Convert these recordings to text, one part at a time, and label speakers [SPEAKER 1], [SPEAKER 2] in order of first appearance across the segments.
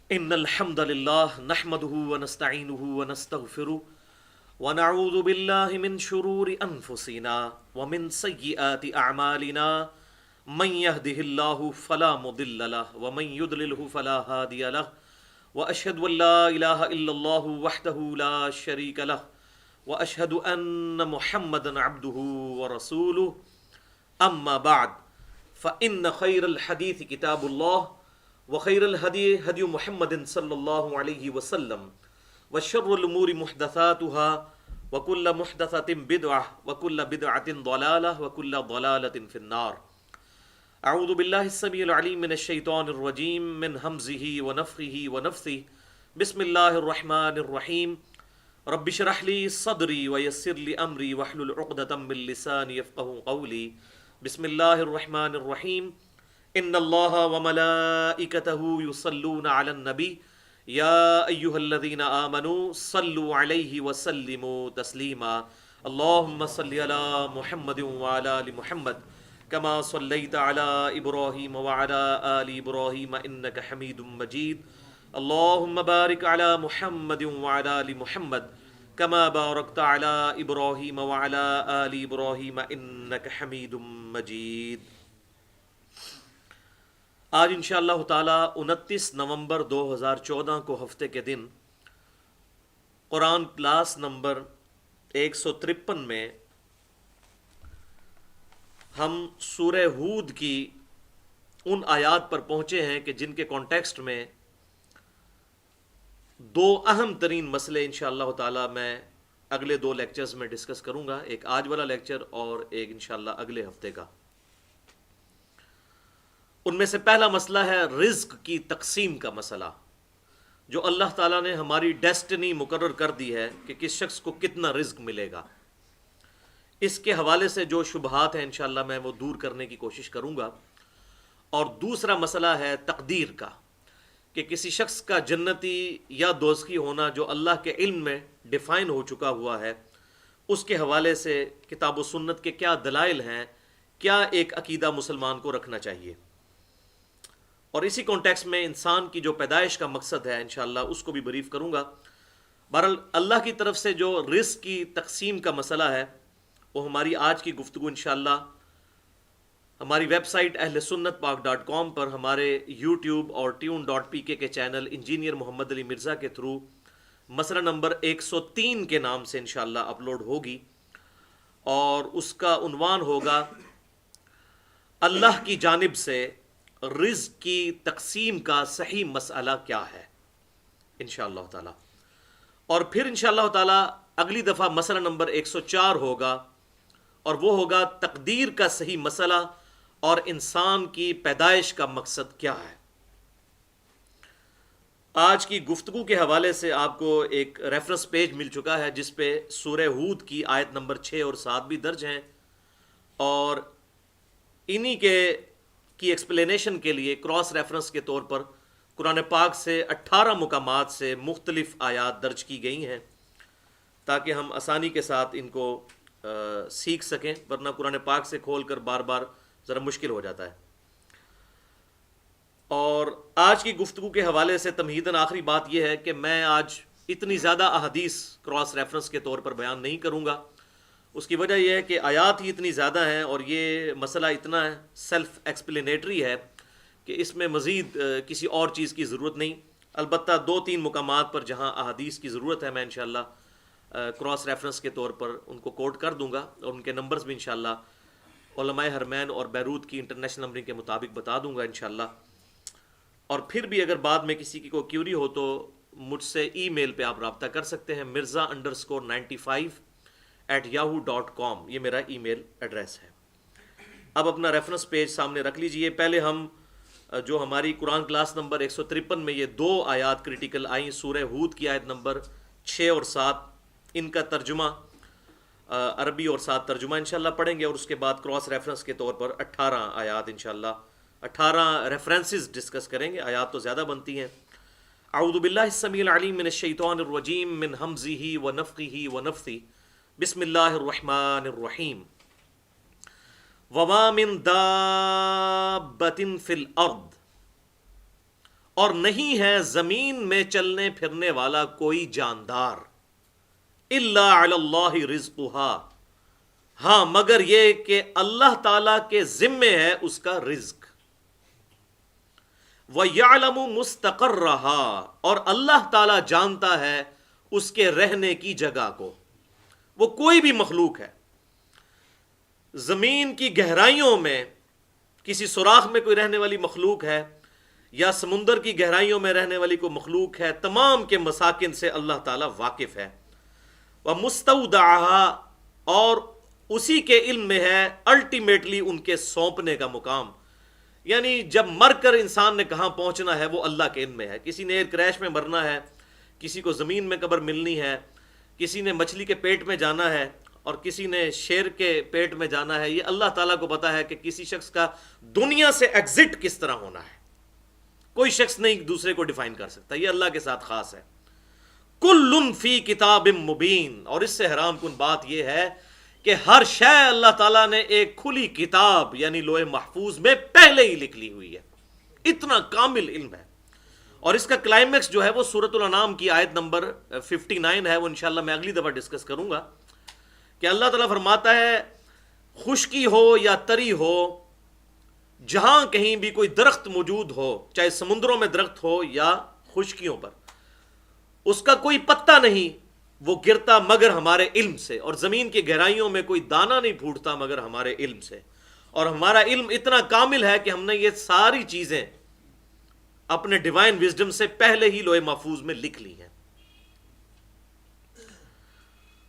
[SPEAKER 1] إن الحمد لله نحمده ونستعينه ونستغفره ونعوذ بالله من شرور أنفسنا ومن سيئات أعمالنا من يهده الله فلا مضل له ومن يضلله فلا هادي له وأشهد أن لا إله إلا الله وحده لا شريك له وأشهد أن محمدا عبده ورسوله أما بعد فإن خير الحديث كتاب الله وخير الهدي هدي محمد صلى الله عليه وسلم وشر الأمور محدثاتها وكل محدثة بدعة وكل بدعة ضلالة وكل ضلالة في النار. أعوذ بالله السميع العليم من الشيطان الرجيم من همزه ونفخه ونفثه. بسم الله الرحمن الرحيم. رب اشرح لي صدري ويسر لي أمري واحلل عقدة من لساني يفقهوا قولي. بسم الله الرحمن الرحيم. ان اللہ وملائکتہ یصلون علی النبی یا ایہا الذین آمنوا صلوا علیہ وسلموا تسلیما. اللہم صل علی محمد وعلی آل محمد کما صلیت علی ابراہیم وعلی آل ابراہیم انک حمید مجید. اللہم بارک علی محمد وعلی آل محمد کما بارکت علی ابراہیم وعلی آل ابراہیم انک حمید مجید. آج انشاءاللہ تعالی 29 نومبر 2014 کو ہفتے کے دن قرآن کلاس نمبر 153 میں ہم سورہ ہود کی ان آیات پر پہنچے ہیں کہ جن کے کانٹیکسٹ میں دو اہم ترین مسئلے انشاءاللہ تعالی میں اگلے دو لیکچرز میں ڈسکس کروں گا، ایک آج والا لیکچر اور ایک انشاءاللہ اگلے ہفتے کا. ان میں سے پہلا مسئلہ ہے رزق کی تقسیم کا مسئلہ، جو اللہ تعالیٰ نے ہماری ڈیسٹنی مقرر کر دی ہے کہ کس شخص کو کتنا رزق ملے گا. اس کے حوالے سے جو شبہات ہیں انشاءاللہ میں وہ دور کرنے کی کوشش کروں گا. اور دوسرا مسئلہ ہے تقدیر کا، کہ کسی شخص کا جنتی یا دوزخی ہونا جو اللہ کے علم میں ڈیفائن ہو چکا ہوا ہے، اس کے حوالے سے کتاب و سنت کے کیا دلائل ہیں، کیا ایک عقیدہ مسلمان کو رکھنا چاہیے. اور اسی کانٹیکس میں انسان کی جو پیدائش کا مقصد ہے انشاءاللہ اس کو بھی بریف کروں گا. بہرحال اللہ کی طرف سے جو رزق کی تقسیم کا مسئلہ ہے وہ ہماری آج کی گفتگو انشاءاللہ ہماری ویب سائٹ اہل سنت پاک .com پر ہمارے یوٹیوب اور tune.pk کے چینل انجینئر محمد علی مرزا کے تھرو مسئلہ نمبر 103 کے نام سے انشاءاللہ اپلوڈ ہوگی، اور اس کا عنوان ہوگا اللہ کی جانب سے رزق کی تقسیم کا صحیح مسئلہ کیا ہے انشاءاللہ تعالی. اور پھر انشاءاللہ تعالی اگلی دفعہ مسئلہ نمبر 104 ہوگا، اور وہ ہوگا تقدیر کا صحیح مسئلہ اور انسان کی پیدائش کا مقصد کیا ہے. آج کی گفتگو کے حوالے سے آپ کو ایک ریفرنس پیج مل چکا ہے جس پہ سورہ ہود کی آیت نمبر 6 اور 7 بھی درج ہیں، اور انہی کی ایکسپلینیشن کے لیے کراس ریفرنس کے طور پر قرآن پاک سے 18 مقامات سے مختلف آیات درج کی گئی ہیں تاکہ ہم آسانی کے ساتھ ان کو سیکھ سکیں، ورنہ قرآن پاک سے کھول کر بار بار ذرا مشکل ہو جاتا ہے. اور آج کی گفتگو کے حوالے سے تمہیداً آخری بات یہ ہے کہ میں آج اتنی زیادہ احادیث کراس ریفرنس کے طور پر بیان نہیں کروں گا. اس کی وجہ یہ ہے کہ آیات ہی اتنی زیادہ ہیں اور یہ مسئلہ اتنا سیلف ایکسپلینیٹری ہے کہ اس میں مزید کسی اور چیز کی ضرورت نہیں. البتہ 2-3 مقامات پر جہاں احادیث کی ضرورت ہے میں انشاءاللہ کراس ریفرنس کے طور پر ان کو کوٹ کر دوں گا، اور ان کے نمبرز بھی انشاءاللہ علماء حرمین اور بیروت کی انٹرنیشنل نمبرنگ کے مطابق بتا دوں گا انشاءاللہ. اور پھر بھی اگر بعد میں کسی کی کوئی کیوری ہو تو مجھ سے ای میل پہ آپ رابطہ کر سکتے ہیں، mirza_95@yahoo.com، یہ میرا ای میل ایڈریس ہے. اب اپنا ریفرنس پیج سامنے رکھ لیجئے. پہلے ہم جو ہماری قرآن کلاس نمبر 153 میں یہ دو آیات کریٹیکل آئیں، سورہ ہود کی آیت نمبر 6 اور 7، ان کا ترجمہ عربی اور 7 ترجمہ انشاءاللہ پڑھیں گے، اور اس کے بعد کراس ریفرنس کے طور پر 18 آیات انشاءاللہ 18 ریفرنسز ڈسکس کریں گے. آیات تو زیادہ بنتی ہیں. اعوذ باللہ السمیع العلیم من الشیطان الرجیم من ہمزہ ونفخہ ونفثہ. بسم اللہ الرحمن الرحیم. وما من دابة في الأرض، اور نہیں ہے زمین میں چلنے پھرنے والا کوئی جاندار الا علی اللہ رزقھا، ہاں مگر یہ کہ اللہ تعالی کے ذمے ہے اس کا رزق، وَيَعْلَمُ مُسْتَقَرَّهَا، اور اللہ تعالی جانتا ہے اس کے رہنے کی جگہ کو۔ وہ کوئی بھی مخلوق ہے، زمین کی گہرائیوں میں کسی سوراخ میں کوئی رہنے والی مخلوق ہے یا سمندر کی گہرائیوں میں رہنے والی کوئی مخلوق ہے، تمام کے مساکن سے اللہ تعالیٰ واقف ہے۔ وَمُسْتَوْدَعَهَا، اور اسی کے علم میں ہے الٹیمیٹلی ان کے سونپنے کا مقام، یعنی جب مر کر انسان نے کہاں پہنچنا ہے وہ اللہ کے علم میں ہے۔ کسی نے ایئر کریش میں مرنا ہے، کسی کو زمین میں قبر ملنی ہے، کسی نے مچھلی کے پیٹ میں جانا ہے اور کسی نے شیر کے پیٹ میں جانا ہے۔ یہ اللہ تعالیٰ کو پتا ہے کہ کسی شخص کا دنیا سے ایگزٹ کس طرح ہونا ہے، کوئی شخص نہیں دوسرے کو ڈیفائن کر سکتا، یہ اللہ کے ساتھ خاص ہے۔ کل فی کتاب مبین، اور اس سے حیران کن بات یہ ہے کہ ہر شے اللہ تعالیٰ نے ایک کھلی کتاب یعنی لوح محفوظ میں پہلے ہی لکھ لی ہوئی ہے، اتنا کامل علم ہے۔ اور اس کا کلائمیکس جو ہے وہ سورۃ الانعام کی آیت نمبر 59 ہے، وہ انشاءاللہ میں اگلی دفعہ ڈسکس کروں گا، کہ اللہ تعالیٰ فرماتا ہے خشکی ہو یا تری ہو، جہاں کہیں بھی کوئی درخت موجود ہو، چاہے سمندروں میں درخت ہو یا خشکیوں پر، اس کا کوئی پتا نہیں وہ گرتا مگر ہمارے علم سے، اور زمین کی گہرائیوں میں کوئی دانہ نہیں پھوٹتا مگر ہمارے علم سے، اور ہمارا علم اتنا کامل ہے کہ ہم نے یہ ساری چیزیں اپنے ڈیوائن وزڈم سے پہلے ہی لوح محفوظ میں لکھ لی ہیں۔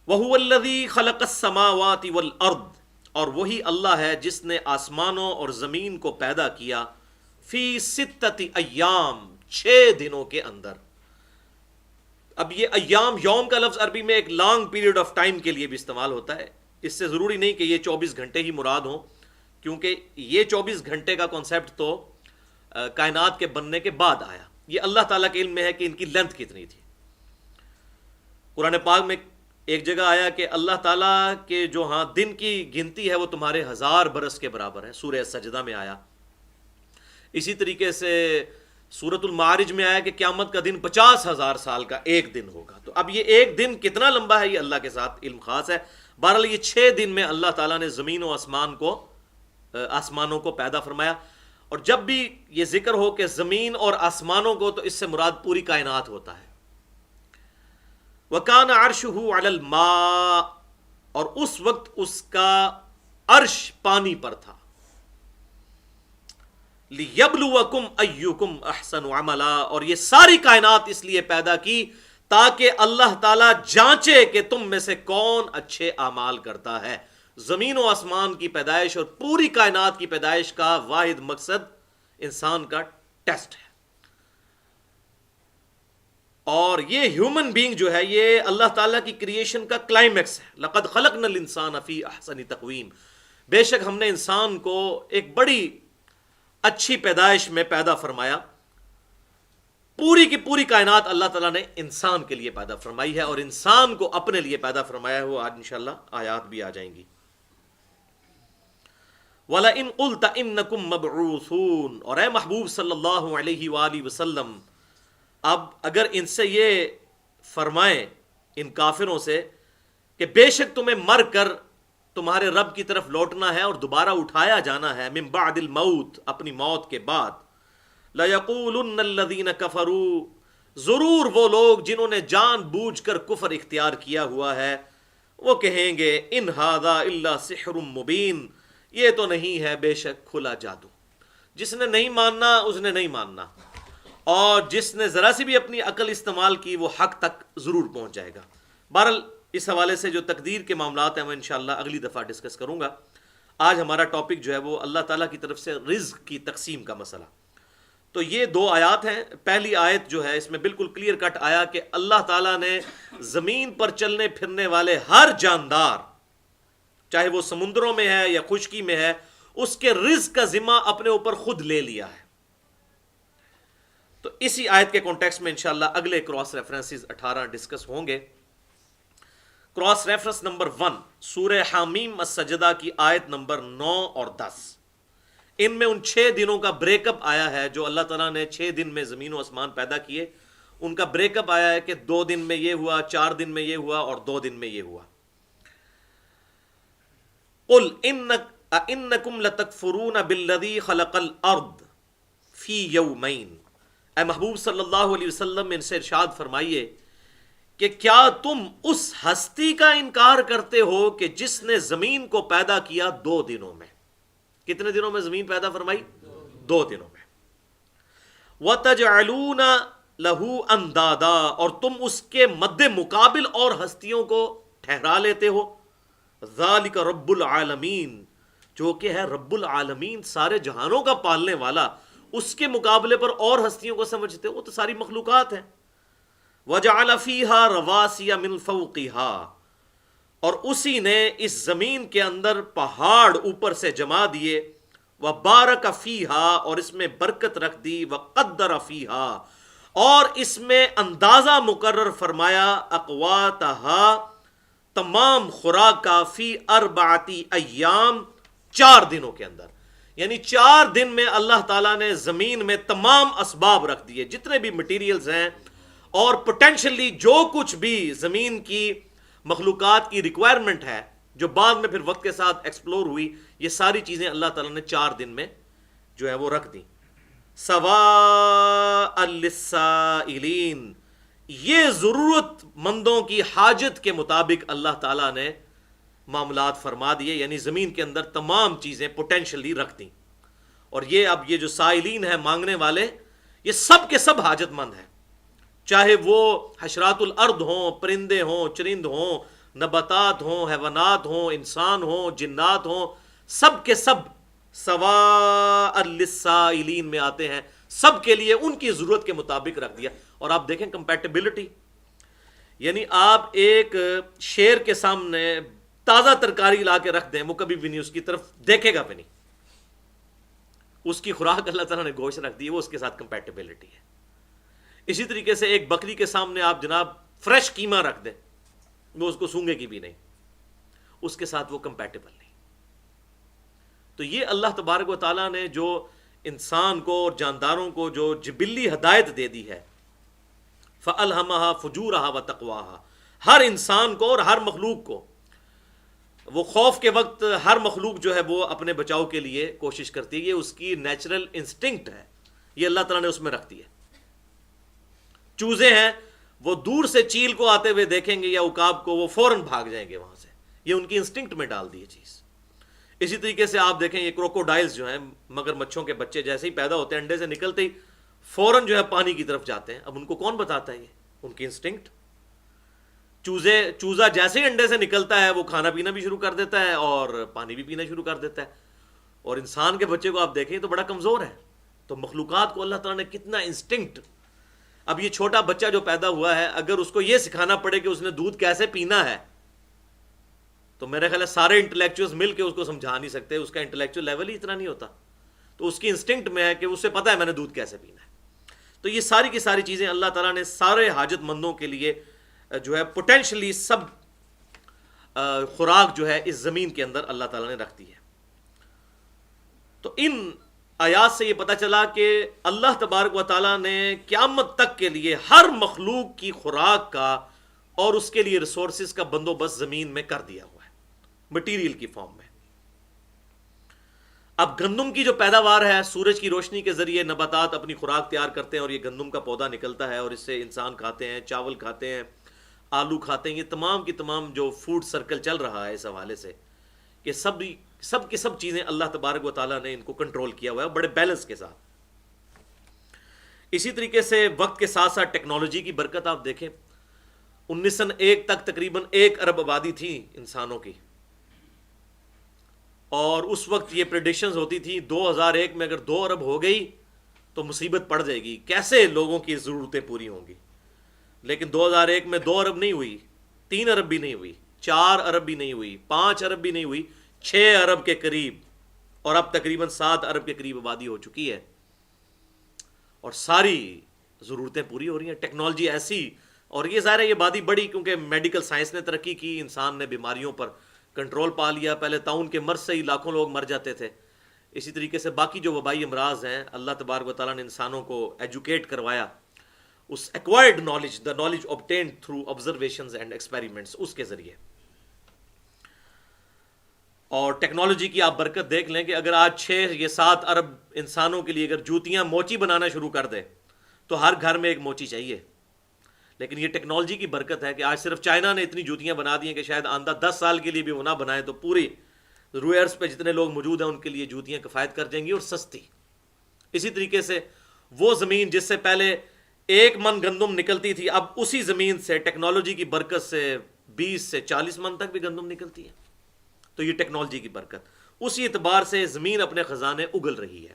[SPEAKER 1] وَهُوَ الَّذِي خَلَقَ السَّمَاوَاتِ وَالْأَرْضِ، اور وہی اللہ ہے جس نے آسمانوں اور زمین کو پیدا کیا، فی ستۃ ایام، 6 دنوں کے اندر۔ اب یہ ایام، یوم کا لفظ عربی میں ایک لانگ پیریڈ آف ٹائم کے لیے بھی استعمال ہوتا ہے، اس سے ضروری نہیں کہ یہ 24 گھنٹے ہی مراد ہوں، کیونکہ یہ 24 گھنٹے کا کانسیپٹ تو کائنات کے بننے کے بعد آیا، یہ اللہ تعالیٰ کے علم میں ہے کہ ان کی لینتھ کتنی تھی۔ قرآن پاک میں ایک جگہ آیا کہ اللہ تعالیٰ کے جو دن کی گنتی ہے وہ تمہارے 1000 برس کے برابر ہے، سورہ سجدہ میں آیا۔ اسی طریقے سے سورۃ المعارج میں آیا کہ قیامت کا دن 50,000 سال کا ایک دن ہوگا۔ تو اب یہ ایک دن کتنا لمبا ہے یہ اللہ کے ساتھ علم خاص ہے۔ بہرحال یہ 6 دن میں اللہ تعالیٰ نے زمین و آسمانوں کو پیدا فرمایا، اور جب بھی یہ ذکر ہو کہ زمین اور آسمانوں کو، تو اس سے مراد پوری کائنات ہوتا ہے۔ وَكَانَ عَرْشُهُ عَلَى الْمَاءِ، اور اس وقت اس کا عرش پانی پر تھا۔ لِيَبْلُوَكُمْ أَيُّكُمْ أَحْسَنُ عَمَلًا، اور یہ ساری کائنات اس لیے پیدا کی تاکہ اللہ تعالیٰ جانچے کہ تم میں سے کون اچھے اعمال کرتا ہے۔ زمین و آسمان کی پیدائش اور پوری کائنات کی پیدائش کا واحد مقصد انسان کا ٹیسٹ ہے، اور یہ ہیومن بینگ جو ہے یہ اللہ تعالیٰ کی کریشن کا کلائمیکس ہے۔ لَقَدْ خَلَقْنَا الْإِنسَانَ فِي أَحْسَنِ تَقْوِيمٍ، بے شک ہم نے انسان کو ایک بڑی اچھی پیدائش میں پیدا فرمایا۔ پوری کی پوری کائنات اللہ تعالیٰ نے انسان کے لیے پیدا فرمائی ہے، اور انسان کو اپنے لیے پیدا فرمایا ہے، وہ آج انشاءاللہ آیات بھی آ جائیں گی۔ وَلَئِن قُلْتَ إِنَّكُمْ مَبْعُوثُونَ، اور اے محبوب صلی اللہ علیہ وآلہ وسلم، اب اگر ان سے یہ فرمائیں، ان کافروں سے، کہ بے شک تمہیں مر کر تمہارے رب کی طرف لوٹنا ہے اور دوبارہ اٹھایا جانا ہے، من بعد الموت، اپنی موت کے بعد، لَيَقُولُنَّ الَّذِينَ كَفَرُوا، ضرور وہ لوگ جنہوں نے جان بوجھ کر کفر اختیار کیا ہوا ہے وہ کہیں گے ان هَذَا إِلَّا سِحْرٌ مُبِينٌ، یہ تو نہیں ہے بے شک کھلا جادو۔ جس نے نہیں ماننا اس نے نہیں ماننا، اور جس نے ذرا سی بھی اپنی عقل استعمال کی وہ حق تک ضرور پہنچ جائے گا۔ بہرحال اس حوالے سے جو تقدیر کے معاملات ہیں میں انشاءاللہ اگلی دفعہ ڈسکس کروں گا۔ آج ہمارا ٹاپک جو ہے وہ اللہ تعالیٰ کی طرف سے رزق کی تقسیم کا مسئلہ۔ تو یہ 2 آیات ہیں۔ پہلی آیت جو ہے اس میں بالکل کلیئر کٹ آیا کہ اللہ تعالیٰ نے زمین پر چلنے پھرنے والے ہر جاندار، چاہے وہ سمندروں میں ہے یا خشکی میں ہے، اس کے رزق کا ذمہ اپنے اوپر خود لے لیا ہے۔ تو اسی آیت کے کانٹیکسٹ میں انشاءاللہ اگلے کراس ریفرنسز 18 ڈسکس ہوں گے۔ کراس ریفرنس نمبر 1 سورہ حامیم السجدہ کی آیت نمبر 9 اور 10، ان میں ان 6 دنوں کا بریک اپ آیا ہے جو اللہ تعالیٰ نے 6 دن میں زمین و آسمان پیدا کیے، ان کا بریک اپ آیا ہے کہ 2 دن میں یہ ہوا، 4 دن میں یہ ہوا اور 2 دن میں یہ ہوا۔ قل انکم لتکفرون بالذی خلق الارض فی یومین، اے محبوب صلی اللہ علیہ وسلم ان سے ارشاد فرمائیے کہ کیا تم اس ہستی کا انکار کرتے ہو کہ جس نے زمین کو پیدا کیا 2 دنوں میں؟ کتنے دنوں میں زمین پیدا فرمائی؟ 2 دنوں میں۔ وَتَجْعَلُونَ لَهُ أَنْدَادًا، اور تم اس کے مد مقابل اور ہستیوں کو ٹھہرا لیتے ہو۔ ذَلِكَ رَبُّ الْعَالَمِينَ، جو کہ ہے رب العالمین، سارے جہانوں کا پالنے والا، اس کے مقابلے پر اور ہستیوں کو سمجھتے ہو؟ وہ تو ساری مخلوقات ہیں۔ وَجَعَلَ فِيهَا رَوَاسِيَ مِن فَوْقِهَا، اور اسی نے اس زمین کے اندر پہاڑ اوپر سے جما دیے، وَبَارَكَ فِيهَا، اور اس میں برکت رکھ دی، وَقَدَّرَ فِيهَا، اور اس میں اندازہ مقرر فرمایا، اقواتها، تمام خوراک کا، فی 4 ایام، 4 دنوں کے اندر، یعنی 4 دن میں اللہ تعالیٰ نے زمین میں تمام اسباب رکھ دیے، جتنے بھی مٹیریلز ہیں اور پوٹینشلی جو کچھ بھی زمین کی مخلوقات کی ریکوائرمنٹ ہے، جو بعد میں پھر وقت کے ساتھ ایکسپلور ہوئی، یہ ساری چیزیں اللہ تعالیٰ نے 4 دن میں جو ہے وہ رکھ دیں۔ سواء للسائلین، یہ ضرورت مندوں کی حاجت کے مطابق اللہ تعالیٰ نے معاملات فرما دیے، یعنی زمین کے اندر تمام چیزیں پوٹینشلی رکھ دیں۔ اور اب یہ جو سائلین ہیں، مانگنے والے، یہ سب کے سب حاجت مند ہیں، چاہے وہ حشرات الارض ہوں، پرندے ہوں، چرند ہوں، نباتات ہوں، حیوانات ہوں، انسان ہوں، جنات ہوں، سب کے سب سواء للسائلین میں آتے ہیں، سب کے لیے ان کی ضرورت کے مطابق رکھ دیا۔ اور آپ دیکھیں کمپیٹیبلٹی، یعنی آپ ایک شیر کے سامنے تازہ ترکاری لا کے رکھ دیں، وہ کبھی بھی نہیں اس کی طرف دیکھے گا بھی نہیں، اس کی خوراک اللہ تعالیٰ نے گوشت رکھ دی، وہ اس کے ساتھ کمپیٹیبلٹی ہے۔ اسی طریقے سے ایک بکری کے سامنے آپ جناب فریش قیمہ رکھ دیں، وہ اس کو سونگے کی بھی نہیں، اس کے ساتھ وہ کمپیٹیبل نہیں۔ تو یہ اللہ تبارک و تعالیٰ نے جو انسان کو اور جانداروں کو جو جبلی ہدایت دے دی ہے، فَأَلْهَمَهَا فُجُورَهَا وَتَقْوَاهَا، ہر انسان کو اور ہر مخلوق کو، وہ خوف کے وقت ہر مخلوق جو ہے وہ اپنے بچاؤ کے لیے کوشش کرتی ہے، یہ اس کی نیچرل انسٹنکٹ ہے، یہ اللہ تعالیٰ نے اس میں رکھ دی ہے۔ چوزے ہیں، وہ دور سے چیل کو آتے ہوئے دیکھیں گے یا عقاب کو، وہ فوراً بھاگ جائیں گے وہاں سے، یہ ان کی انسٹنکٹ میں ڈال دی ہے چیز۔ اسی طریقے سے آپ دیکھیں یہ کروکوڈائلز جو ہیں، مگر مچھوں کے بچے جیسے ہی پیدا ہوتے ہیں، انڈے سے نکلتے ہی فوراً جو ہے پانی کی طرف جاتے ہیں۔ اب ان کو کون بتاتا ہے؟ یہ ان کی انسٹنکٹ۔ چوزا جیسے ہی انڈے سے نکلتا ہے وہ کھانا پینا بھی شروع کر دیتا ہے اور پانی بھی پینا شروع کر دیتا ہے۔ اور انسان کے بچے کو آپ دیکھیں تو بڑا کمزور ہے۔ تو مخلوقات کو اللہ تعالیٰ نے کتنا انسٹنکٹ۔ اب یہ چھوٹا بچہ جو پیدا ہوا ہے، اگر اس کو یہ سکھانا پڑے کہ اس نے دودھ کیسے پینا ہے، تو میرے خیال ہے سارے انٹلیکچوئلز مل کے اس کو سمجھا نہیں سکتے، اس کا انٹلیکچوئل لیول ہی اتنا نہیں ہوتا۔ تو اس کی انسٹنکٹ میں ہے کہ اسے پتہ ہے میں نے دودھ کیسے پینا ہے۔ تو یہ ساری کی ساری چیزیں اللہ تعالیٰ نے سارے حاجت مندوں کے لیے جو ہے پوٹینشلی سب خوراک جو ہے اس زمین کے اندر اللہ تعالیٰ نے رکھ دی ہے۔ تو ان آیات سے یہ پتہ چلا کہ اللہ تبارک و تعالیٰ نے قیامت تک کے لیے ہر مخلوق کی خوراک کا اور اس کے لیے ریسورسز کا بندوبست زمین میں کر دیا ہوا ہے، مٹیریل کی فارم میں۔ اب گندم کی جو پیداوار ہے، سورج کی روشنی کے ذریعے نباتات اپنی خوراک تیار کرتے ہیں اور یہ گندم کا پودا نکلتا ہے اور اس سے انسان کھاتے ہیں، چاول کھاتے ہیں، آلو کھاتے ہیں۔ یہ تمام کی تمام جو فوڈ سرکل چل رہا ہے اس حوالے سے کہ سب کی سب چیزیں اللہ تبارک و تعالیٰ نے ان کو کنٹرول کیا ہوا ہے بڑے بیلنس کے ساتھ۔ اسی طریقے سے وقت کے ساتھ ساتھ ٹیکنالوجی کی برکت آپ دیکھیں، 1901 تک تقریباً 1 ارب آبادی تھی انسانوں کی، اور اس وقت یہ پریڈکشنز ہوتی تھی 2001 میں اگر 2 ارب ہو گئی تو مصیبت پڑ جائے گی، کیسے لوگوں کی ضرورتیں پوری ہوں گی۔ لیکن 2001 میں 2 ارب نہیں ہوئی، 3 ارب بھی نہیں ہوئی، 4 ارب بھی نہیں ہوئی، 5 ارب بھی نہیں ہوئی، 6 ارب کے قریب، اور اب تقریباً 7 ارب کے قریب آبادی ہو چکی ہے، اور ساری ضرورتیں پوری ہو رہی ہیں۔ ٹیکنالوجی ایسی، اور یہ ظاہر ہے یہ آبادی بڑی کیونکہ میڈیکل سائنس نے ترقی کی، انسان نے بیماریوں پر کنٹرول پا لیا۔ پہلے طاعون کے مرض سے ہی لاکھوں لوگ مر جاتے تھے، اسی طریقے سے باقی جو وبائی امراض ہیں اللہ تبارک و تعالیٰ نے انسانوں کو ایجوکیٹ کروایا اس acquired knowledge, the knowledge obtained through observations and experiments, اس کے ذریعے. اور ٹیکنالوجی کی آپ برکت دیکھ لیں کہ اگر آج 6 یا 7 ارب انسانوں کے لیے اگر جوتیاں موچی بنانا شروع کر دے تو ہر گھر میں ایک موچی چاہیے. لیکن یہ ٹیکنالوجی کی برکت ہے کہ آج صرف چائنا نے اتنی جوتیاں بنا دی ہیں کہ شاید آندہ 10 سال کے لیے بھی وہ نہ بنائیں تو پوری روئے ارض پہ جتنے لوگ موجود ہیں ان کے لیے جوتیاں کفایت کر جائیں گی اور سستی. اسی طریقے سے وہ زمین جس سے پہلے 1 من گندم نکلتی تھی، اب اسی زمین سے ٹیکنالوجی کی برکت سے 20 سے 40 من تک بھی گندم نکلتی ہے. تو یہ ٹیکنالوجی کی برکت، اسی اعتبار سے زمین اپنے خزانے اگل رہی ہے.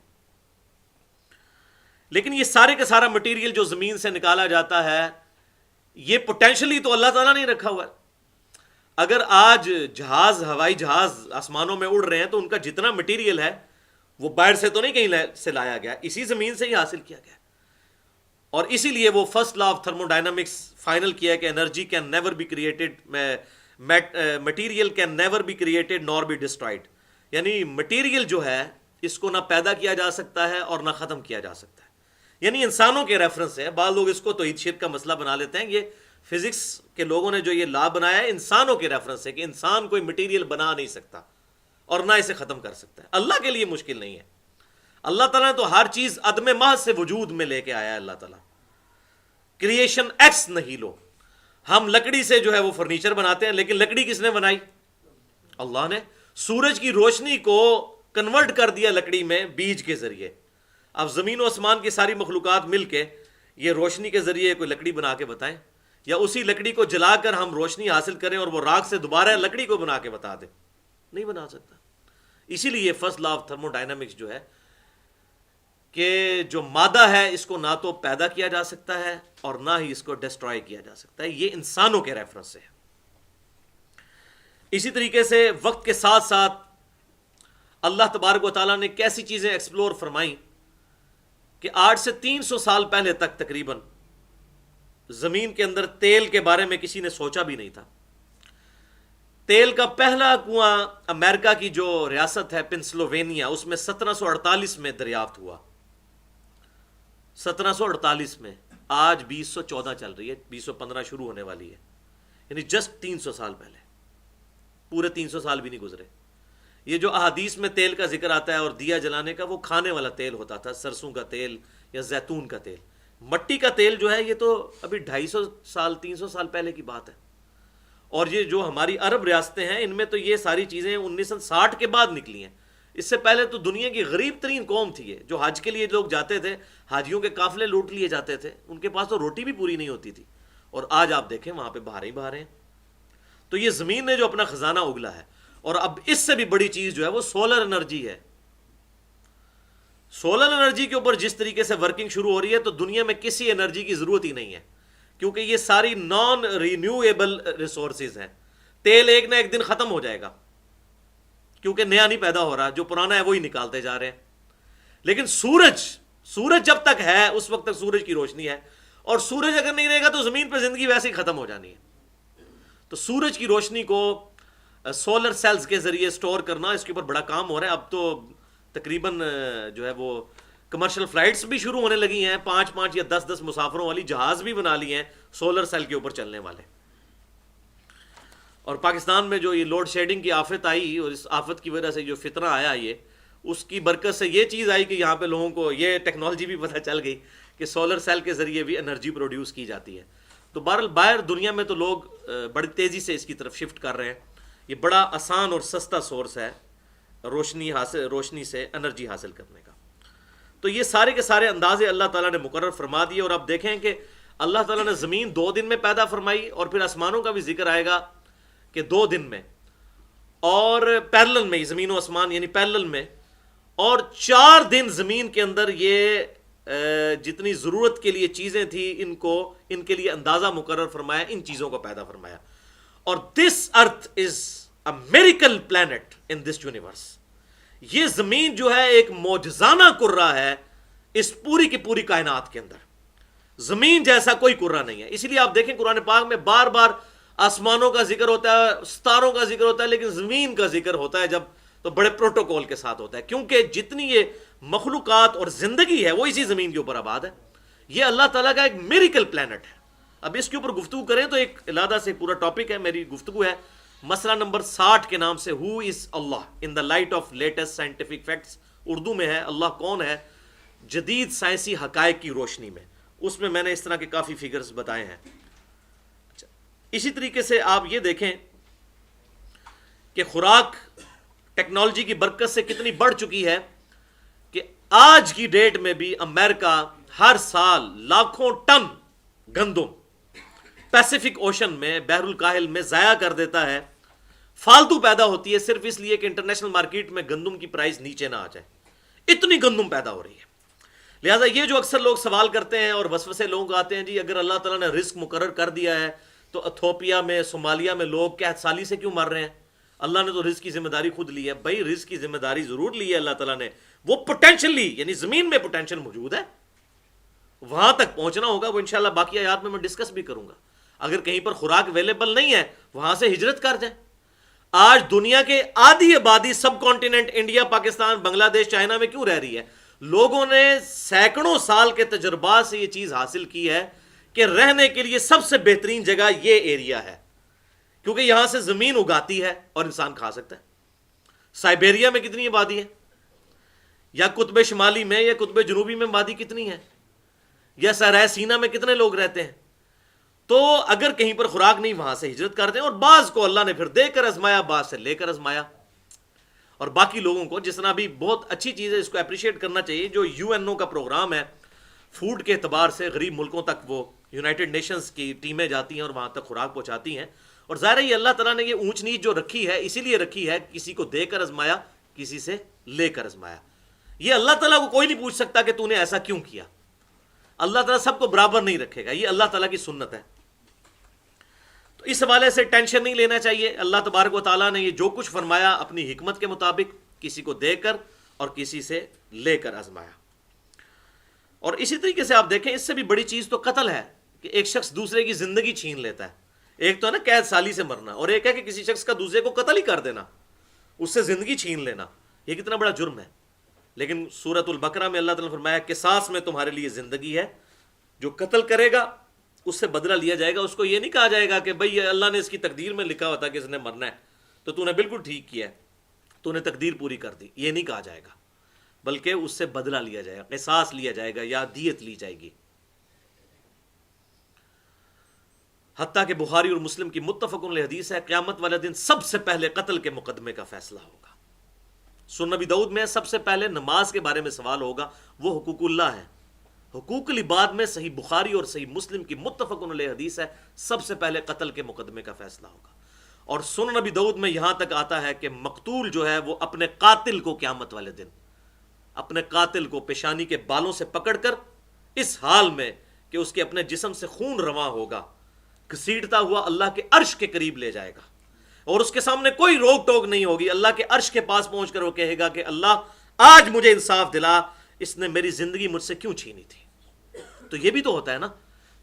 [SPEAKER 1] لیکن یہ سارے کا سارا مٹیریل جو زمین سے نکالا جاتا ہے یہ پوٹینشلی تو اللہ تعالیٰ نے ہی رکھا ہوا ہے. اگر آج جہاز، ہوائی جہاز آسمانوں میں اڑ رہے ہیں تو ان کا جتنا مٹیریل ہے وہ باہر سے تو نہیں کہیں سے لایا گیا، اسی زمین سے ہی حاصل کیا گیا. اور اسی لیے وہ first law of thermodynamics final کیا ہے کہ energy can never be created, material can never be created nor be destroyed. یعنی مٹیریل جو ہے اس کو نہ پیدا کیا جا سکتا ہے اور نہ ختم کیا جا سکتا ہے. یعنی انسانوں کے ریفرنس ہے، بعض لوگ اس کو توحید شرک کا مسئلہ بنا لیتے ہیں. یہ فزکس کے لوگوں نے جو یہ لا بنایا ہے انسانوں کے ریفرنس ہے کہ انسان کوئی مٹیریل بنا نہیں سکتا اور نہ اسے ختم کر سکتا ہے. اللہ کے لیے مشکل نہیں ہے. اللہ تعالیٰ نے تو ہر چیز عدم محض سے وجود میں لے کے آیا ہے. اللہ تعالیٰ کریشن ایکس نہیں لو. ہم لکڑی سے جو ہے وہ فرنیچر بناتے ہیں، لیکن لکڑی کس نے بنائی؟ اللہ نے. سورج کی روشنی کو کنورٹ کر دیا لکڑی میں بیج کے ذریعے. اب زمین و آسمان کی ساری مخلوقات مل کے یہ روشنی کے ذریعے کوئی لکڑی بنا کے بتائیں، یا اسی لکڑی کو جلا کر ہم روشنی حاصل کریں اور وہ راکھ سے دوبارہ لکڑی کو بنا کے بتا دیں؟ نہیں بنا سکتا. اسی لیے first law of thermo dynamics جو ہے کہ جو مادہ ہے اس کو نہ تو پیدا کیا جا سکتا ہے اور نہ ہی اس کو ڈسٹرائے کیا جا سکتا ہے. یہ انسانوں کے ریفرنس سے ہے. اسی طریقے سے وقت کے ساتھ ساتھ اللہ تبارک و تعالیٰ نے کیسی چیزیں ایکسپلور فرمائیں کہ آج سے 300 سال پہلے تک تقریباً زمین کے اندر تیل کے بارے میں کسی نے سوچا بھی نہیں تھا. تیل کا پہلا کنواں امریکہ کی جو ریاست ہے پنسلوینیا، اس میں 1748 میں دریافت ہوا. 1748 میں. آج 2014 چل رہی ہے، 2015 شروع ہونے والی ہے. یعنی جسٹ 300 سال پہلے، پورے 300 سال بھی نہیں گزرے. یہ جو احادیث میں تیل کا ذکر آتا ہے اور دیا جلانے کا، وہ کھانے والا تیل ہوتا تھا، سرسوں کا تیل یا زیتون کا تیل. مٹی کا تیل جو ہے یہ تو ابھی 250 سال 300 سال پہلے کی بات ہے. اور یہ جو ہماری عرب ریاستیں ہیں ان میں تو یہ ساری چیزیں 1960 کے بعد نکلی ہیں. اس سے پہلے تو دنیا کی غریب ترین قوم تھی یہ. جو حج کے لیے لوگ جاتے تھے، حاجیوں کے قافلے لوٹ لیے جاتے تھے، ان کے پاس تو روٹی بھی پوری نہیں ہوتی تھی. اور آج آپ دیکھیں وہاں پہ بہاریں ہی بہاریں ہیں. تو یہ زمین نے جو اپنا خزانہ اگلا ہے. اور اب اس سے بھی بڑی چیز جو ہے وہ سولر انرجی ہے. سولر انرجی کے اوپر جس طریقے سے ورکنگ شروع ہو رہی ہے تو دنیا میں کسی انرجی کی ضرورت ہی نہیں ہے، کیونکہ یہ ساری نان رینیویبل ریسورسز ہیں. تیل ایک نہ ایک دن ختم ہو جائے گا کیونکہ نیا نہیں پیدا ہو رہا، جو پرانا ہے وہی نکالتے جا رہے ہیں. لیکن سورج جب تک ہے اس وقت تک سورج کی روشنی ہے، اور سورج اگر نہیں رہے گا تو زمین پہ زندگی ویسے ہی ختم ہو جانی ہے. تو سورج کی روشنی کو سولر سیلز کے ذریعے سٹور کرنا، اس کے اوپر بڑا کام ہو رہا ہے. اب تو تقریباً جو ہے وہ کمرشل فلائٹس بھی شروع ہونے لگی ہیں، 5 یا 10 مسافروں والی جہاز بھی بنا لی ہیں سولر سیل کے اوپر چلنے والے. اور پاکستان میں جو یہ لوڈ شیڈنگ کی آفت آئی اور اس آفت کی وجہ سے جو فتنہ آیا، یہ اس کی برکت سے یہ چیز آئی کہ یہاں پہ لوگوں کو یہ ٹیکنالوجی بھی پتہ چل گئی کہ سولر سیل کے ذریعے بھی انرجی پروڈیوس کی جاتی ہے. تو بہرحال باہر دنیا میں تو لوگ بڑی تیزی سے اس کی طرف شفٹ کر رہے ہیں. یہ بڑا آسان اور سستا سورس ہے روشنی سے انرجی حاصل کرنے کا. تو یہ سارے کے سارے اندازے اللہ تعالیٰ نے مقرر فرما دیے. اور اب دیکھیں کہ اللہ تعالیٰ نے زمین 2 دن میں پیدا فرمائی، اور پھر آسمانوں کا بھی ذکر آئے گا کہ 2 دن میں، اور پیرلل میں زمین و آسمان یعنی پیرلل میں، اور 4 دن زمین کے اندر یہ جتنی ضرورت کے لیے چیزیں تھیں ان کے لیے اندازہ مقرر فرمایا، ان چیزوں کو پیدا فرمایا. اور this earth is a miracle planet in this universe. یہ زمین جو ہے ایک معجزانہ کرہ ہے اس پوری کی پوری کائنات کے اندر. زمین جیسا کوئی کرہ نہیں ہے. اسی لیے آپ دیکھیں قرآن پاک میں بار بار آسمانوں کا ذکر ہوتا ہے، ستاروں کا ذکر ہوتا ہے، لیکن زمین کا ذکر ہوتا ہے جب تو بڑے پروٹوکول کے ساتھ ہوتا ہے، کیونکہ جتنی یہ مخلوقات اور زندگی ہے وہ اسی زمین کے اوپر آباد ہے. یہ اللہ تعالیٰ کا ایک میریکل پلانٹ ہے. اب اس کے اوپر گفتگو کریں تو ایک علیحدہ سے پورا ٹاپک ہے. میری گفتگو ہے مسئلہ نمبر 60 کے نام سے، who is Allah in the light of latest scientific facts. Urdu میں ہے اللہ کون ہے جدید سائنسی حقائق کی روشنی میں. اس میں میں نے اس طرح کے کافی فگرز بتائے ہیں. اسی طریقے سے آپ یہ دیکھیں کہ خوراک ٹیکنالوجی کی برکت سے کتنی بڑھ چکی ہے کہ آج کی ڈیٹ میں بھی امریکہ ہر سال لاکھوں ٹن گندم پیسیفک اوشن میں، بحر الکاہل میں ضائع کر دیتا ہے. فالتو پیدا ہوتی ہے صرف اس لیے کہ انٹرنیشنل مارکیٹ میں گندم کی پرائس نیچے نہ آ جائے. اتنی گندم پیدا ہو رہی ہے. لہٰذا یہ جو اکثر لوگ سوال کرتے ہیں اور وسوسے لوگ آتے ہیں، جی اگر اللہ تعالیٰ نے رزق مقرر کر دیا ہے تو ایتھوپیا میں، صومالیہ میں لوگ قحط سالی سے کیوں مر رہے ہیں؟ اللہ نے تو رزق کی ذمہ داری خود لی ہے. بھائی رزق کی ذمہ داری ضرور لی ہے اللہ تعالیٰ نے، وہ پوٹینشلی یعنی زمین میں پوٹینشل موجود ہے، وہاں تک پہنچنا ہوگا. وہ انشاءاللہ باقی آیات میں ڈسکس بھی کروں گا. اگر کہیں پر خوراک اویلیبل نہیں ہے وہاں سے ہجرت کر جائیں. آج دنیا کے آدھی آبادی سب کانٹیننٹ انڈیا، پاکستان، بنگلہ دیش، چائنا میں کیوں رہ رہی ہے؟ لوگوں نے سینکڑوں سال کے تجربات سے یہ چیز حاصل کی ہے کہ رہنے کے لیے سب سے بہترین جگہ یہ ایریا ہے، کیونکہ یہاں سے زمین اگاتی ہے اور انسان کھا سکتا ہے. سائبیریا میں کتنی آبادی ہے، یا قطب شمالی میں یا قطب جنوبی میں آبادی کتنی ہے، یا صحرائے سینا میں کتنے لوگ رہتے ہیں. تو اگر کہیں پر خوراک نہیں وہاں سے ہجرت کر دیں. اور بعض کو اللہ نے پھر دے کر آزمایا، بعض سے لے کر آزمایا. اور باقی لوگوں کو جس طرح بھی بہت اچھی چیز ہے، اس کو اپریشیٹ کرنا چاہیے. جو UN کا پروگرام ہے فوڈ کے اعتبار سے غریب ملکوں تک، وہ یونائٹڈ نیشنز کی ٹیمیں جاتی ہیں اور وہاں تک خوراک پہنچاتی ہیں. اور ظاہر ہے یہ اللہ تعالیٰ نے یہ اونچ نیچ جو رکھی ہے اسی لیے رکھی ہے، کسی کو دے کر آزمایا، کسی سے لے کر آزمایا. یہ اللہ تعالیٰ کو کوئی نہیں پوچھ سکتا کہ تو نے ایسا کیوں کیا. اللہ تعالیٰ سب کو برابر نہیں رکھے گا، یہ اللہ تعالیٰ کی سنت ہے. تو اس حوالے سے ٹینشن نہیں لینا چاہیے. اللہ تبارک و تعالیٰ نے یہ جو کچھ فرمایا اپنی حکمت کے مطابق کسی کو دے کر اور کسی سے لے کر آزمایا. اور اسی طریقے سے آپ دیکھیں اس سے بھی بڑی چیز تو قتل ہے کہ ایک شخص دوسرے کی زندگی چھین لیتا ہے. ایک تو ہے نا قید سالی سے مرنا، اور ایک ہے کہ کسی شخص کا دوسرے کو قتل ہی کر دینا، اس سے زندگی چھین لینا. یہ کتنا بڑا جرم ہے. لیکن سورۃ البقرہ میں اللہ تعالیٰ نے فرمایا قصاص میں تمہارے لیے زندگی ہے، جو قتل کرے گا اس سے بدلہ لیا جائے گا. اس کو یہ نہیں کہا جائے گا کہ بھئی اللہ نے اس کی تقدیر میں لکھا ہوا تھا کہ اس نے مرنا ہے تو تو نے بالکل ٹھیک کیا ہے، تو نے تقدیر پوری کر دی. یہ نہیں کہا جائے گا، بلکہ اس سے بدلہ لیا جائے گا، قصاص لیا جائے گا یا دیت لی جائے گی. حتیٰ کہ بخاری اور مسلم کی متفق علیہ حدیث ہے قیامت والے دن سب سے پہلے قتل کے مقدمے کا فیصلہ ہوگا. سنن نبی داؤد میں سب سے پہلے نماز کے بارے میں سوال ہوگا، وہ حقوق اللہ ہے. حقوق العباد میں صحیح بخاری اور صحیح مسلم کی متفق علیہ حدیث ہے سب سے پہلے قتل کے مقدمے کا فیصلہ ہوگا. اور سنن نبی داؤد میں یہاں تک آتا ہے کہ مقتول جو ہے وہ اپنے قاتل کو قیامت والے دن، اپنے قاتل کو پیشانی کے بالوں سے پکڑ کر اس حال میں کہ اس کے اپنے جسم سے خون رواں ہوگا، گھسیٹتا ہوا اللہ کے عرش کے قریب لے جائے گا. اور اس کے سامنے کوئی روک ٹوک نہیں ہوگی. اللہ کے عرش کے پاس پہنچ کر وہ کہے گا کہ اللہ آج مجھے انصاف دلا، اس نے میری زندگی مجھ سے کیوں چھینی تھی. تو یہ بھی تو ہوتا ہے نا.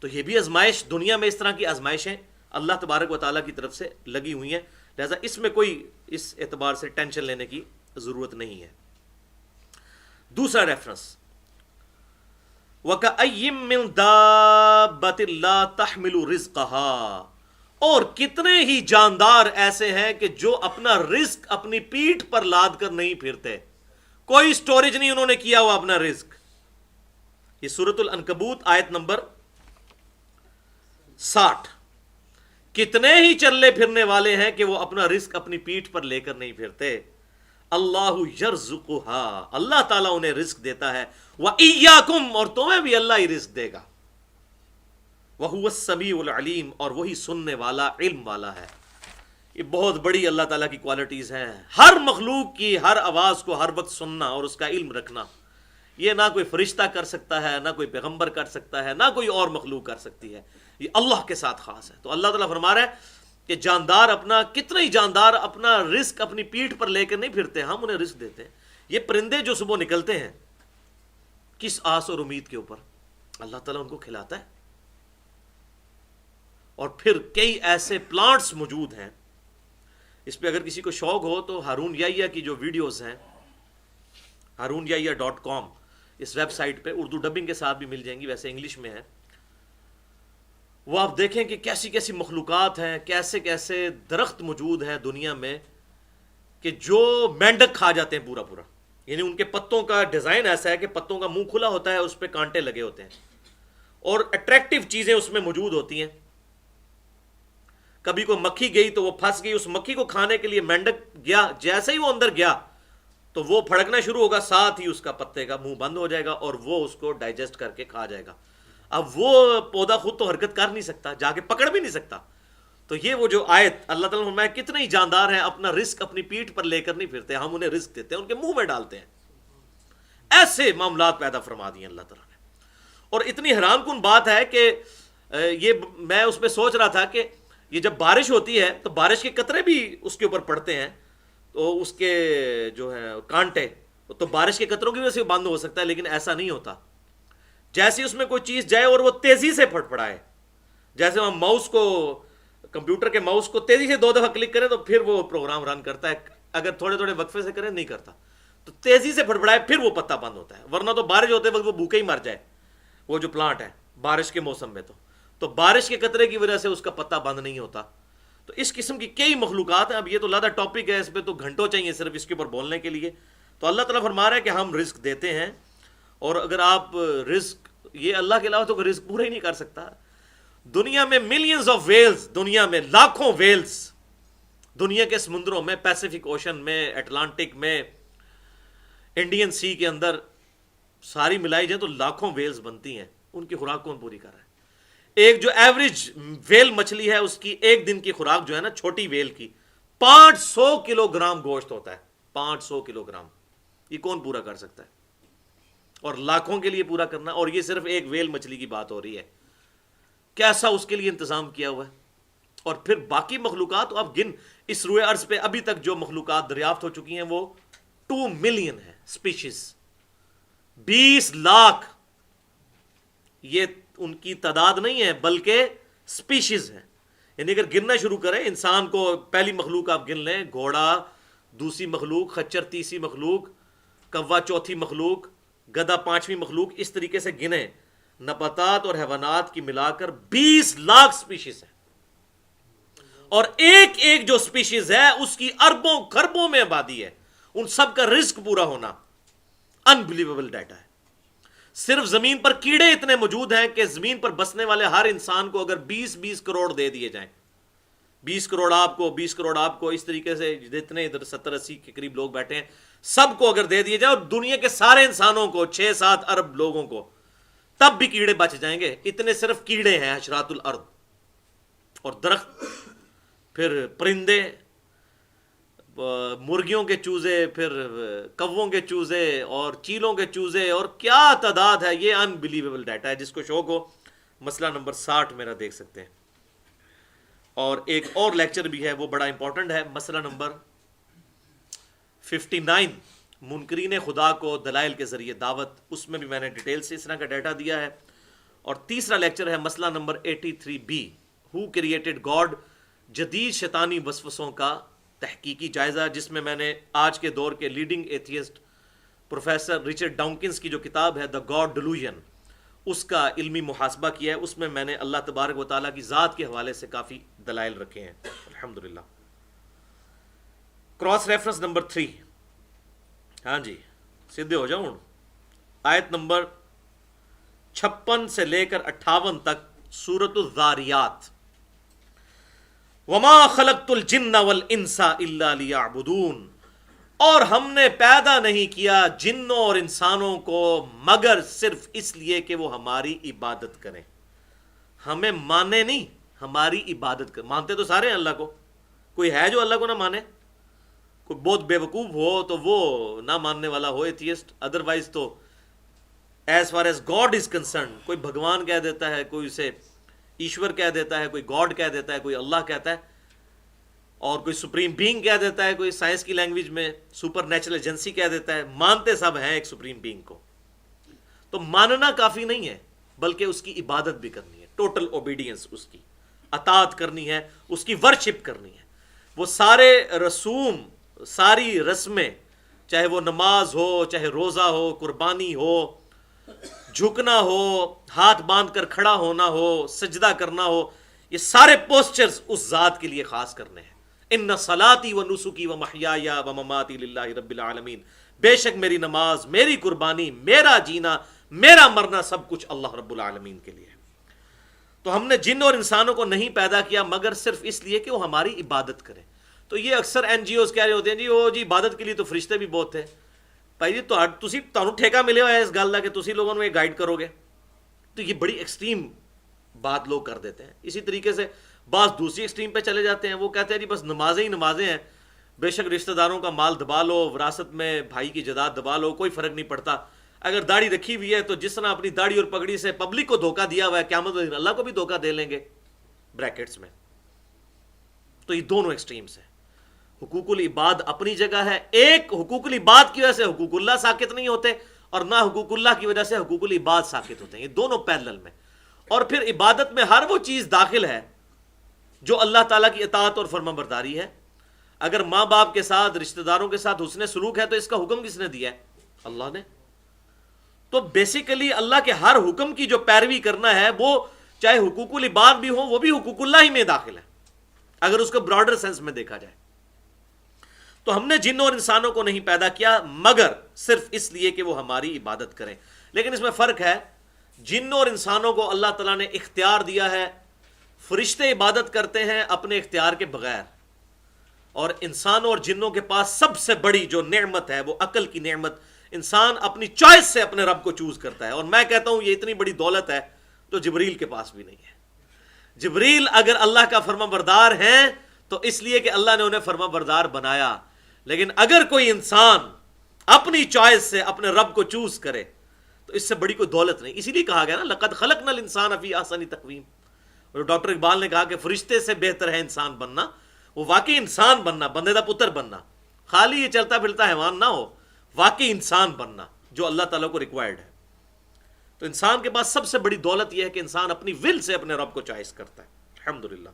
[SPEAKER 1] تو یہ بھی آزمائش، دنیا میں اس طرح کی آزمائشیں اللہ تبارک و تعالیٰ کی طرف سے لگی ہوئی ہیں. لہذا اس میں کوئی اس اعتبار سے ٹینشن لینے کی ضرورت نہیں ہے. دوسرا ریفرنس، وَكَأَيِّن مِّن دَابَّةٍ لَّا تَحْمِلُ رِزْقَهَا، اور کتنے ہی جاندار ایسے ہیں کہ جو اپنا رزق اپنی پیٹھ پر لاد کر نہیں پھرتے. کوئی سٹوریج نہیں انہوں نے کیا ہوا اپنا رزق. یہ سورۃ العنکبوت آیت نمبر 60. کتنے ہی چلے پھرنے والے ہیں کہ وہ اپنا رزق اپنی پیٹھ پر لے کر نہیں پھرتے. اللہ یرزقها، اللہ تعالیٰ انہیں رزق دیتا ہے. وَإِيَّاكُمْ، اور تمہیں بھی اللہ ہی رزق دے گا. وَهُوَ السَّمِيعُ الْعَلِيمُ، اور وہی سننے والا، علم والا ہے. یہ بہت بڑی اللہ تعالیٰ کی کوالٹیز ہیں. ہر مخلوق کی ہر آواز کو ہر وقت سننا اور اس کا علم رکھنا، یہ نہ کوئی فرشتہ کر سکتا ہے، نہ کوئی پیغمبر کر سکتا ہے، نہ کوئی اور مخلوق کر سکتی ہے. یہ اللہ کے ساتھ خاص ہے. تو اللہ تعالیٰ فرما رہا ہے کہ جاندار اپنا، کتنے ہی جاندار اپنا رزق اپنی پیٹھ پر لے کر نہیں پھرتے، ہم انہیں رزق دیتے ہیں. یہ پرندے جو صبح نکلتے ہیں کس آس اور امید کے اوپر؟ اللہ تعالیٰ ان کو کھلاتا ہے. اور پھر کئی ایسے پلانٹس موجود ہیں اس پہ اگر کسی کو شوق ہو تو ہارون یحییٰ کی جو ویڈیوز ہیں harunyahiya.com اس ویب سائٹ پہ اردو ڈبنگ کے ساتھ بھی مل جائیں گی، ویسے انگلش میں ہے، وہ آپ دیکھیں کہ کیسی کیسی مخلوقات ہیں، کیسے کیسے درخت موجود ہیں دنیا میں کہ جو مینڈک کھا جاتے ہیں پورا پورا، یعنی ان کے پتوں کا ڈیزائن ایسا ہے کہ پتوں کا منہ کھلا ہوتا ہے، اس پہ کانٹے لگے ہوتے ہیں اور اٹریکٹیو چیزیں اس میں موجود ہوتی ہیں. کبھی کوئی مکھی گئی تو وہ پھنس گئی، اس مکھی کو کھانے کے لیے مینڈک گیا، جیسے ہی وہ اندر گیا تو وہ پھڑکنا شروع ہوگا، ساتھ ہی اس کا پتے کا منہ بند ہو جائے گا اور وہ اس کو ڈائجسٹ کر کے کھا جائے گا. اب وہ پودا خود تو حرکت کر نہیں سکتا، جا کے پکڑ بھی نہیں سکتا. تو یہ وہ جو آیت اللہ تعالیٰ نے فرمایا کتنے ہی جاندار ہیں، اپنا رزق اپنی پیٹھ پر لے کر نہیں پھرتے، ہم انہیں رزق دیتے ہیں، ان کے منہ میں ڈالتے ہیں. ایسے معاملات پیدا فرما دیے اللہ تعالیٰ نے. اور اتنی حیران کن بات ہے کہ یہ میں اس پہ سوچ رہا تھا کہ یہ جب بارش ہوتی ہے تو بارش کے قطرے بھی اس کے اوپر پڑتے ہیں، تو اس کے جو ہے کانٹے تو بارش کے قطروں کی وجہ سے بند ہو سکتا ہے، لیکن ایسا نہیں ہوتا. جیسے اس میں کوئی چیز جائے اور وہ تیزی سے پھٹ پڑائے، جیسے ہم ماؤس کو، کمپیوٹر کے ماؤس کو تیزی سے 2 دفعہ کلک کریں تو پھر وہ پروگرام رن کرتا ہے، اگر تھوڑے تھوڑے وقفے سے کریں نہیں کرتا. تو تیزی سے پھٹ پڑائے پھر وہ پتا بند ہوتا ہے، ورنہ تو بارش ہوتے وقت وہ بھوکے ہی مر جائے وہ جو پلانٹ ہے بارش کے موسم میں. تو بارش کے قطرے کی وجہ سے اس کا پتا بند نہیں ہوتا. تو اس قسم کی کئی مخلوقات ہیں. اب یہ تو لادہ ٹاپک ہے، اس پہ تو گھنٹوں چاہیے صرف اس کے اوپر بولنے کے لیے. تو اللہ تعالیٰ فرما رہا ہے کہ ہم رزق دیتے ہیں، اور اگر آپ رزق، یہ اللہ کے علاوہ تو کوئی رزق پورا ہی نہیں کر سکتا. دنیا میں ملینز آف ویلز، دنیا میں لاکھوں ویلز، دنیا کے سمندروں میں، پیسیفک اوشن میں، اٹلانٹک میں، انڈین سی کے اندر ساری ملائی جائیں تو لاکھوں ویلز بنتی ہیں. ان کی خوراک کون پوری کر رہا ہے؟ ایک جو ایوریج ویل مچھلی ہے اس کی ایک دن کی خوراک جو ہے نا چھوٹی ویل کی 500 کلو گرام گوشت ہوتا ہے. 500 کلو گرام، یہ کون پورا کر سکتا ہے؟ اور لاکھوں کے لیے پورا کرنا، اور یہ صرف ایک ویل مچھلی کی بات ہو رہی ہے. کیسا اس کے لیے انتظام کیا ہوا ہے. اور پھر باقی مخلوقات اب گن، اس روئے ارض پہ ابھی تک جو مخلوقات دریافت ہو چکی ہیں وہ 2 ملین ہے اسپیشیز. 20 لاکھ یہ ان کی تعداد نہیں ہے بلکہ اسپیشیز ہے. یعنی اگر گننا شروع کریں، انسان کو پہلی مخلوق آپ گن لیں، گھوڑا دوسری مخلوق، خچر تیسری مخلوق، کوا چوتھی مخلوق، گدھا 5ویں مخلوق، اس طریقے سے گنیں، نباتات اور حیوانات کی ملا کر 20 لاکھ سپیشیز ہیں. اور ایک ایک جو سپیشیز ہے اس کی اربوں خربوں میں آبادی ہے. ان سب کا رزق پورا ہونا انبلیویبل ڈیٹا ہے. صرف زمین پر کیڑے اتنے موجود ہیں کہ زمین پر بسنے والے ہر انسان کو اگر 20 کروڑ دے دیے جائیں، 20 کروڑ آپ کو، 20 کروڑ آپ کو، اس طریقے سے جتنے ادھر 70-80 کے قریب لوگ بیٹھے ہیں سب کو اگر دے دیے جائے، اور دنیا کے سارے انسانوں کو، 6-7 ارب لوگوں کو، تب بھی کیڑے بچ جائیں گے. اتنے صرف کیڑے ہیں حشرات الارض. اور درخت، پھر پرندے، مرغیوں کے چوزے، پھر کووں کے چوزے اور چیلوں کے چوزے، اور کیا تعداد ہے. یہ انبلیویبل ڈیٹا ہے. جس کو شوق ہو مسئلہ نمبر 60 میرا دیکھ سکتے ہیں. اور ایک اور لیکچر بھی ہے وہ بڑا امپورٹنٹ ہے، مسئلہ نمبر 59 منکرین خدا کو دلائل کے ذریعے دعوت. اس میں بھی میں نے ڈیٹیل سے اس طرح کا ڈیٹا دیا ہے. اور تیسرا لیکچر ہے مسئلہ number 83B who created God, جدید شیطانی وسوسوں کا تحقیقی جائزہ، جس میں نے آج کے دور کے لیڈنگ ایتھیسٹ پروفیسر رچرڈ ڈاؤنکنز کی جو کتاب ہے دا گاڈ ڈیلوژن، اس کا علمی محاسبہ کیا ہے. اس میں میں نے اللہ تبارک و تعالیٰ کی ذات کے حوالے سے کافی دلائل رکھے ہیں الحمدللہ. کراس ریفرنس نمبر 3، ہاں جی سیدھے ہو جاؤں. آیت نمبر 56 سے لے کر 58 تک سورۃ الذاریات. وما خلقت الجن والانس الا لیعبدون، اور ہم نے پیدا نہیں کیا جنوں اور انسانوں کو مگر صرف اس لیے کہ وہ ہماری عبادت کریں. ہمیں مانے نہیں، ہماری عبادت کریں. مانتے تو سارے ہیں اللہ کو، کوئی ہے جو اللہ کو نہ مانے؟ کوئی بہت بے وقوف ہو تو وہ نہ ماننے والا ہو ایتھیسٹ. ادروائز تو as far as God is concern, کوئی بھگوان کہہ دیتا ہے، کوئی اسے ایشور کہہ دیتا ہے، کوئی گاڈ کہہ دیتا ہے، کوئی اللہ کہتا ہے، اور کوئی سپریم بینگ کہہ دیتا ہے، کوئی سائنس کی لینگویج میں سپر نیچرل ایجنسی کہہ دیتا ہے. مانتے سب ہیں ایک سپریم بینگ کو. تو ماننا کافی نہیں ہے بلکہ اس کی عبادت بھی کرنی ہے، ٹوٹل اوبیڈینس، اس کی اطاعت کرنی ہے، اس کی ورشپ کرنی ہے. وہ سارے رسوم، ساری رسمیں، چاہے وہ نماز ہو، چاہے روزہ ہو، قربانی ہو، جھکنا ہو، ہاتھ باندھ کر کھڑا ہونا ہو، سجدہ کرنا ہو، یہ سارے پوسچرز اس ذات کے لیے خاص کرنے ہیں. ان صلاتی و نسکی و محیای و مماتی للہ رب العالمین، بے شک میری نماز، میری قربانی، میرا جینا، میرا مرنا، سب کچھ اللہ رب العالمین کے لیے ہے. تو ہم نے جن اور انسانوں کو نہیں پیدا کیا مگر صرف اس لیے کہ وہ ہماری عبادت کریں. تو یہ اکثر این جی اوز کہہ رہے ہوتے ہیں جی وہ جی عبادت کے لیے تو فرشتے بھی بہت تھے. بھائی جی تمہیں ٹھیکہ ملے ہوا ہے اس گل کا کہ تسی لوگوں نے گائیڈ کرو گے. تو یہ بڑی ایکسٹریم بات لوگ کر دیتے ہیں. اسی طریقے سے بعض دوسری ایکسٹریم پہ چلے جاتے ہیں، وہ کہتے ہیں جی بس نمازیں ہی نمازیں ہیں، بے شک رشتہ داروں کا مال دبا لو، وراثت میں بھائی کی جائیداد دبا لو، کوئی فرق نہیں پڑتا. اگر داڑھی رکھی ہوئی ہے تو جس طرح اپنی داڑھی اور پگڑی سے پبلک کو دھوکہ دیا ہوا ہے، قیامت والے دن اللہ کو بھی دھوکہ دے لیں گے بریکٹس میں. تو یہ دونوں ایکسٹریمز ہیں. حقوق العباد اپنی جگہ ہے. ایک حقوق العباد کی وجہ سے حقوق اللہ ساقط نہیں ہوتے، اور نہ حقوق اللہ کی وجہ سے حقوق العباد ساقط ہوتے ہیں. یہ دونوں پیرلل میں. اور پھر عبادت میں ہر وہ چیز داخل ہے جو اللہ تعالیٰ کی اطاعت اور فرما برداری ہے. اگر ماں باپ کے ساتھ، رشتہ داروں کے ساتھ حسن سلوک ہے تو اس کا حکم کس نے دیا ہے؟ اللہ نے. تو بیسیکلی اللہ کے ہر حکم کی جو پیروی کرنا ہے وہ چاہے حقوق العباد بھی ہو، وہ بھی حقوق اللہ ہی میں داخل ہے اگر اس کو براڈر سینس میں دیکھا جائے. تو ہم نے جن اور انسانوں کو نہیں پیدا کیا مگر صرف اس لیے کہ وہ ہماری عبادت کریں. لیکن اس میں فرق ہے، جن اور انسانوں کو اللہ تعالیٰ نے اختیار دیا ہے. فرشتے عبادت کرتے ہیں اپنے اختیار کے بغیر، اور انسانوں اور جنوں کے پاس سب سے بڑی جو نعمت ہے وہ عقل کی نعمت. انسان اپنی چوائس سے اپنے رب کو چوز کرتا ہے، اور میں کہتا ہوں یہ اتنی بڑی دولت ہے تو جبریل کے پاس بھی نہیں ہے. جبریل اگر اللہ کا فرما بردار ہیں تو اس لیے کہ اللہ نے انہیں فرما بردار بنایا. لیکن اگر کوئی انسان اپنی چوائس سے اپنے رب کو چوز کرے تو اس سے بڑی کوئی دولت نہیں. اسی لیے کہا گیا نا لقد خلقنا الانسان فی احسن تقویم. اور ڈاکٹر اقبال نے کہا کہ فرشتے سے بہتر ہے انسان بننا. وہ واقعی انسان بننا، بندے دا پتر بننا، خالی یہ چلتا پھرتا حیوان نہ ہو، واقعی انسان بننا جو اللہ تعالیٰ کو ریکوائرڈ ہے. تو انسان کے پاس سب سے بڑی دولت یہ ہے کہ انسان اپنی ول سے اپنے رب کو چوائس کرتا ہے. الحمدللہ.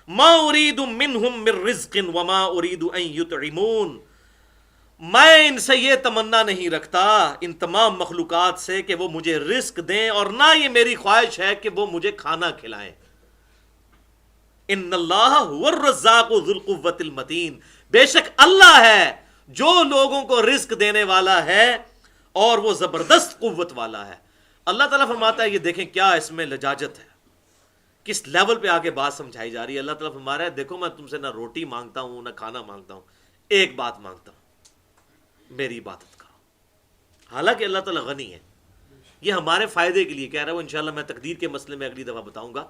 [SPEAKER 1] ما اريد منهم من رزق وما اريد ان يطعمون. میں ان سے یہ تمنا نہیں رکھتا ان تمام مخلوقات سے کہ وہ مجھے رزق دیں، اور نہ یہ میری خواہش ہے کہ وہ مجھے کھانا کھلائیں. ان اللہ هو الرزاق ذو القوۃ المتین. بے شک اللہ ہے جو لوگوں کو رزق دینے والا ہے اور وہ زبردست قوت والا ہے. اللہ تعالیٰ فرماتا ہے، یہ دیکھیں کیا اس میں لجاجت ہے، کس لیول پہ آگے بات سمجھائی جا رہی ہے. اللہ تعالیٰ فرما رہا ہے دیکھو میں تم سے نہ روٹی مانگتا ہوں نہ کھانا مانگتا ہوں، ایک بات مانگتا ہوں، میری عبادت کرو. حالانکہ اللہ تعالیٰ غنی ہے. یہ ہمارے فائدے کے لیے کہہ رہا ہے. وہ انشاءاللہ میں تقدیر کے مسئلے میں اگلی دفعہ بتاؤں گا.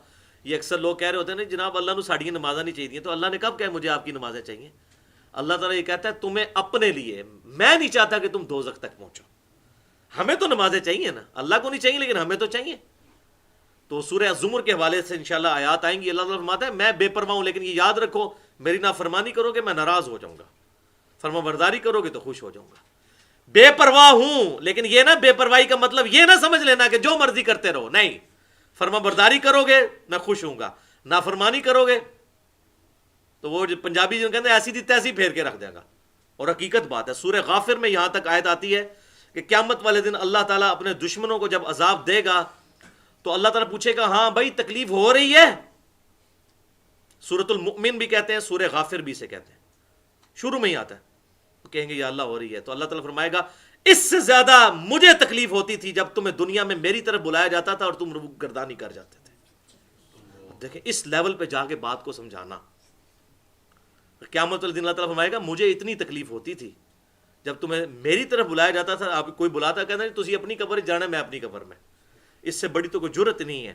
[SPEAKER 1] یہ اکثر لوگ کہہ رہے ہوتے ہیں نا جناب اللہ نے ساڑیاں نمازیں نہیں چاہیے. تو اللہ نے کب کہا مجھے آپ کی نمازیں چاہیے؟ اللہ تعالیٰ یہ کہتا ہے تمہیں اپنے لیے، میں نہیں چاہتا کہ تم دوزخ تک پہنچو. ہمیں تو نمازیں چاہیے نا، اللہ کو نہیں چاہیے لیکن ہمیں تو چاہیے. تو سورہ الزمر کے حوالے سے انشاءاللہ آیات آئیں گی. اللہ تعالیٰ فرماتا ہے میں بے پرواہ ہوں، لیکن یہ یاد رکھو میری نافرمانی کرو گے میں ناراض ہو جاؤں گا، فرما برداری کرو گے تو خوش ہو جاؤں گا. بے پرواہ ہوں، لیکن یہ نہ بے پرواہی کا مطلب یہ نہ سمجھ لینا کہ جو مرضی کرتے رہو. نہیں، فرما برداری کرو گے میں خوش ہوں گا، نافرمانی کرو گے تو وہ پنجابی جو کہتے ہیں ایسی تھی تیسی پھیر کے رکھ دے گا. اور حقیقت بات ہے. سورہ غافر میں یہاں تک آیت آتی ہے کہ قیامت والے دن اللہ تعالیٰ اپنے دشمنوں کو جب عذاب دے گا تو اللہ تعالیٰ پوچھے گا ہاں بھائی تکلیف ہو رہی ہے. سورۃ المؤمن بھی کہتے ہیں، سورہ غافر بھی سے کہتے ہیں، شروع میں ہی آتا ہے. کہیں گے یا اللہ ہو رہی ہے تو اللہ تعالیٰ فرمائے گا اس سے زیادہ مجھے تکلیف ہوتی تھی جب تمہیں دنیا میں میری طرف بلایا جاتا تھا اور تم گردانی کر جاتے تھے. دیکھیں اس لیول پہ جا کے بات کو سمجھانا. قیامت والے دن اللہ تعالیٰ فرمائے گا مجھے اتنی تکلیف ہوتی تھی جب تمہیں میری طرف بلایا جاتا تھا. آپ کوئی بلاتا کہتا ہے تسی اپنی قبر جانا میں اپنی قبر میں. اس سے بڑی تو کوئی جرت نہیں ہے.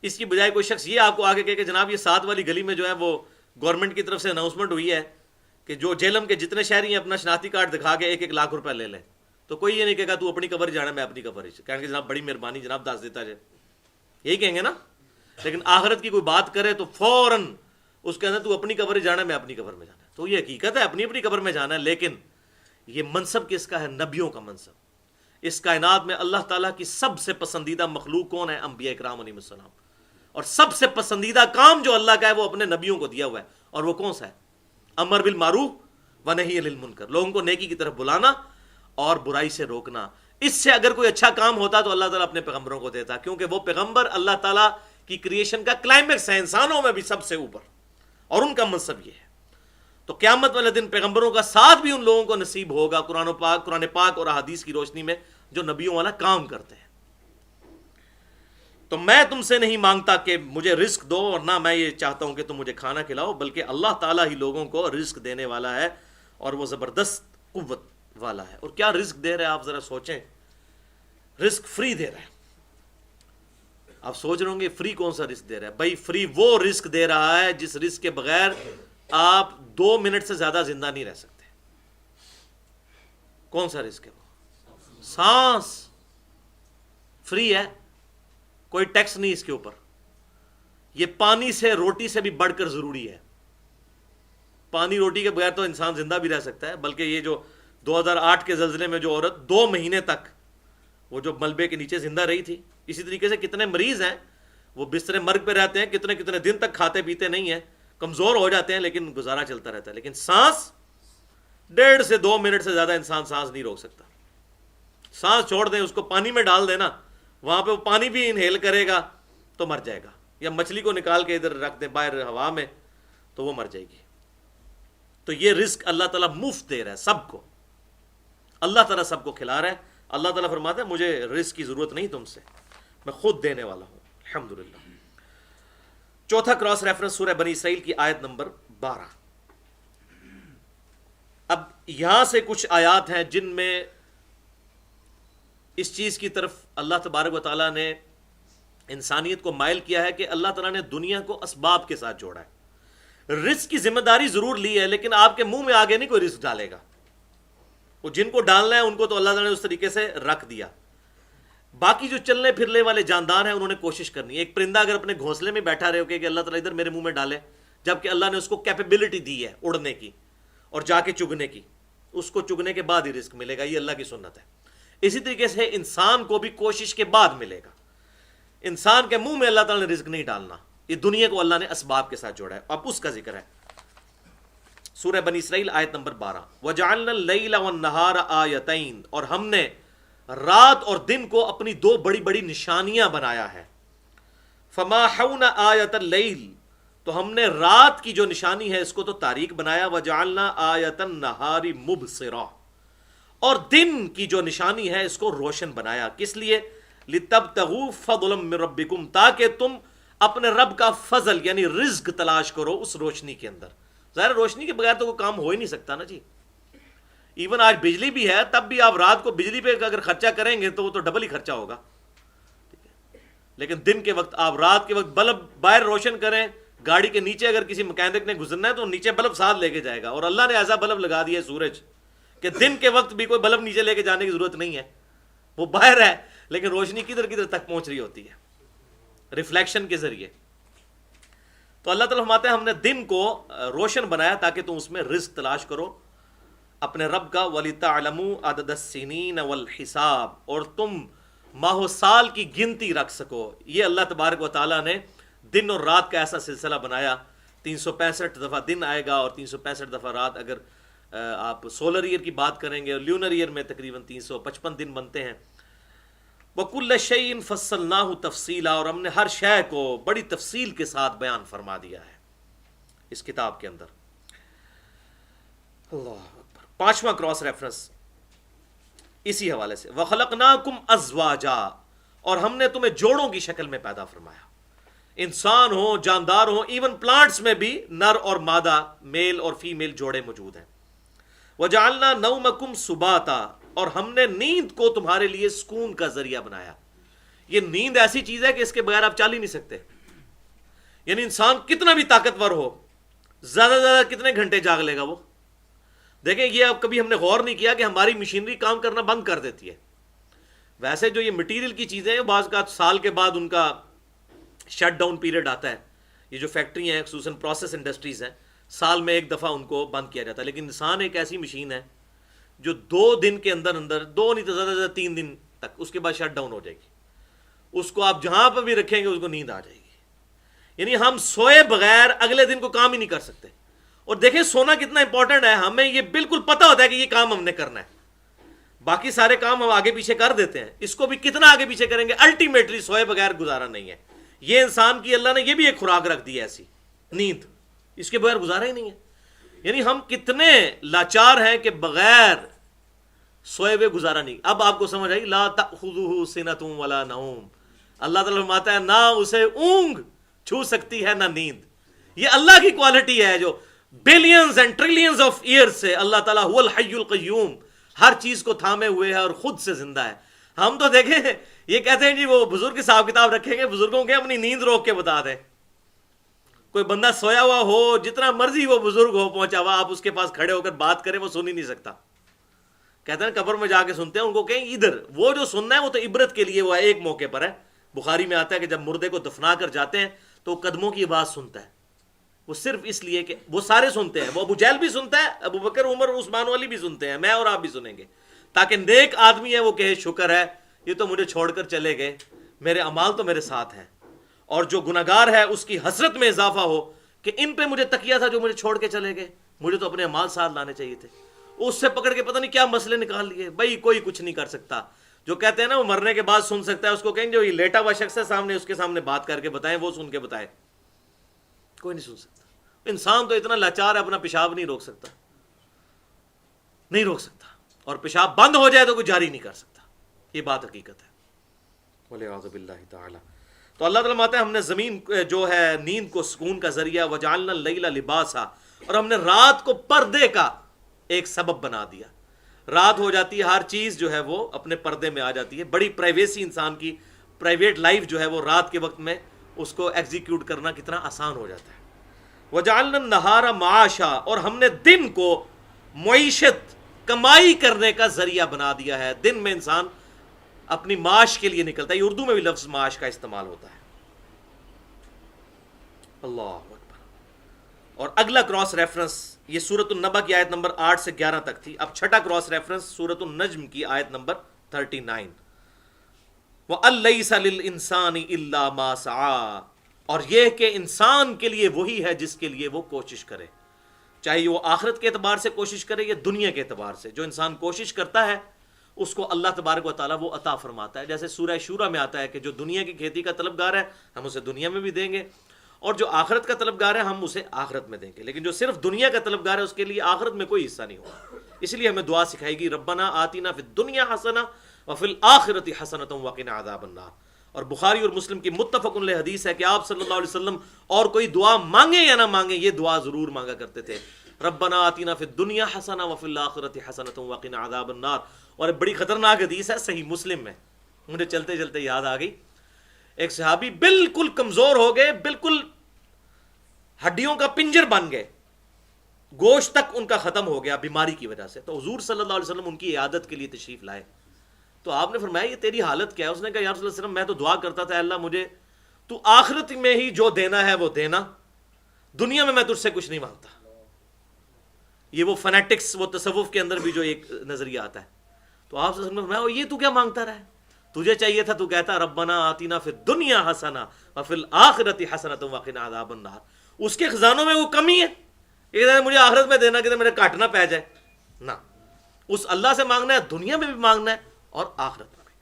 [SPEAKER 1] اس کی بجائے کوئی شخص یہ آپ کو آگے کہے کہ جناب یہ 7 والی گلی میں جو ہے وہ گورنمنٹ کی طرف سے اناؤنسمنٹ ہوئی ہے کہ جو جیلم کے جتنے شہری ہیں اپنا شناختی کارڈ دکھا کے 1-1 لاکھ روپے لے لیں. تو کوئی یہ نہیں کہے گا تو اپنی قبر جانا میں اپنی قبر. کہیں گے جناب بڑی مہربانی جناب دس دیتا جائے، یہی کہیں گے نا. لیکن آخرت کی کوئی بات کرے تو فوراً اس کے اندر تو اپنی قبر جانا میں اپنی قبر میں جانا. تو یہ حقیقت ہے اپنی اپنی قبر میں جانا ہے. لیکن یہ منصب کس کا ہے؟ نبیوں کا منصب. اس کائنات میں اللہ تعالیٰ کی سب سے پسندیدہ مخلوق کون ہے؟ انبیاء کرام علیہ السلام. اور سب سے پسندیدہ کام جو اللہ کا ہے وہ اپنے نبیوں کو دیا ہوا ہے. اور وہ کون سا ہے؟ امر بالمعروف و نہی عن المنکر، لوگوں کو نیکی کی طرف بلانا اور برائی سے روکنا۔ اس سے اگر کوئی اچھا کام ہوتا تو اللہ تعالیٰ اپنے پیغمبروں کو دیتا، کیونکہ وہ پیغمبر اللہ تعالیٰ کی کریشن کا کلائمیکس ہے، انسانوں میں بھی سب سے اوپر، اور ان کا منصب یہ ہے۔ تو قیامت والے دن پیغمبروں کا ساتھ بھی ان لوگوں کو نصیب ہوگا قرآن پاک اور احادیث کی روشنی میں، جو نبیوں والا کام کرتے ہیں۔ تو میں تم سے نہیں مانگتا کہ مجھے رزق دو، اور نہ میں یہ چاہتا ہوں کہ تم مجھے کھانا کھلاؤ، بلکہ اللہ تعالیٰ ہی لوگوں کو رزق دینے والا ہے، اور وہ زبردست قوت والا ہے۔ اور کیا رزق دے رہا ہے آپ ذرا سوچیں، رزق فری دے رہا ہے۔ آپ سوچ رہے ہوں گے فری کون سا رزق دے رہا ہے؟ بھائی فری وہ رزق دے رہا ہے جس رزق کے بغیر آپ 2 منٹ سے زیادہ زندہ نہیں رہ سکتے۔ کون سا رزق ہے وہ؟ سانس فری ہے، کوئی ٹیکس نہیں اس کے اوپر۔ یہ پانی سے روٹی سے بھی بڑھ کر ضروری ہے۔ پانی روٹی کے بغیر تو انسان زندہ بھی رہ سکتا ہے، بلکہ یہ جو 2008 کے زلزلے میں جو عورت 2 مہینے تک وہ جو ملبے کے نیچے زندہ رہی تھی، اسی طریقے سے کتنے مریض ہیں وہ بستر مرگ پہ رہتے ہیں، کتنے دن تک کھاتے پیتے نہیں ہیں، کمزور ہو جاتے ہیں، لیکن گزارا چلتا رہتا ہے۔ لیکن سانس 1.5 سے 2 منٹ سے زیادہ انسان سانس نہیں روک سکتا۔ سانس چھوڑ دیں، اس کو پانی میں ڈال دینا، وہاں پہ وہ پانی بھی انہیل کرے گا تو مر جائے گا، یا مچھلی کو نکال کے ادھر رکھ دیں باہر ہوا میں تو وہ مر جائے گی۔ تو یہ رزق اللہ تعالیٰ مفت دے رہا ہے سب کو، اللہ تعالیٰ سب کو کھلا رہا ہے۔ اللہ تعالیٰ فرماتا ہے مجھے رزق کی ضرورت نہیں تم سے، میں خود دینے والا ہوں۔ الحمدللہ۔ چوتھا کراس ریفرنس سورہ بنی اسرائیل کی آیت نمبر 12۔ اب یہاں سے کچھ آیات ہیں جن میں اس چیز کی طرف اللہ تبارک و تعالیٰ نے انسانیت کو مائل کیا ہے کہ اللہ تعالیٰ نے دنیا کو اسباب کے ساتھ جوڑا ہے۔ رزق کی ذمہ داری ضرور لی ہے، لیکن آپ کے منہ میں آگے نہیں کوئی رزق ڈالے گا۔ وہ جن کو ڈالنا ہے ان کو تو اللہ تعالیٰ نے اس طریقے سے رکھ دیا۔ باقی جو چلنے پھرنے والے جاندار ہیں انہوں نے کوشش کرنی ہے۔ ایک پرندہ اگر اپنے گھونسلے میں بیٹھا رہے ہو کہ اللہ تعالیٰ ادھر میرے منہ میں ڈالے، جبکہ اللہ نے اس کو کیپیبلٹی دی ہے اڑنے کی اور جا کے چگنے کی، اس کو چگنے کے بعد ہی رزق ملے گا، یہ اللہ کی سنت ہے۔ اسی طریقے سے انسان کو بھی کوشش کے بعد ملے گا۔ انسان کے منہ میں اللہ تعالیٰ نے رزق نہیں ڈالنا، یہ دنیا کو اللہ نے اسباب کے ساتھ جوڑا ہے۔ اب اس کا ذکر ہے سورہ بنی اسرائیل آیت نمبر 12۔ وَجَعَلْنَا اللَّيْلَ وَالنَّهَارَ آیَتَيْن، اور ہم نے رات اور دن کو اپنی 2 بڑی بڑی نشانیاں بنایا ہے۔ فَمَاحَوْنَا آیَةَ اللَّيْلِ، تو ہم نے رات کی جو نشانی ہے اس کو تو تاریک بنایا۔ وَجَعَلْنَا آیَةَ النَّهَارِ مُبْصِرَةً، اور دن کی جو نشانی ہے اس کو روشن بنایا۔ کس لیے؟ لِتَبْتَغُوا فَضْلًا مِّن رَبِّكُمْ، تاکہ تم اپنے رب کا فضل یعنی رزق تلاش کرو اس روشنی کے اندر۔ ظاہر روشنی کے بغیر تو کوئی کام ہو ہی نہیں سکتا نا جی۔ ایون آج بجلی بھی ہے، تب بھی آپ رات کو بجلی پہ اگر خرچہ کریں گے تو وہ تو ڈبل ہی خرچہ ہوگا۔ لیکن دن کے وقت آپ رات کے وقت بلب باہر روشن کریں، گاڑی کے نیچے اگر کسی مکینک نے گزرنا ہے تو نیچے بلب ساتھ لے کے جائے گا، اور اللہ نے ایسا بلب لگا دیا ہے سورج کہ دن کے وقت بھی کوئی بلب نیچے لے کے جانے کی ضرورت نہیں ہے، وہ باہر ہے لیکن روشنی کدھر تک پہنچ رہی ہوتی ہے، ریفلیکشن کے ذریعے۔ تو اللہ تعالیٰ فرماتے ہیں ہم نے دن کو روشن بنایا تاکہ تم اس میں رزق تلاش کرو اپنے رب کا۔ وَلِتَعْلَمُوا عَدَدَ السِّنِينَ وَالْحِسَابَ، اور تم ماہ و سال کی گنتی رکھ سکو۔ یہ اللہ تبارک و تعالیٰ نے دن اور رات کا ایسا سلسلہ بنایا، 365 دفعہ دن آئے گا اور 365 دفعہ رات۔ اگر آپ سولر ایئر کی بات کریں گے اور لیونر ایئر میں تقریباً 355 دن بنتے ہیں۔ وَكُلَّ شَيْءٍ فَصَّلْنَاهُ تَفْصِيلًا، اور ہم نے ہر شے کو بڑی تفصیل کے ساتھ بیان فرما دیا ہے اس کتاب کے اندر۔ اللہ اکبر۔ 5واں کراس ریفرنس اسی حوالے سے، وَخَلَقْنَاكُمْ أَزْوَاجًا، اور ہم نے تمہیں جوڑوں کی شکل میں پیدا فرمایا۔ انسان ہو، جاندار ہو، ایون پلانٹس میں بھی نر اور مادہ، میل اور فیمیل جوڑے موجود ہیں۔ وَجَعَلْنَا نَوْمَكُمْ سُبَاتًا، اور ہم نے نیند کو تمہارے لیے سکون کا ذریعہ بنایا۔ یہ نیند ایسی چیز ہے کہ اس کے بغیر آپ چل ہی نہیں سکتے۔ یعنی انسان کتنا بھی طاقتور ہو، زیادہ سے زیادہ کتنے گھنٹے جاگ لے گا وہ؟ دیکھیں یہ اب کبھی ہم نے غور نہیں کیا کہ ہماری مشینری کام کرنا بند کر دیتی ہے۔ ویسے جو یہ مٹیریل کی چیزیں ہیں بعض کا سال کے بعد ان کا شٹ ڈاؤن پیریڈ آتا ہے۔ یہ جو فیکٹری ہیں خصوصاً پروسیس انڈسٹریز ہیں، سال میں 1 دفعہ ان کو بند کیا جاتا ہے، لیکن انسان ایک ایسی مشین ہے جو 2 دن کے اندر 2 نہیں تو زیادہ سے زیادہ 3 دن تک، اس کے بعد شٹ ڈاؤن ہو جائے گی۔ اس کو آپ جہاں پہ بھی رکھیں گے اس کو نیند آ جائے گی۔ یعنی ہم سوئے بغیر اگلے دن کو کام ہی نہیں کر سکتے۔ اور دیکھیں سونا کتنا امپورٹنٹ ہے، ہمیں یہ بالکل پتہ ہوتا ہے کہ یہ کام ہم نے کرنا ہے، باقی سارے کام ہم آگے پیچھے کر دیتے ہیں، اس کو بھی کتنا آگے پیچھے کریں گے، الٹیمیٹلی سوئے بغیر گزارا نہیں ہے۔ یہ انسان کی اللہ نے یہ بھی ایک خوراک رکھ دی ہے ایسی، نیند، اس کے بغیر گزارا ہی نہیں ہے۔ یعنی ہم کتنے لاچار ہیں کہ بغیر سوئے ہوئے گزارا نہیں۔ اب آپ کو سمجھ آئی، لا تأخذہ سنۃ ولا نوم، اللہ تعالیٰ فرماتا ہے نہ اسے اونگ چھو سکتی ہے نہ نیند۔ یہ اللہ کی کوالٹی ہے جو billions and trillions of year سے اللہ تعالیٰ هو الحی القیوم، ہر چیز کو تھامے ہوئے ہے اور خود سے زندہ ہے۔ ہم تو دیکھیں یہ کہتے ہیں جی وہ بزرگ حساب کتاب رکھیں گے، بزرگوں کے اپنی نیند روک کے بتا دیں۔ کوئی بندہ سویا ہوا ہو، جتنا مرضی وہ بزرگ ہو پہنچا ہوا، آپ اس کے پاس کھڑے ہو کر بات کریں وہ سن ہی نہیں سکتا۔ کہتے ہیں قبر میں جا کے سنتے ہیں، ان کو کہیں ادھر وہ جو سننا ہے وہ تو عبرت کے لیے، وہ ایک موقع پر ہے۔ بخاری میں آتا ہے کہ جب مردے کو دفنا کر جاتے ہیں تو قدموں کی آواز سنتا ہے، وہ صرف اس لیے کہ وہ سارے سنتے ہیں، وہ ابو جہل بھی سنتا ہے، ابو بکر عمر عثمان والی بھی سنتے ہیں، میں اور آپ بھی سنیں گے، تاکہ نیک آدمی ہے وہ کہے شکر ہے یہ تو مجھے چھوڑ کر چلے گئے، میرے اعمال تو میرے ساتھ ہیں، اور جو گناہگار ہے اس کی حسرت میں اضافہ ہو کہ ان پہ مجھے تکیہ تھا جو مجھے چھوڑ کے چلے گئے، مجھے تو اپنے اعمال ساتھ لانے چاہیے تھے۔ اس سے پکڑ کے پتہ نہیں کیا مسئلے نکال لیے۔ بھائی کوئی کچھ نہیں کر سکتا، جو کہتے ہیں نا وہ مرنے کے بعد سن سکتا ہے، اس کو کہیں جو یہ لیٹا ہوا شخص ہے سامنے، اس کے سامنے بات کر کے بتائیں، وہ سن کے بتائے، کوئی نہیں سن سکتا۔ انسان تو اتنا لاچار ہے، اپنا پیشاب نہیں روک سکتا، نہیں روک سکتا، اور پیشاب بند ہو جائے تو کوئی جاری نہیں کر سکتا، یہ بات حقیقت ہے۔ وَلِعَاذُ بِاللَّهِ تَعَالَى۔ تو اللہ تعالیٰ ماتا ہے ہم نے زمین جو ہے نیند کو سکون کا ذریعہ، وَجَعَلْنَا اللَّيْلَ لِبَاسًا، اور ہم نے رات کو پردے کا ایک سبب بنا دیا۔ رات ہو جاتی ہے، ہر چیز جو ہے وہ اپنے پردے میں آ جاتی ہے، بڑی پرائیویسی، انسان کی پرائیویٹ لائف جو ہے وہ رات کے وقت میں اس کو ایگزیکیوٹ کرنا کتنا آسان ہو جاتا ہے۔ وَجَعَلْنَا النَّهَارَ مَعَاشًا، اور ہم نے دن کو معیشت، کمائی کرنے کا ذریعہ بنا دیا ہے۔ دن میں انسان اپنی معاش کے لیے نکلتا ہے، یہ اردو میں بھی لفظ معاش کا استعمال ہوتا ہے۔ اللہ اکبر۔ اور اگلا کراس ریفرنس یہ سورۃ النبأ کی آیت نمبر 8 سے 11 تک تھی، اب چھٹا کراس ریفرنس سورۃ النجم کی آیت نمبر 39، وَأَن لَّيْسَ لِلْإِنسَانِ إِلَّا مَا سَعَىٰ، اور یہ کہ انسان کے لیے وہی ہے جس کے لیے وہ کوشش کرے، چاہے وہ آخرت کے اعتبار سے کوشش کرے یا دنیا کے اعتبار سے۔ جو انسان کوشش کرتا ہے اس کو اللہ تبارک و تعالیٰ وہ عطا فرماتا ہے۔ جیسے سورہ شورا میں آتا ہے کہ جو دنیا کی کھیتی کا طلبگار ہے ہم اسے دنیا میں بھی دیں گے، اور جو آخرت کا طلبگار ہے ہم اسے آخرت میں دیں گے، لیکن جو صرف دنیا کا طلبگار ہے اس کے لیے آخرت میں کوئی حصہ نہیں ہوگا۔ اس لیے ہمیں دعا سکھائے گی، ربنا آتنا فی الدنیا حسنہ وفی الآخرۃ حسنۃ وقنا عذاب النار۔ اور بخاری اور مسلم کی متفق علیہ حدیث ہے کہ آپ صلی اللہ علیہ وسلم اور کوئی دعا مانگے یا نہ مانگے یہ دعا ضرور مانگا کرتے تھے، ربنا آتنا فی الدنیا حسنہ وفی الآخرۃ حسنۃ وقنا عذاب النار۔ اور بڑی خطرناک حدیث ہے، صحیح مسلم میں، مجھے چلتے چلتے یاد آ گئی، ایک صحابی بالکل کمزور ہو گئے، بالکل ہڈیوں کا پنجر بن گئے، گوشت تک ان کا ختم ہو گیا بیماری کی وجہ سے۔ تو حضور صلی اللہ علیہ وسلم ان کی عیادت کے لیے تشریف لائے، تو آپ نے فرمایا یہ تیری حالت کیا ہے؟ اس نے کہا یا رسول اللہ علیہ وسلم میں تو دعا کرتا تھا اللہ مجھے تو آخرت میں ہی جو دینا ہے وہ دینا، دنیا میں تجھ سے کچھ نہیں مانگتا۔ یہ وہ فنیٹکس، وہ تصوف کے اندر بھی جو ایک نظریہ آتا ہے۔ تو آپ صلی اللہ علیہ وسلم نے فرمایا یہ تو کیا مانگتا رہا ہے؟ تجھے چاہیے تھا تو کہتا ربنا آتینا فی الدنیا حسنہ وفی الآخرۃ حسنۃ وقنا عذاب النار۔ اس کے خزانوں میں وہ کمی ہے، یہ مجھے آخرت میں دینا کہ میرے کاٹ نہ پہ جائے، نہ، اس اللہ سے مانگنا ہے، دنیا میں بھی مانگنا ہے اور آخرت میں بھی۔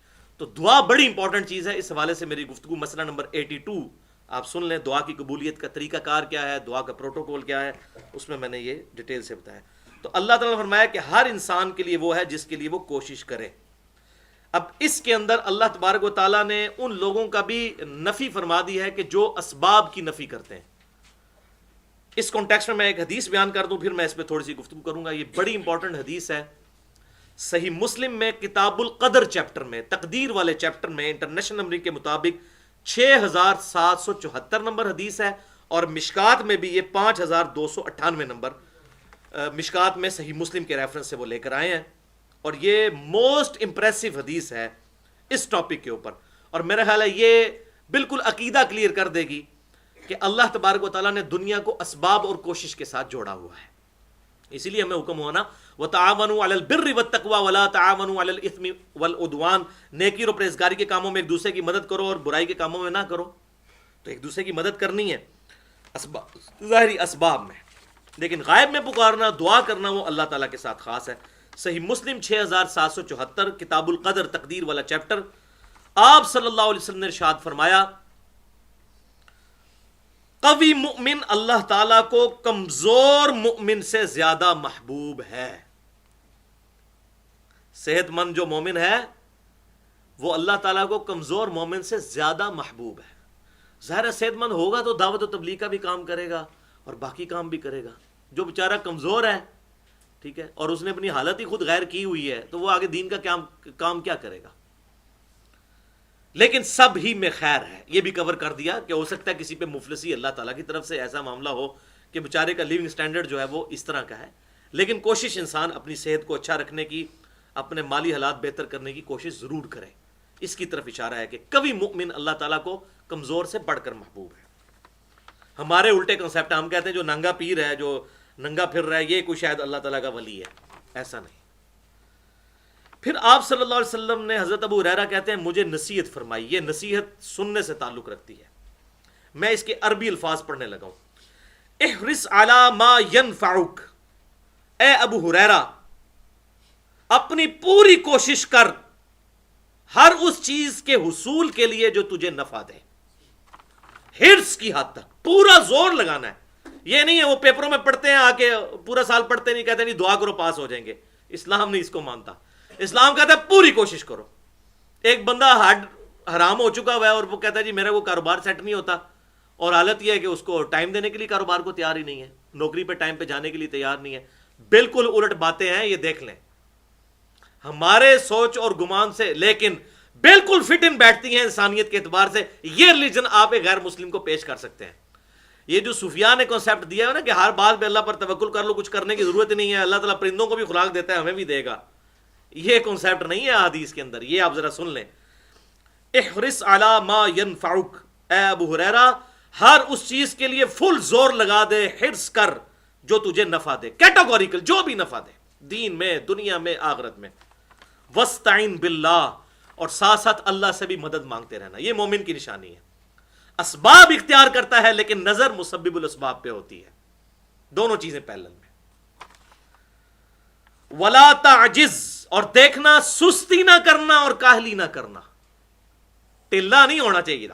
[SPEAKER 1] تو دعا بڑی امپورٹنٹ چیز ہے۔ اس حوالے سے میری گفتگو مسئلہ نمبر 82 آپ سن لیں، دعا کی قبولیت کا طریقہ کار کیا ہے، دعا کا پروٹوکول کیا ہے، اس میں نے یہ ڈیٹیل سے بتایا۔ تو اللہ تعالیٰ نے فرمایا کہ ہر انسان کے لیے وہ ہے جس کے لیے وہ کوشش کرے۔ اب اس کے اندر اللہ تبارک و تعالیٰ نے ان لوگوں کا بھی نفی فرما دی ہے کہ جو اسباب کی نفی کرتے ہیں۔ اس کانٹیکسٹ میں میں ایک حدیث بیان کر دوں، پھر میں اس پہ تھوڑی سی گفتگو کروں گا۔ یہ بڑی امپورٹنٹ حدیث ہے، صحیح مسلم میں کتاب القدر چیپٹر میں، تقدیر والے چیپٹر میں، انٹرنیشنل نمبرنگ کے مطابق 6774 نمبر حدیث ہے، اور مشکات میں بھی یہ 5298 نمبر مشکات میں صحیح مسلم کے ریفرنس سے وہ لے کر آئے ہیں، اور یہ موسٹ امپریسو حدیث ہے اس ٹاپک کے اوپر، اور میرا خیال ہے یہ بالکل عقیدہ کلیئر کر دے گی کہ اللہ تبارک و تعالیٰ نے دنیا کو اسباب اور کوشش کے ساتھ جوڑا ہوا ہے۔ اسی لیے ہمیں حکم ہوا نا وَتَعَاوَنُوا عَلَى الْبِرِّ وَالتَّقْوَى وَلَا تَعَاوَنُوا عَلَى الْإِثْمِ وَالْعُدْوَانِ، نیکی اور پرہیزگاری کے کاموں میں ایک دوسرے کی مدد کرو اور برائی کے کاموں میں نہ کرو۔ تو ایک دوسرے کی مدد کرنی ہے ظاہری اسباب میں۔ لیکن غائب میں پکارنا، دعا کرنا، وہ اللہ تعالیٰ کے ساتھ خاص ہے۔ صحیح مسلم 6774، کتاب القدر تقدیر والا چیپٹر، آپ صلی اللہ علیہ وسلم نے ارشاد فرمایا قوی مؤمن اللہ تعالیٰ کو کمزور مؤمن سے زیادہ محبوب ہے۔ صحت مند جو مومن ہے وہ اللہ تعالیٰ کو کمزور مومن سے زیادہ محبوب ہے۔ ظاہر صحت مند ہوگا تو دعوت و تبلیغ کا بھی کام کرے گا اور باقی کام بھی کرے گا۔ جو بیچارہ کمزور ہے، ٹھیک ہے، اور اس نے اپنی حالت ہی خود غیر کی ہوئی ہے، تو وہ آگے دین کا کام کیا کرے گا؟ لیکن سب ہی میں خیر ہے، یہ بھی کور کر دیا کہ ہو سکتا ہے کسی پہ مفلسی اللہ تعالیٰ کی طرف سے ایسا معاملہ ہو کہ بیچارے کا لیونگ سٹینڈرڈ جو ہے وہ اس طرح کا ہے، لیکن کوشش انسان اپنی صحت کو اچھا رکھنے کی، اپنے مالی حالات بہتر کرنے کی کوشش ضرور کرے۔ اس کی طرف اشارہ ہے کہ قوی مؤمن اللہ تعالیٰ کو کمزور سے بڑھ کر محبوب ہے۔ ہمارے الٹے کنسیپٹ، ہم کہتے ہیں جو ننگا پیر ہے، جو ننگا پھر رہا ہے، یہ کوئی شاید اللہ تعالیٰ کا ولی ہے، ایسا نہیں۔ پھر آپ صلی اللہ علیہ وسلم نے، حضرت ابو ہریرہ کہتے ہیں مجھے نصیحت فرمائی، یہ نصیحت سننے سے تعلق رکھتی ہے، میں اس کے عربی الفاظ پڑھنے لگا ہوں۔ احرص علی ما ینفعک، اے ابو ہریرہ اپنی پوری کوشش کر ہر اس چیز کے حصول کے لیے جو تجھے نفع دے، حرص کی حد تک پورا زور لگانا ہے۔ یہ نہیں ہے وہ پیپروں میں پڑھتے ہیں آ کے پورا سال پڑھتے نہیں، کہتے نہیں دعا کرو پاس ہو جائیں گے، اسلام نہیں اس کو مانتا۔ اسلام کہتا ہے پوری کوشش کرو۔ ایک بندہ ہڈ حرام ہو چکا ہوا ہے اور وہ کہتا ہے جی میرا وہ کاروبار سیٹ نہیں ہوتا، اور حالت یہ ہے کہ اس کو ٹائم دینے کے لیے کاروبار کو تیار ہی نہیں ہے، نوکری پہ ٹائم پہ جانے کے لیے تیار نہیں ہے۔ بالکل الٹ باتیں ہیں، یہ دیکھ لیں ہمارے سوچ اور گمان سے، لیکن بالکل فٹ ان بیٹھتی ہیں انسانیت کے اعتبار سے۔ یہ ریلیجن آپ ایک غیر مسلم کو پیش کر سکتے ہیں۔ یہ جو صوفیاء نے کانسیپٹ دیا ہے نا کہ ہر بات پہ اللہ پر توکل کر لو، کچھ کرنے کی ضرورت نہیں ہے، اللہ تعالیٰ پرندوں کو بھی خوراک دیتا ہے، ہمیں بھی دے گا، یہ کانسیپٹ نہیں ہے حدیث کے اندر۔ یہ آپ ذرا سن لیں، احرص علی ما ینفعک، اے ابو ہریرہ ہر اس چیز کے لیے فل زور لگا دے، حرص کر جو تجھے نفع دے، کیٹاگوریکل جو بھی نفع دے، دین میں، دنیا میں، آخرت میں۔ وستعین باللہ، اور ساتھ ساتھ اللہ سے بھی مدد مانگتے رہنا، یہ مومن کی نشانی ہے۔ اسباب اختیار کرتا ہے لیکن نظر مسبب الاسباب پہ ہوتی ہے، دونوں چیزیں پیرلل میں۔ ولا تعجز، اور دیکھنا سستی نہ کرنا اور کاہلی نہ کرنا، ٹلا نہیں ہونا چاہیے،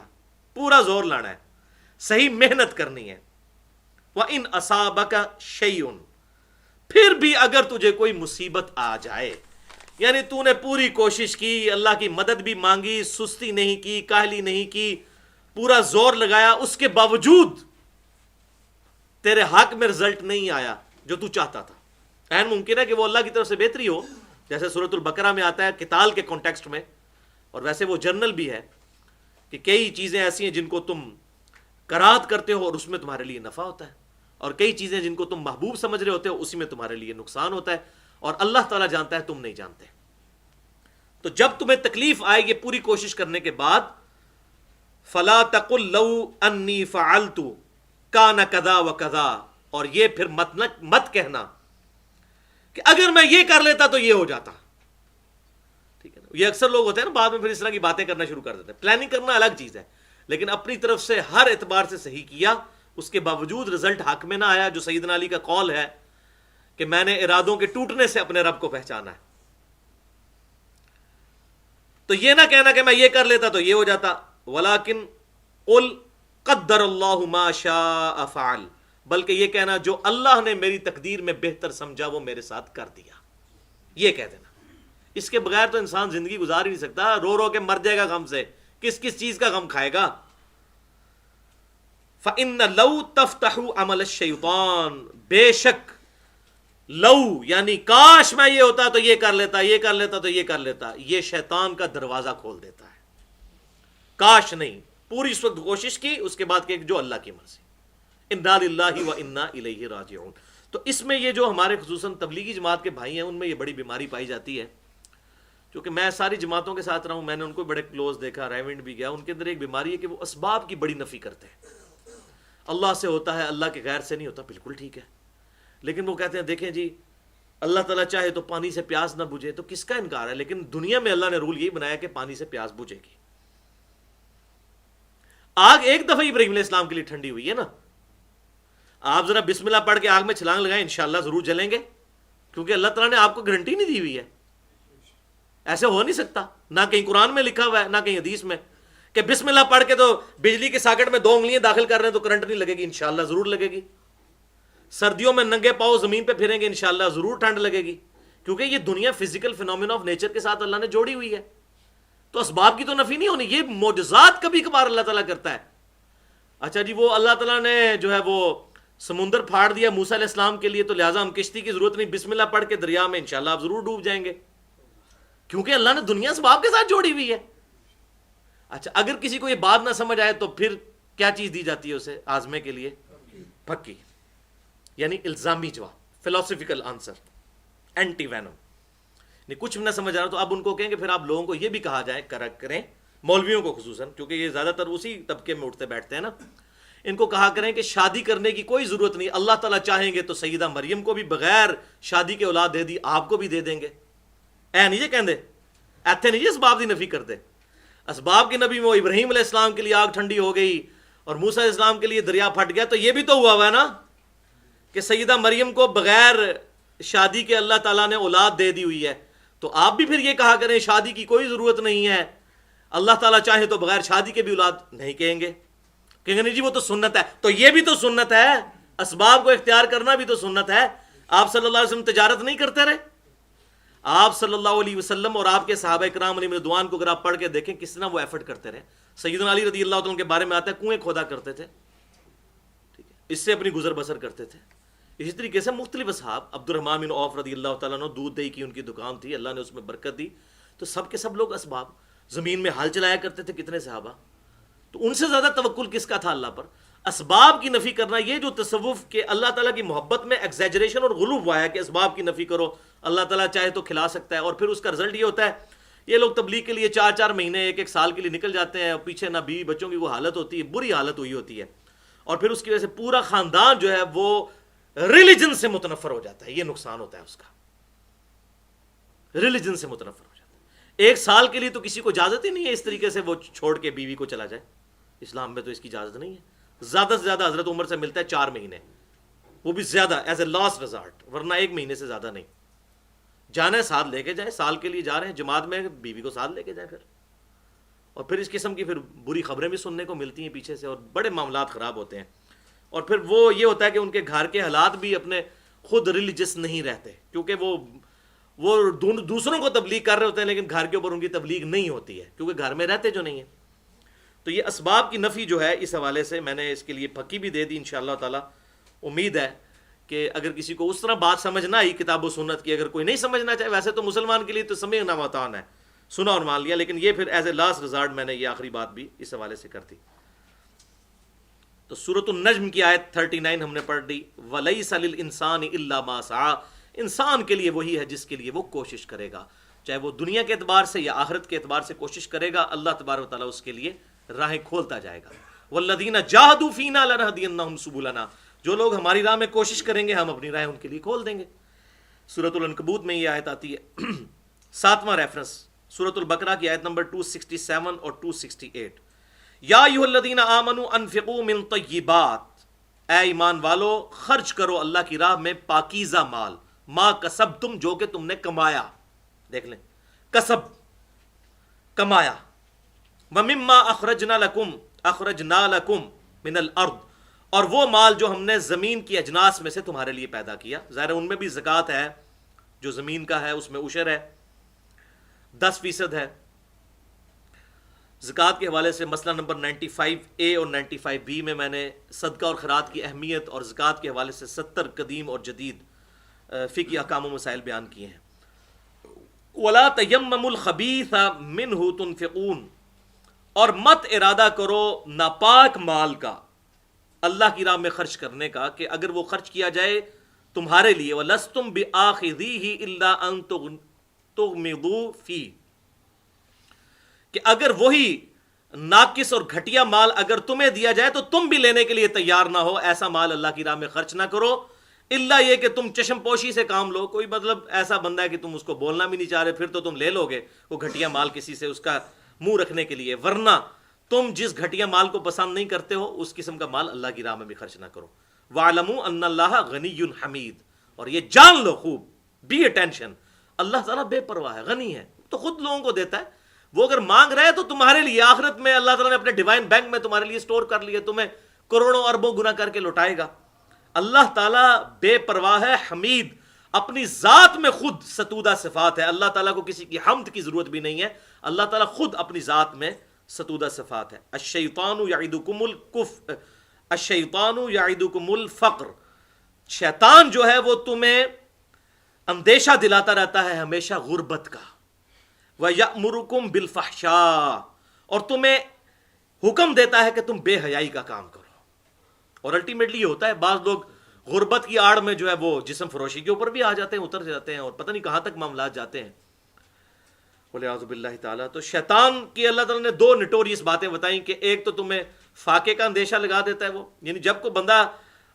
[SPEAKER 1] پورا زور لانا ہے، صحیح محنت کرنی ہے۔ وَإِنْ أَصَابَكَ شَيْءٌ، پھر بھی اگر تجھے کوئی مصیبت آ جائے، یعنی تو نے پوری کوشش کی، اللہ کی مدد بھی مانگی، سستی نہیں کی، کاہلی نہیں کی، پورا زور لگایا، اس کے باوجود تیرے حق میں رزلٹ نہیں آیا جو تو چاہتا تھا، عین ممکن ہے کہ وہ اللہ کی طرف سے بہتری ہو، جیسے سورۃ البقرہ میں آتا ہے قتال کے کانٹیکسٹ میں، اور ویسے وہ جرنل بھی ہے کہ کئی چیزیں ایسی ہیں جن کو تم کراہت کرتے ہو اور اس میں تمہارے لیے نفع ہوتا ہے، اور کئی چیزیں جن کو تم محبوب سمجھ رہے ہوتے ہو اسی میں تمہارے لیے نقصان ہوتا ہے، اور اللہ تعالیٰ جانتا ہے، تم نہیں جانتے۔ تو جب تمہیں تکلیف آئے گی پوری کوشش کرنے کے بعد، فلا تقل لو انی فعلت کان کذا و کذا، اور یہ پھر مت کہنا کہ اگر میں یہ کر لیتا تو یہ ہو جاتا، ٹھیک ہے نا؟ یہ اکثر لوگ ہوتے ہیں نا بعد میں پھر اس طرح کی باتیں کرنا شروع کر دیتے ہیں۔ پلاننگ کرنا الگ چیز ہے، لیکن اپنی طرف سے ہر اعتبار سے صحیح کیا، اس کے باوجود رزلٹ حق میں نہ آیا، جو سیدنا علی کا قول ہے کہ میں نے ارادوں کے ٹوٹنے سے اپنے رب کو پہچانا ہے، تو یہ نہ کہنا کہ میں یہ کر لیتا تو یہ ہو جاتا۔ ولیکن قل قدر اللہ ما شاء فعل، بلکہ یہ کہنا جو اللہ نے میری تقدیر میں بہتر سمجھا وہ میرے ساتھ کر دیا، یہ کہہ دینا۔ اس کے بغیر تو انسان زندگی گزار ہی نہیں سکتا، رو رو کے مر جائے گا غم سے، کس چیز کا غم کھائے گا۔ فَإِنَّ لَوْ تَفْتَحُ عَمَلَ الشَّيْطَانِ، بے شک لو یعنی کاش میں یہ ہوتا تو یہ کر لیتا، یہ کر لیتا تو یہ کر لیتا، یہ شیطان کا دروازہ کھول دیتا ہے۔ کاش نہیں، پوری اس وقت کوشش کی، اس کے بعد کہ جو اللہ کی مرضی۔ اِنَّا لِلَّهِ وَإِنَّا إِلَيْهِ راجعون۔ تو اس میں یہ جو ہمارے خصوصاً تبلیغی جماعت کے بھائی ہیں ان میں یہ بڑی بیماری پائی جاتی ہے، کیونکہ میں ساری جماعتوں کے ساتھ رہا ہوں، میں نے ان کو بڑے کلوز دیکھا، ریونڈ بھی گیا، ان کے اندر ایک بیماری ہے کہ وہ اسباب کی بڑی نفی کرتے ہیں۔ اللہ سے ہوتا ہے، اللہ کے غیر سے نہیں ہوتا، بالکل ٹھیک ہے، لیکن وہ کہتے ہیں دیکھیں جی اللہ تعالیٰ چاہے تو پانی سے پیاس نہ بجھے، تو کس کا انکار ہے؟ لیکن دنیا میں اللہ نے رول یہی بنایا کہ پانی سے پیاس بجھے گی۔ آگ ایک دفعہ ابراہیم علیہ السلام کے لیے ٹھنڈی ہوئی ہے نا، آپ ذرا بسم اللہ پڑھ کے آگ میں چھلانگ لگائیں، انشاءاللہ ضرور جلیں گے، کیونکہ اللہ تعالیٰ نے آپ کو گارنٹی نہیں دی ہوئی ہے. ایسے ہو نہیں سکتا، نہ کہیں قرآن میں لکھا ہوا ہے نہ کہیں حدیث میں کہ بسم اللہ پڑھ کے تو بجلی کے ساکٹ میں 2 انگلیاں داخل کر رہے ہیں تو کرنٹ نہیں لگے گی. انشاءاللہ ضرور لگے گی. سردیوں میں ننگے پاؤں زمین پہ پھریں گے، انشاءاللہ ضرور ٹھنڈ لگے گی، کیونکہ یہ دنیا فزیکل فینومینا آف نیچر کے ساتھ اللہ نے جوڑی ہوئی ہے. تو اسباب کی تو نفی نہیں ہونی. یہ معجزات کبھی کبھار اللہ تعالیٰ کرتا ہے. اچھا جی، وہ اللہ تعالیٰ نے جو ہے وہ سمندر پھاڑ دیا موسیٰ علیہ السلام کے لیے، تو لہٰذا ہم کشتی کی ضرورت نہیں، بسم اللہ پڑھ کے دریا میں انشاءاللہ آپ ضرور ڈوب جائیں گے، کیونکہ اللہ نے دنیا اسباب کے ساتھ جوڑی ہوئی ہے. اچھا، اگر کسی کو یہ بات نہ سمجھ آئے تو پھر کیا چیز دی جاتی ہے اسے آزمے کے لیے؟ پکی، یعنی الزامی جواب، فلسفیکل آنسر، اینٹی وینم. نہیں کچھ بھی نہ سمجھ آ رہا تو اب ان کو کہیں کہ پھر آپ لوگوں کو یہ بھی کہا جائے کریں، مولویوں کو خصوصاً، کیونکہ یہ زیادہ تر اسی طبقے میں اٹھتے بیٹھتے ہیں نا، ان کو کہا کریں کہ شادی کرنے کی کوئی ضرورت نہیں، اللہ تعالیٰ چاہیں گے تو سیدہ مریم کو بھی بغیر شادی کے اولاد دے دی، آپ کو بھی دے دیں گے. اے نہیں یہ کہندے، ایتھے نہیں یہ اسباب دی نفی کرتے. اسباب کی نبی میں وہ ابراہیم علیہ السلام کے لیے آگ ٹھنڈی ہو گئی اور موسیٰ علیہ السلام کے لیے دریا پھٹ گیا، تو یہ بھی تو ہوا ہے نا کہ سیدہ مریم کو بغیر شادی کے اللہ تعالیٰ نے اولاد دے دی ہوئی ہے. تو آپ بھی پھر یہ کہا کریں شادی کی کوئی ضرورت نہیں ہے، اللہ تعالیٰ چاہے تو بغیر شادی کے بھی اولاد نہیں کہیں گے نہیں جی وہ تو سنت ہے. تو یہ بھی تو سنت ہے، اسباب کو اختیار کرنا بھی تو سنت ہے. آپ صلی اللہ علیہ وسلم تجارت نہیں کرتے رہے؟ آپ صلی اللہ علیہ وسلم اور آپ کے صحابہ کرام علیہ رضوان کو اگر آپ پڑھ کے دیکھیں کس طرح وہ ایفرٹ کرتے رہے. سیدنا علی رضی اللہ عنہ کے بارے میں آتا ہے کنویں کھودا کرتے تھے، ٹھیک ہے، اس سے اپنی گزر بسر کرتے تھے. اسی طریقے سے مختلف اصحاب، عبد الرحمن بن عوف رضی اللہ تعالیٰ عنہ، دودھ دہی کی ان کی دکان تھی، اللہ نے اس میں برکت دی. تو سب کے سب لوگ اسباب، زمین میں ہل چلایا کرتے تھے کتنے صحابہ، تو ان سے زیادہ توکل کس کا تھا؟ اللہ پر. اسباب کی نفی کرنا، یہ جو تصوف کے اللہ تعالیٰ کی محبت میں ایگزیجریشن اور غلو ہوا ہے کہ اسباب کی نفی کرو، اللہ تعالیٰ چاہے تو کھلا سکتا ہے، اور پھر اس کا رزلٹ یہ ہوتا ہے یہ لوگ تبلیغ کے لیے 4 مہینے 1 سال کے لیے نکل جاتے ہیں، اور پیچھے نہ بیوی بچوں کی وہ حالت ہوتی ہے، بری حالت ہوئی ہوتی ہے، اور پھر اس کی وجہ سے پورا خاندان جو ہے وہ ریلیجن سے متنفر ہو جاتا ہے. یہ نقصان ہوتا ہے اس کا، ریلیجن سے متنفر ہو جاتا ہے. 1 سال کے لیے تو کسی کو اجازت ہی نہیں ہے اس طریقے سے وہ چھوڑ کے بیوی کو چلا جائے، اسلام میں تو اس کی اجازت نہیں ہے. زیادہ سے زیادہ حضرت عمر سے ملتا ہے 4 مہینے، وہ بھی زیادہ ایز اے لاسٹ ریزارٹ، ورنہ 1 مہینے سے زیادہ نہیں. جانا ہے ساتھ لے کے جائیں، سال کے لیے جا رہے ہیں جماعت میں، بیوی کو ساتھ لے کے جائیں پھر. اور پھر اس قسم کی پھر بری خبریں بھی سننے کو ملتی ہیں پیچھے سے، اور بڑے معاملات خراب ہوتے ہیں. اور پھر وہ یہ ہوتا ہے کہ ان کے گھر کے حالات بھی اپنے خود ریلیجس نہیں رہتے، کیونکہ وہ دوسروں کو تبلیغ کر رہے ہوتے ہیں لیکن گھر کے اوپر ان کی تبلیغ نہیں ہوتی ہے، کیونکہ گھر میں رہتے جو نہیں ہیں. تو یہ اسباب کی نفی جو ہے اس حوالے سے میں نے اس کے لیے پکی بھی دے دی انشاءاللہ تعالی. امید ہے کہ اگر کسی کو اس طرح بات سمجھ نہ آئی کتاب و سنت کی، اگر کوئی نہیں سمجھنا چاہے، ویسے تو مسلمان کے لیے تو سمجھنا وطان ہے، سنا اور مان لیا، لیکن یہ پھر ایز اے لاسٹ ریزارٹ میں نے یہ آخری بات بھی اس حوالے سے کر دی. تو سورۃ النجم کی آیت 39 ہم نے پڑھ دی. وَلَيْسَ لِلْإِنسَانِ إِلَّا مَا سَعَىٰ، انسان کے لیے وہی ہے جس کے لیے وہ کوشش کرے گا، چاہے وہ دنیا کے اعتبار سے یا آخرت کے اعتبار سے کوشش کرے گا، اللہ تبارک و تعالیٰ اس کے لیے راہیں کھولتا جائے گا. وَالَّذِينَ جَاهَدُوا فِينَا لَنَهْدِيَنَّهُمْ سُبُلَنَا، جو لوگ ہماری راہ میں کوشش کریں گے ہم اپنی راہیں ان کے لیے کھول دیں گے. سورۃ العنکبوت میں یہ آیت آتی ہے. 7واں ریفرنس سورۃ البقرہ کی آیت نمبر 267 اور 268. یا ایھا الذین آمنوا انفقوا من طیبات، اے ایمان والو خرچ کرو اللہ کی راہ میں پاکیزہ مال، ما کسبتم جو کہ تم نے کمایا. دیکھ لیں، کسب کمایا. ومما اخرجنا لکم من الارض، اور وہ مال جو ہم نے زمین کی اجناس میں سے تمہارے لیے پیدا کیا. ظاہر ان میں بھی زکوٰۃ ہے، جو زمین کا ہے اس میں عشر ہے، 10% ہے. زکوٰۃ کے حوالے سے مسئلہ نمبر 95A اور 95B میں نے صدقہ اور خیرات کی اہمیت اور زکوٰۃ کے حوالے سے 70 قدیم اور جدید فقہی احکام و مسائل بیان کیے ہیں. وَلَا تَيَمَّمُوا الْخَبِيثَ مِنْهُ تُنْفِقُونَ، اور مت ارادہ کرو ناپاک مال کا اللہ کی راہ میں خرچ کرنے کا، کہ اگر وہ خرچ کیا جائے تمہارے لیے، وَلَسْتُمْ بِآخِذِيهِ إِلَّا أَن تُغْمِضُوا فِيهِ، کہ اگر وہی ناقص اور گھٹیا مال اگر تمہیں دیا جائے تو تم بھی لینے کے لیے تیار نہ ہو. ایسا مال اللہ کی راہ میں خرچ نہ کرو، الا یہ کہ تم چشم پوشی سے کام لو. کوئی مطلب ایسا بندہ ہے کہ تم اس کو بولنا بھی نہیں چاہ رہے، پھر تو تم لے لو گے وہ گھٹیا مال کسی سے اس کا منہ رکھنے کے لیے، ورنہ تم جس گھٹیا مال کو پسند نہیں کرتے ہو اس قسم کا مال اللہ کی راہ میں بھی خرچ نہ کرو. وَاعْلَمُوا أَنَّ اللَّهَ غَنِيٌّ حَمِيدٌ، اور یہ جان لو خوب، بی اٹینشن، اللہ تعالیٰ بے پرواہ ہے، غنی ہے، تو خود لوگوں کو دیتا ہے۔ وہ اگر مانگ رہا ہے تو تمہارے لیے آخرت میں اللہ تعالیٰ نے اپنے ڈیوائن بینک میں تمہارے لیے سٹور کر لیا، تمہیں کروڑوں اربوں گنا کر کے لوٹائے گا۔ اللہ تعالیٰ بے پرواہ ہے، حمید، اپنی ذات میں خود ستودہ صفات ہے، اللہ تعالیٰ کو کسی کی حمد کی ضرورت بھی نہیں ہے، اللہ تعالیٰ خود اپنی ذات میں ستودہ صفات ہے۔ الشیطان یعدکم الفقر، شیطان جو ہے وہ تمہیں اندیشہ دلاتا رہتا ہے ہمیشہ غربت کا، وَيَأْمُرُكُمْ بِالْفَحْشَاءِ، اور تمہیں حکم دیتا ہے کہ تم بے حیائی کا کام کرو۔ اور الٹیمیٹلی یہ ہوتا ہے، بعض لوگ غربت کی آڑ میں جو ہے وہ جسم فروشی کے اوپر بھی آ جاتے ہیں، اتر جاتے ہیں، اور پتہ نہیں کہاں تک معاملات جاتے ہیں، وَلِعَاذُ بِاللَّهِ تعالیٰ۔ تو شیطان کی اللہ تعالیٰ نے دو نٹوریس باتیں بتائیں کہ ایک تو تمہیں فاقے کا اندیشہ لگا دیتا ہے، وہ یعنی جب کوئی بندہ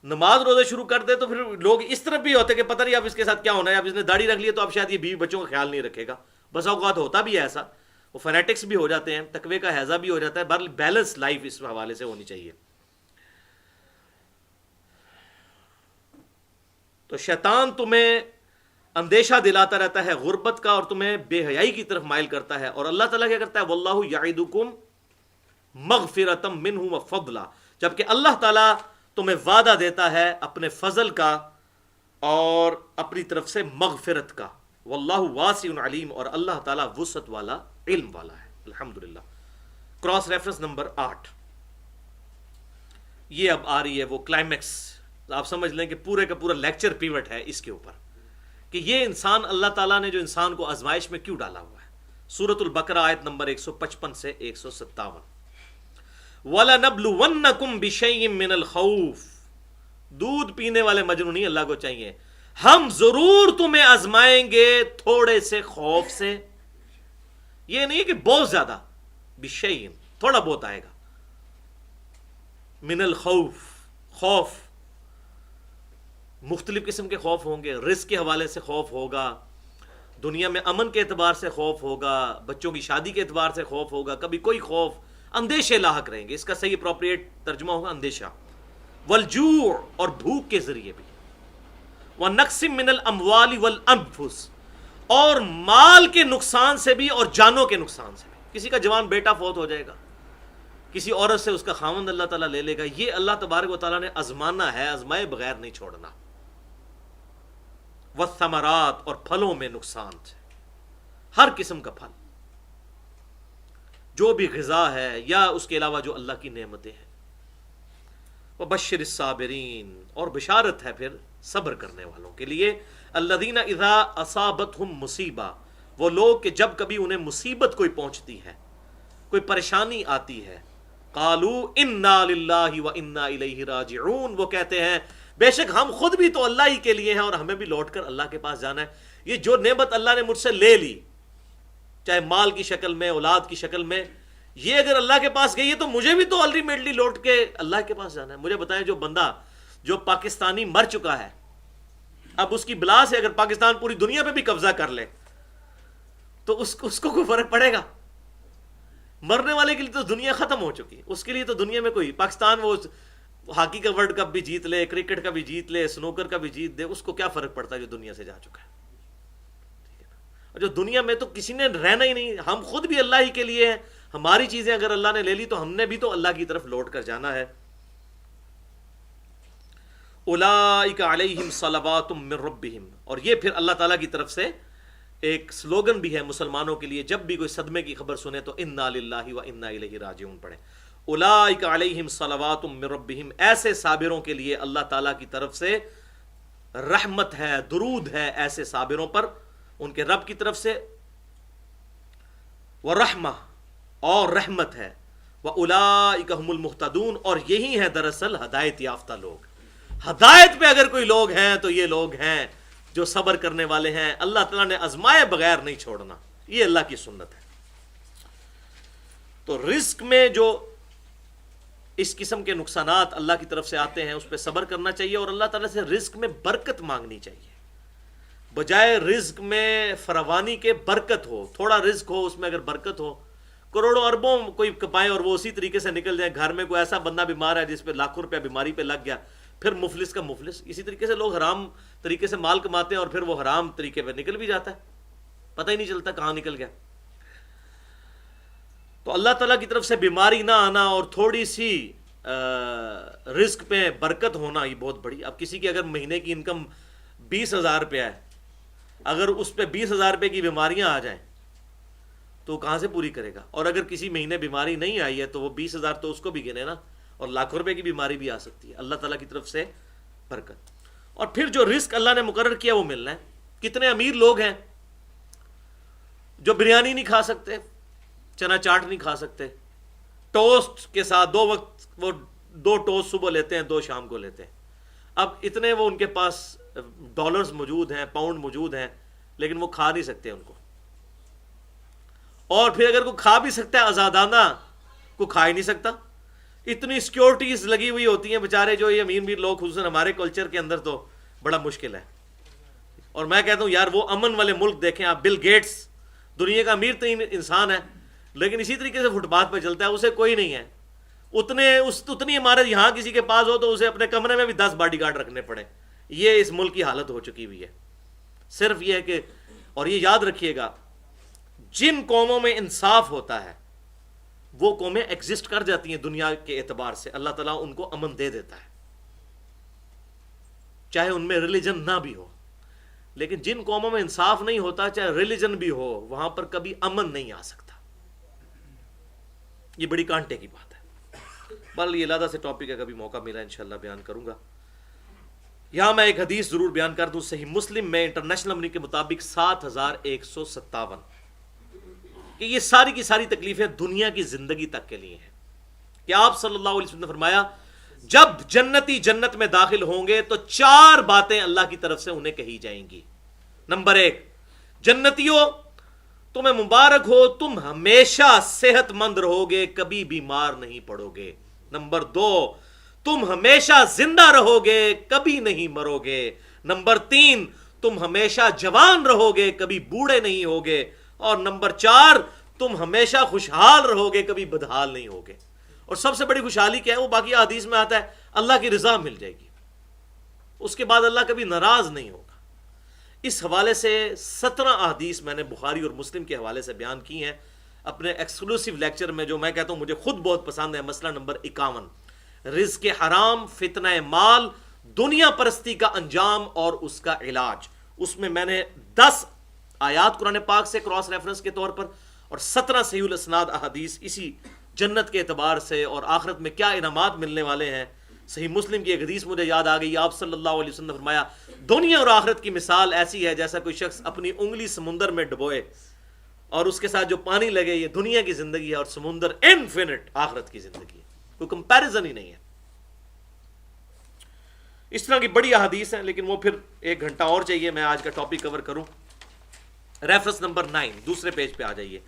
[SPEAKER 1] نماز روزے شروع کر دے تو پھر لوگ اس طرف بھی ہوتے کہ پتہ نہیں اب اس کے ساتھ کیا ہونا ہے، اب اس نے داڑھی رکھ لی تو اب شاید یہ بیوی بچوں کا خیال نہیں رکھے گا، بس اوقات ہوتا بھی ہے ایسا، وہ فینیٹکس بھی ہو جاتے ہیں، تقوی کا ہیضہ بھی ہو جاتا ہے۔ بہرحال بیلنس لائف اس حوالے سے ہونی چاہیے۔ تو شیطان تمہیں اندیشہ دلاتا رہتا ہے غربت کا اور تمہیں بے حیائی کی طرف مائل کرتا ہے، اور اللہ تعالیٰ کیا کرتا ہے، واللہ یعدکم مغفرۃ منہ وفضلا، جبکہ اللہ تعالیٰ تمہیں وعدہ دیتا ہے اپنے فضل کا اور اپنی طرف سے مغفرت کا، واللہ واسع علیم، اور اللہ تعالیٰ وسعت والا، علم والا ہے۔ الحمدللہ۔ کراس ریفرنس نمبر 8، یہ اب آ رہی ہے وہ کلائمیکس، آپ سمجھ لیں کہ پورے کا پورا لیکچر پیوٹ ہے اس کے اوپر کہ یہ انسان، اللہ تعالیٰ نے جو انسان کو آزمائش میں کیوں ڈالا ہوا ہے۔ سورۃ البقرہ آیت نمبر 155 سے 157، وَلَنَبْلُوَنَّكُمْ بِشَيْءٍ مِّنَ الْخَوْفِ، دودھ پینے والے مجنون نہیں اللہ کو چاہیے، ہم ضرور تمہیں آزمائیں گے تھوڑے سے خوف سے، یہ نہیں کہ بہت زیادہ، بِشَيْءٍ تھوڑا بہت آئے گا، من الخوف، خوف، مختلف قسم کے خوف ہوں گے، رزق کے حوالے سے خوف ہوگا، دنیا میں امن کے اعتبار سے خوف ہوگا، بچوں کی شادی کے اعتبار سے خوف ہوگا، کبھی کوئی خوف، اندیشے لاحق رہیں گے، اس کا صحیح اپروپریٹ ترجمہ ہوگا اندیشہ، والجوع، اور بھوک کے ذریعے بھی، وَنَقْصٍ مِّنَ الْأَمْوَالِ وَالْأَنفُسِ، اور مال کے نقصان سے بھی اور جانوں کے نقصان سے بھی، کسی کا جوان بیٹا فوت ہو جائے گا، کسی عورت سے اس کا خاوند اللہ تعالیٰ لے لے گا، یہ اللہ تبارک و تعالیٰ نے آزمانا ہے، آزمائے بغیر نہیں چھوڑنا۔ والثمرات، اور پھلوں میں نقصان سے، ہر قسم کا پھل، جو بھی غذا ہے یا اس کے علاوہ جو اللہ کی نعمتیں ہیں۔ وبشر الصابرین، اور بشارت ہے پھر صبر کرنے والوں کے لیے، الذین اذا اصابتہم مصیبہ، وہ لوگ کہ جب کبھی انہیں مصیبت کوئی پہنچتی ہے، کوئی پریشانی آتی ہے، قالوا انا للہ وانا الیہ راجعون، وہ کہتے ہیں بے شک ہم خود بھی تو اللہ ہی کے لیے ہیں اور ہمیں بھی لوٹ کر اللہ کے پاس جانا ہے۔ یہ جو نعمت اللہ نے مجھ سے لے لی، چاہے مال کی شکل میں، اولاد کی شکل میں، یہ اگر اللہ کے پاس گئی ہے تو مجھے بھی تو الٹیمیٹلی لوٹ کے اللہ کے پاس جانا ہے۔ مجھے بتائیں، جو بندہ جو پاکستانی مر چکا ہے، اب اس کی بلا سے اگر پاکستان پوری دنیا پہ بھی قبضہ کر لے تو اس کو کوئی فرق پڑے گا؟ مرنے والے کے لیے تو دنیا ختم ہو چکی، اس کے لیے تو دنیا میں کوئی، پاکستان وہ ہاکی کا ورلڈ کپ بھی جیت لے، کرکٹ کا بھی جیت لے، سنوکر کا بھی جیت دے، اس کو کیا فرق پڑتا ہے جو دنیا سے جا چکا ہے؟ ٹھیک ہے نا؟ اور جو دنیا میں تو کسی نے رہنا ہی نہیں، ہم خود بھی اللہ ہی کے لیے ہیں، ہماری چیزیں اگر اللہ نے لے لی تو ہم نے بھی تو اللہ کی طرف لوٹ کر جانا ہے۔ اولئک علیہم صلوات من ربہم، اور یہ پھر اللہ تعالیٰ کی طرف سے ایک سلوگن بھی ہے مسلمانوں کے لیے، جب بھی کوئی صدمے کی خبر سنے تو انا للہ و انا الیہ راجعون پڑھیں۔ اولئک علیہم صلوات من ربہم، ایسے صابروں کے لیے اللہ تعالیٰ کی طرف سے رحمت ہے، درود ہے ایسے صابروں پر ان کے رب کی طرف سے، ورحمہ، اور رحمت ہے، واولئک هم المہتدون، اور یہی ہیں دراصل ہدایت یافتہ لوگ۔ ہدایت پہ اگر کوئی لوگ ہیں تو یہ لوگ ہیں جو صبر کرنے والے ہیں، اللہ تعالیٰ نے آزمائے بغیر نہیں چھوڑنا، یہ اللہ کی سنت ہے۔ تو رزق میں جو اس قسم کے نقصانات اللہ کی طرف سے آتے ہیں اس پہ صبر کرنا چاہیے، اور اللہ تعالیٰ سے رزق میں برکت مانگنی چاہیے، بجائے رزق میں فراوانی کے برکت ہو، تھوڑا رزق ہو اس میں اگر برکت ہو، کروڑوں اربوں کوئی کمائے اور وہ اسی طریقے سے نکل جائے، گھر میں کوئی ایسا بندہ بیمار ہے جس پہ لاکھوں روپیہ بیماری پہ لگ گیا، پھر مفلس کا مفلس. اسی طریقے سے لوگ حرام طریقے سے مال کماتے ہیں اور پھر وہ حرام طریقے پہ نکل بھی جاتا ہے, پتہ ہی نہیں چلتا کہاں نکل گیا. تو اللہ تعالیٰ کی طرف سے بیماری نہ آنا اور تھوڑی سی رزق پہ برکت ہونا یہ بہت بڑی. اب کسی کی اگر مہینے کی انکم 20,000 روپیہ ہے, اگر اس پہ 20,000 روپے کی بیماریاں آ جائیں تو کہاں سے پوری کرے گا؟ اور اگر کسی مہینے بیماری نہیں آئی ہے تو وہ 20,000 تو اس کو بھی گنے نا, اور لاکھوں روپے کی بیماری بھی آ سکتی ہے. اللہ تعالیٰ کی طرف سے برکت. اور پھر جو رزق اللہ نے مقرر کیا وہ ملنا ہے. کتنے امیر لوگ ہیں جو بریانی نہیں کھا سکتے, چنا چاٹ نہیں کھا سکتے, ٹوسٹ کے ساتھ 2 وقت وہ 2 ٹوسٹ صبح لیتے ہیں 2 شام کو لیتے ہیں. اب اتنے وہ ان کے پاس ڈالرز موجود ہیں, پاؤنڈ موجود ہیں, لیکن وہ کھا نہیں سکتے ان کو. اور پھر اگر کوئی کھا بھی سکتا ہے آزادانہ, کوئی کھا ہی نہیں سکتا. اتنی سیکیورٹیز لگی ہوئی ہوتی ہیں بیچارے جو یہ امیر لوگ, خصوصاً ہمارے کلچر کے اندر تو بڑا مشکل ہے. اور میں کہتا ہوں یار وہ امن والے ملک دیکھیں آپ, بل گیٹس دنیا کا امیر ترین انسان ہے لیکن اسی طریقے سے فٹ پاتھ پہ چلتا ہے, اسے کوئی نہیں ہے. اتنی عمارت یہاں کسی کے پاس ہو تو اسے اپنے کمرے میں بھی 10 باڈی گارڈ رکھنے پڑے. یہ اس ملک کی حالت ہو چکی ہوئی ہے. صرف یہ ہے کہ, اور یہ یاد رکھیے گا, جن قوموں میں انصاف ہوتا ہے وہ قومیں ایگزسٹ کر جاتی ہیں دنیا کے اعتبار سے. اللہ تعالیٰ ان کو امن دے دیتا ہے چاہے ان میں ریلیجن نہ بھی ہو. لیکن جن قوموں میں انصاف نہیں ہوتا چاہے ریلیجن بھی ہو, وہاں پر کبھی امن نہیں آ سکتا. یہ بڑی کانٹے کی بات ہے. بل یہ علیحدہ سے ٹاپک ہے, کبھی موقع ملا انشاءاللہ بیان کروں گا. یہاں میں ایک حدیث ضرور بیان کر دوں. صحیح مسلم میں انٹرنیشنل نمبر کے مطابق 7157 کہ یہ ساری کی ساری تکلیفیں دنیا کی زندگی تک کے لیے ہیں. کہ آپ صلی اللہ علیہ وسلم نے فرمایا جب جنتی جنت میں داخل ہوں گے تو 4 باتیں اللہ کی طرف سے انہیں کہی جائیں گی. نمبر 1, جنتیوں تمہیں مبارک ہو, تم ہمیشہ صحت مند رہو گے, کبھی بیمار نہیں پڑو گے. نمبر 2, تم ہمیشہ زندہ رہو گے, کبھی نہیں مرو گے. نمبر 3, تم ہمیشہ جوان رہو گے, کبھی بوڑھے نہیں ہوگے. اور نمبر 4, تم ہمیشہ خوشحال رہو گے, کبھی بدحال نہیں ہوگے. اور سب سے بڑی خوشحالی کیا ہے؟ وہ باقی حدیث میں آتا ہے, اللہ کی رضا مل جائے گی. اس کے بعد اللہ کبھی ناراض نہیں ہوگا. اس حوالے سے 17 احادیث میں نے بخاری اور مسلم کے حوالے سے بیان کی ہیں اپنے ایکسکلوسیو لیکچر میں, جو میں کہتا ہوں مجھے خود بہت پسند ہے. مسئلہ نمبر 51, رزق حرام, فتنہ مال, دنیا پرستی کا انجام اور اس کا علاج. اس میں نے 10 آیات قرآن پاک سے کراس ریفرنس کے طور پر اور 17 صحیح الاسناد احادیث اسی جنت کے اعتبار سے اور آخرت میں کیا انعامات ملنے والے ہیں. صحیح مسلم کی ایک حدیث مجھے یاد آ گئی. آپ صلی اللہ علیہ وسلم نے فرمایا دنیا اور آخرت کی مثال ایسی ہے جیسا کوئی شخص اپنی انگلی سمندر میں ڈبوئے اور اس کے ساتھ جو پانی لگے. یہ دنیا کی زندگی ہے اور سمندر انفینٹ آخرت کی زندگی ہے, کوئی کمپیریزن ہی نہیں ہے. اس طرح کی بڑی احادیث ہیں لیکن وہ پھر 1 گھنٹہ اور چاہیے میں آج کا ٹاپک کور کروں. ریفرنس نمبر 9 دوسرے پیج پہ آ جائیے.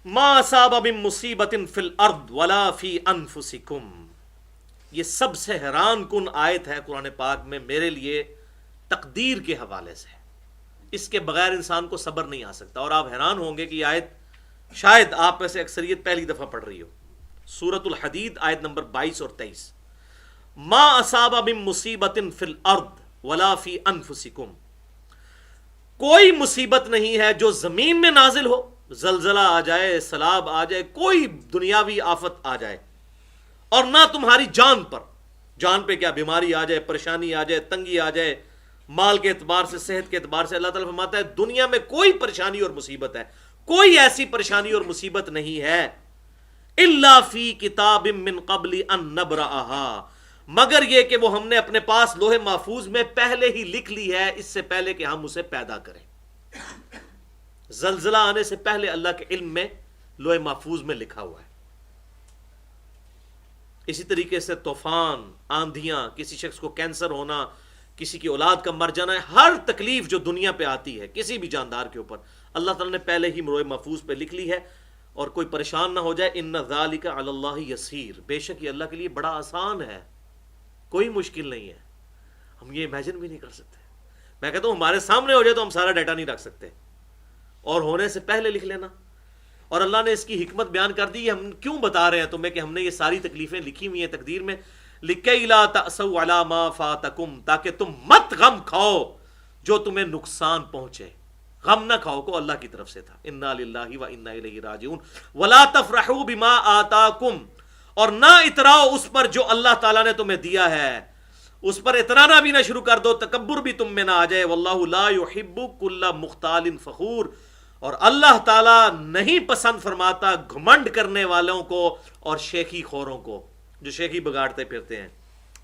[SPEAKER 1] ما اصاب من مصیبت فی الارض ولا فی انفسکم. یہ سب سے حیران کن آیت ہے قرآن پاک میں میرے لیے تقدیر کے حوالے سے. اس کے بغیر انسان کو صبر نہیں آ سکتا. اور آپ حیران ہوں گے کہ یہ آیت شاید آپ میں سے اکثریت پہلی دفعہ پڑھ رہی ہو. سورۃ الحدید آیت نمبر 22 اور 23. ما اصاب من مصیبت فی الارض ولا فی انفسکم. کوئی مصیبت نہیں ہے جو زمین میں نازل ہو, زلزلہ آ جائے, سیلاب آ جائے, کوئی دنیاوی آفت آ جائے, اور نہ تمہاری جان پر. جان پہ کیا بیماری آ جائے, پریشانی آ جائے, تنگی آ جائے, مال کے اعتبار سے, صحت کے اعتبار سے. اللہ تعالیٰ فرماتا ہے دنیا میں کوئی پریشانی اور مصیبت ہے, کوئی ایسی پریشانی اور مصیبت نہیں ہے الا فی کتاب من قبل ان نبرأہا, مگر یہ کہ وہ ہم نے اپنے پاس لوح محفوظ میں پہلے ہی لکھ لی ہے, اس سے پہلے کہ ہم اسے پیدا کریں. زلزلہ آنے سے پہلے اللہ کے علم میں لوح محفوظ میں لکھا ہوا ہے. اسی طریقے سے طوفان, آندھیاں, کسی شخص کو کینسر ہونا, کسی کی اولاد کا مر جانا, ہر تکلیف جو دنیا پہ آتی ہے کسی بھی جاندار کے اوپر اللہ تعالیٰ نے پہلے ہی لوح محفوظ پہ لکھ لی ہے. اور کوئی پریشان نہ ہو جائے, ان ذالک علی اللہ یسیر, بے شک یہ اللہ کے لیے بڑا آسان ہے, کوئی مشکل نہیں ہے. ہم یہ امیجن بھی نہیں کر سکتے. میں کہتا ہوں ہمارے سامنے ہو جائے تو ہم سارا ڈیٹا نہیں رکھ سکتے, اور ہونے سے پہلے لکھ لینا. اور اللہ نے اس کی حکمت بیان کر دی. ہم کیوں بتا رہے ہیں تمہیں کہ ہم نے یہ ساری تکلیفیں لکھی ہوئی ہیں تقدیر میں, لِكَيْ لَا تَأْسَوْا عَلَى مَا فَاتَكُمْ، تاکہ تم مت غم کھاؤ جو تمہیں نقصان پہنچے. غم نہ کھاؤ کو اللہ کی طرف سے تھا. اِنَّا لِلَّهِ وَإِنَّا إِلَيْهِ رَاجِعُونَ. وَلَا تَفْرَحُوا بِمَا آتَاكُمْ، اور نہ اتراؤ اس پر جو اللہ تعالیٰ نے تمہیں دیا ہے. اس پر اترانا بھی نہ شروع کر دو، تکبر بھی تم میں نہ آ جائے. وَاللَّهُ لَا يُحِبُّ كُلَّ مُخْتَالٍ فَخُورٍ، اور اللہ تعالیٰ نہیں پسند فرماتا گھمنڈ کرنے والوں کو اور شیخی خوروں کو، جو شیخی بگاڑتے پھرتے ہیں.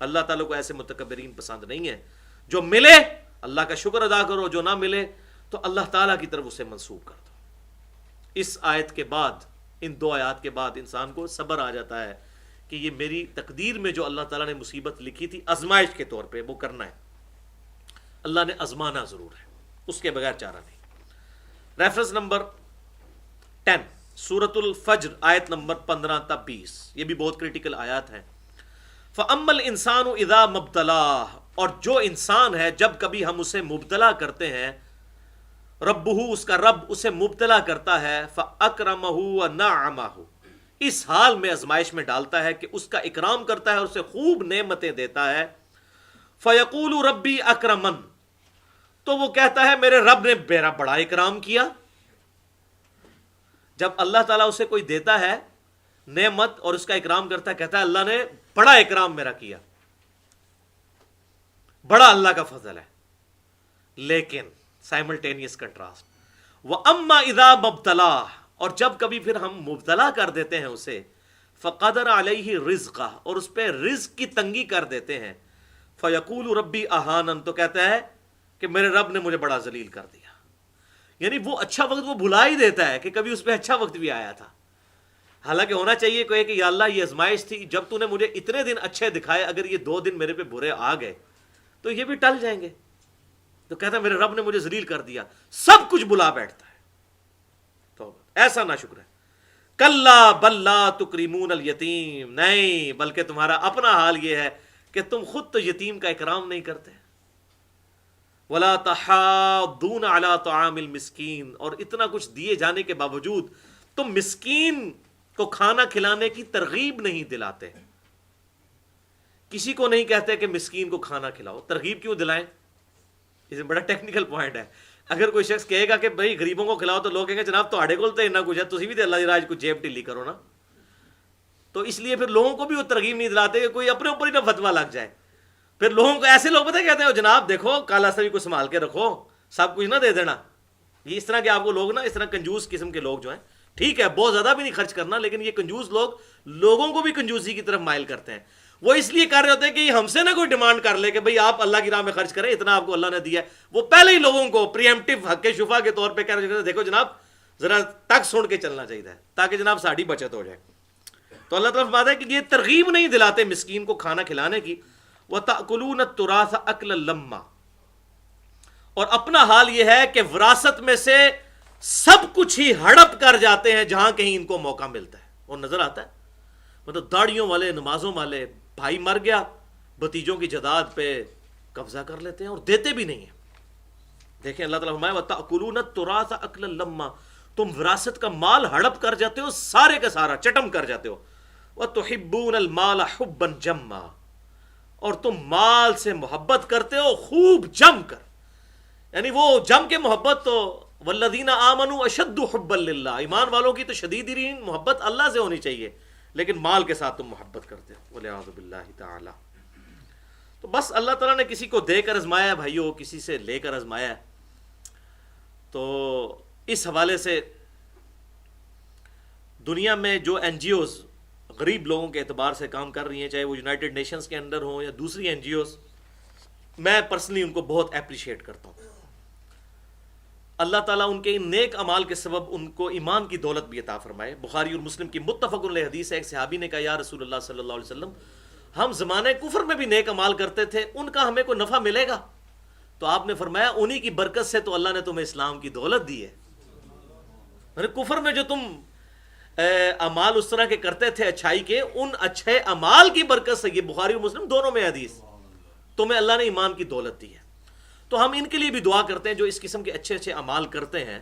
[SPEAKER 1] اللہ تعالیٰ کو ایسے متکبرین پسند نہیں ہے. جو ملے اللہ کا شکر ادا کرو، جو نہ ملے تو اللہ تعالیٰ کی طرف اسے منسوب کر دو. اس آیت کے بعد، ان دو آیات کے بعد انسان کو صبر آ جاتا ہے کہ یہ میری تقدیر میں جو اللہ تعالیٰ نے مصیبت لکھی تھی آزمائش کے طور پہ، وہ کرنا ہے. اللہ نے آزمانا ضرور ہے، اس کے بغیر چارہ نہیں. ریفرنس نمبر 10 سورۃ الفجر آیت نمبر 15 تا 20، یہ بھی بہت کریٹیکل آیات ہے. فَأَمَّا الْإِنسَانُ إِذَا مَبْتَلَاهُ، اور جو انسان ہے جب کبھی ہم اسے مبتلا کرتے ہیں، ربہ، اس کا رب اسے مبتلا کرتا ہے، فَأَكْرَمَهُ وَنَعَّمَهُ، اس حال میں آزمائش میں ڈالتا ہے کہ اس کا اکرام کرتا ہے اور اسے خوب نعمتیں دیتا ہے. فَيَقُولُ رَبِّي أَكْرَمَنِ، تو وہ کہتا ہے میرے رب نے میرا بڑا اکرام کیا. جب اللہ تعالیٰ اسے کوئی دیتا ہے نعمت اور اس کا اکرام کرتا ہے، کہتا ہے اللہ نے بڑا اکرام میرا کیا، بڑا اللہ کا فضل ہے. لیکن سائملٹینیس کنٹراسٹ، وَأَمَّا إِذَا مَبْتَلَاهُ، اور جب کبھی پھر ہم مبتلا کر دیتے ہیں اسے، فَقَدَرَ عَلَيْهِ رِزْقَهُ، اور اس پہ رزق کی تنگی کر دیتے ہیں، فَيَقُولُ رَبِّي أَهَانَنِ، تو کہتا ہے کہ میرے رب نے مجھے بڑا ذلیل کر دیا. یعنی وہ اچھا وقت وہ بھلا ہی دیتا ہے کہ کبھی اس پہ اچھا وقت بھی آیا تھا. حالانکہ ہونا چاہیے کوئی کہ یا اللہ یہ آزمائش تھی، جب تو نے مجھے اتنے دن اچھے دکھائے، اگر یہ 2 دن میرے پہ برے آ گئے تو یہ بھی ٹل جائیں گے. تو کہتا ہے میرے رب نے مجھے ذلیل کر دیا، سب کچھ بلا بیٹھتا ہے. تو ایسا نہ شکر ہے. کلا بل لا تکرمون الیتیم، نہیں بلکہ تمہارا اپنا حال یہ ہے کہ تم خود تو یتیم کا اکرام نہیں کرتے. ولا تحاضون علی طعام المسکین، اور اتنا کچھ دیے جانے کے باوجود تم مسکین کو کھانا کھلانے کی ترغیب نہیں دلاتے. کسی کو نہیں کہتے کہ مسکین کو کھانا کھلاؤ، ترغیب کیوں دلائیں؟ یہ بڑا ٹیکنیکل پوائنٹ ہے. اگر کوئی شخص کہے گا کہ بھائی غریبوں کو کھلاؤ تو لوگ کہیں گے جناب تہاڈے کول تے اتنا کچھ ہے، تسی بھی تے اللہ دی راہ کو جیب ڈھیلی کرو نا. تو اس لیے پھر لوگوں کو بھی وہ ترغیب نہیں دلاتے کہ کوئی اپنے اوپر ہی نہ فتوا لگ جائے. پھر لوگوں کو ایسے لوگ پتہ کہتے ہیں جناب دیکھو کالا سبھی کو سنبھال کے رکھو، سب کچھ نہ دے دینا. یہ اس طرح کے آپ کو لوگ نا، اس طرح کنجوس قسم کے لوگ جو ہیں، ٹھیک ہے بہت زیادہ بھی نہیں خرچ کرنا، لیکن یہ کنجوس لوگ لوگوں کو بھی کنجوسی کی طرف مائل کرتے ہیں. وہ اس لیے کر رہے ہوتے ہیں کہ ہم سے نہ کوئی ڈیمانڈ کر لے کہ بھئی آپ اللہ کی راہ میں خرچ کریں، اتنا آپ کو اللہ نے دیا ہے. وہ پہلے ہی لوگوں کو پریمپٹیو حق شفا کے طور پہ کہہ رہے ہیں دیکھو جناب ذرا تک سن کے چلنا چاہیے تاکہ جناب ساڑھی بچت ہو جائے. تو اللہ تعالیٰ فرماتا ہے کہ یہ ترغیب نہیں دلاتے مسکین کو کھانا کھلانے کی. وَتَأْكُلُونَ التُّرَاثَ أَكْلًا لَمًّا، اور اپنا حال یہ ہے کہ وراثت میں سے سب کچھ ہی ہڑپ کر جاتے ہیں جہاں کہیں ان کو موقع ملتا ہے. اور نظر آتا ہے مطلب داڑھیوں والے، نمازوں والے، بھائی مر گیا بھتیجوں کی جداد پہ قبضہ کر لیتے ہیں اور دیتے بھی نہیں ہیں. دیکھیں اللہ تعالیٰ فرمایا وَتَأْكُلُونَ التُّرَاثَ أَكْلًا لَمًّا، تم وراثت کا مال ہڑپ کر جاتے ہو، سارے کا سارا چٹم کر جاتے ہو. وَتُحِبُّونَ الْمَالَ حُبًّا جَمًّا، اور تم مال سے محبت کرتے ہو خوب جم کر. یعنی وہ جم کے محبت تو والذین آمنوا اشد حبا للہ، ایمان والوں کی تو شدید ترین محبت اللہ سے ہونی چاہیے، لیکن مال کے ساتھ تم محبت کرتے ہو والعیاذ باللہ تعالی. تو بس اللہ تعالیٰ نے کسی کو دے کر آزمایا ہے بھائیو، کسی سے لے کر آزمایا ہے. تو اس حوالے سے دنیا میں جو این جی اوز غریب لوگوں کے اعتبار سے کام کر رہی ہیں، چاہے وہ یونائٹڈ نیشنز کے اندر ہوں یا دوسری این جی اوز، میں پرسنلی ان کو بہت اپریشیٹ کرتا ہوں. اللہ تعالیٰ ان کے ان نیک اعمال کے سبب ان کو ایمان کی دولت بھی عطا فرمائے. بخاری اور مسلم کی متفق علیہ حدیث ہے، ایک صحابی نے کہا یا رسول اللہ صلی اللہ علیہ وسلم، ہم زمانے کفر میں بھی نیک اعمال کرتے تھے، ان کا ہمیں کوئی نفع ملے گا؟ تو آپ نے فرمایا انہی کی برکت سے تو اللہ نے تمہیں اسلام کی دولت دی ہے. کفر میں جو تم اعمال اس طرح کے کرتے تھے اچھائی کے، ان اچھے اعمال کی برکت سے، یہ بخاری اور مسلم دونوں میں حدیث، تمہیں اللہ نے ایمان کی دولت دی ہے. تو ہم ان کے لیے بھی دعا کرتے ہیں جو اس قسم کے اچھے اچھے اعمال کرتے ہیں،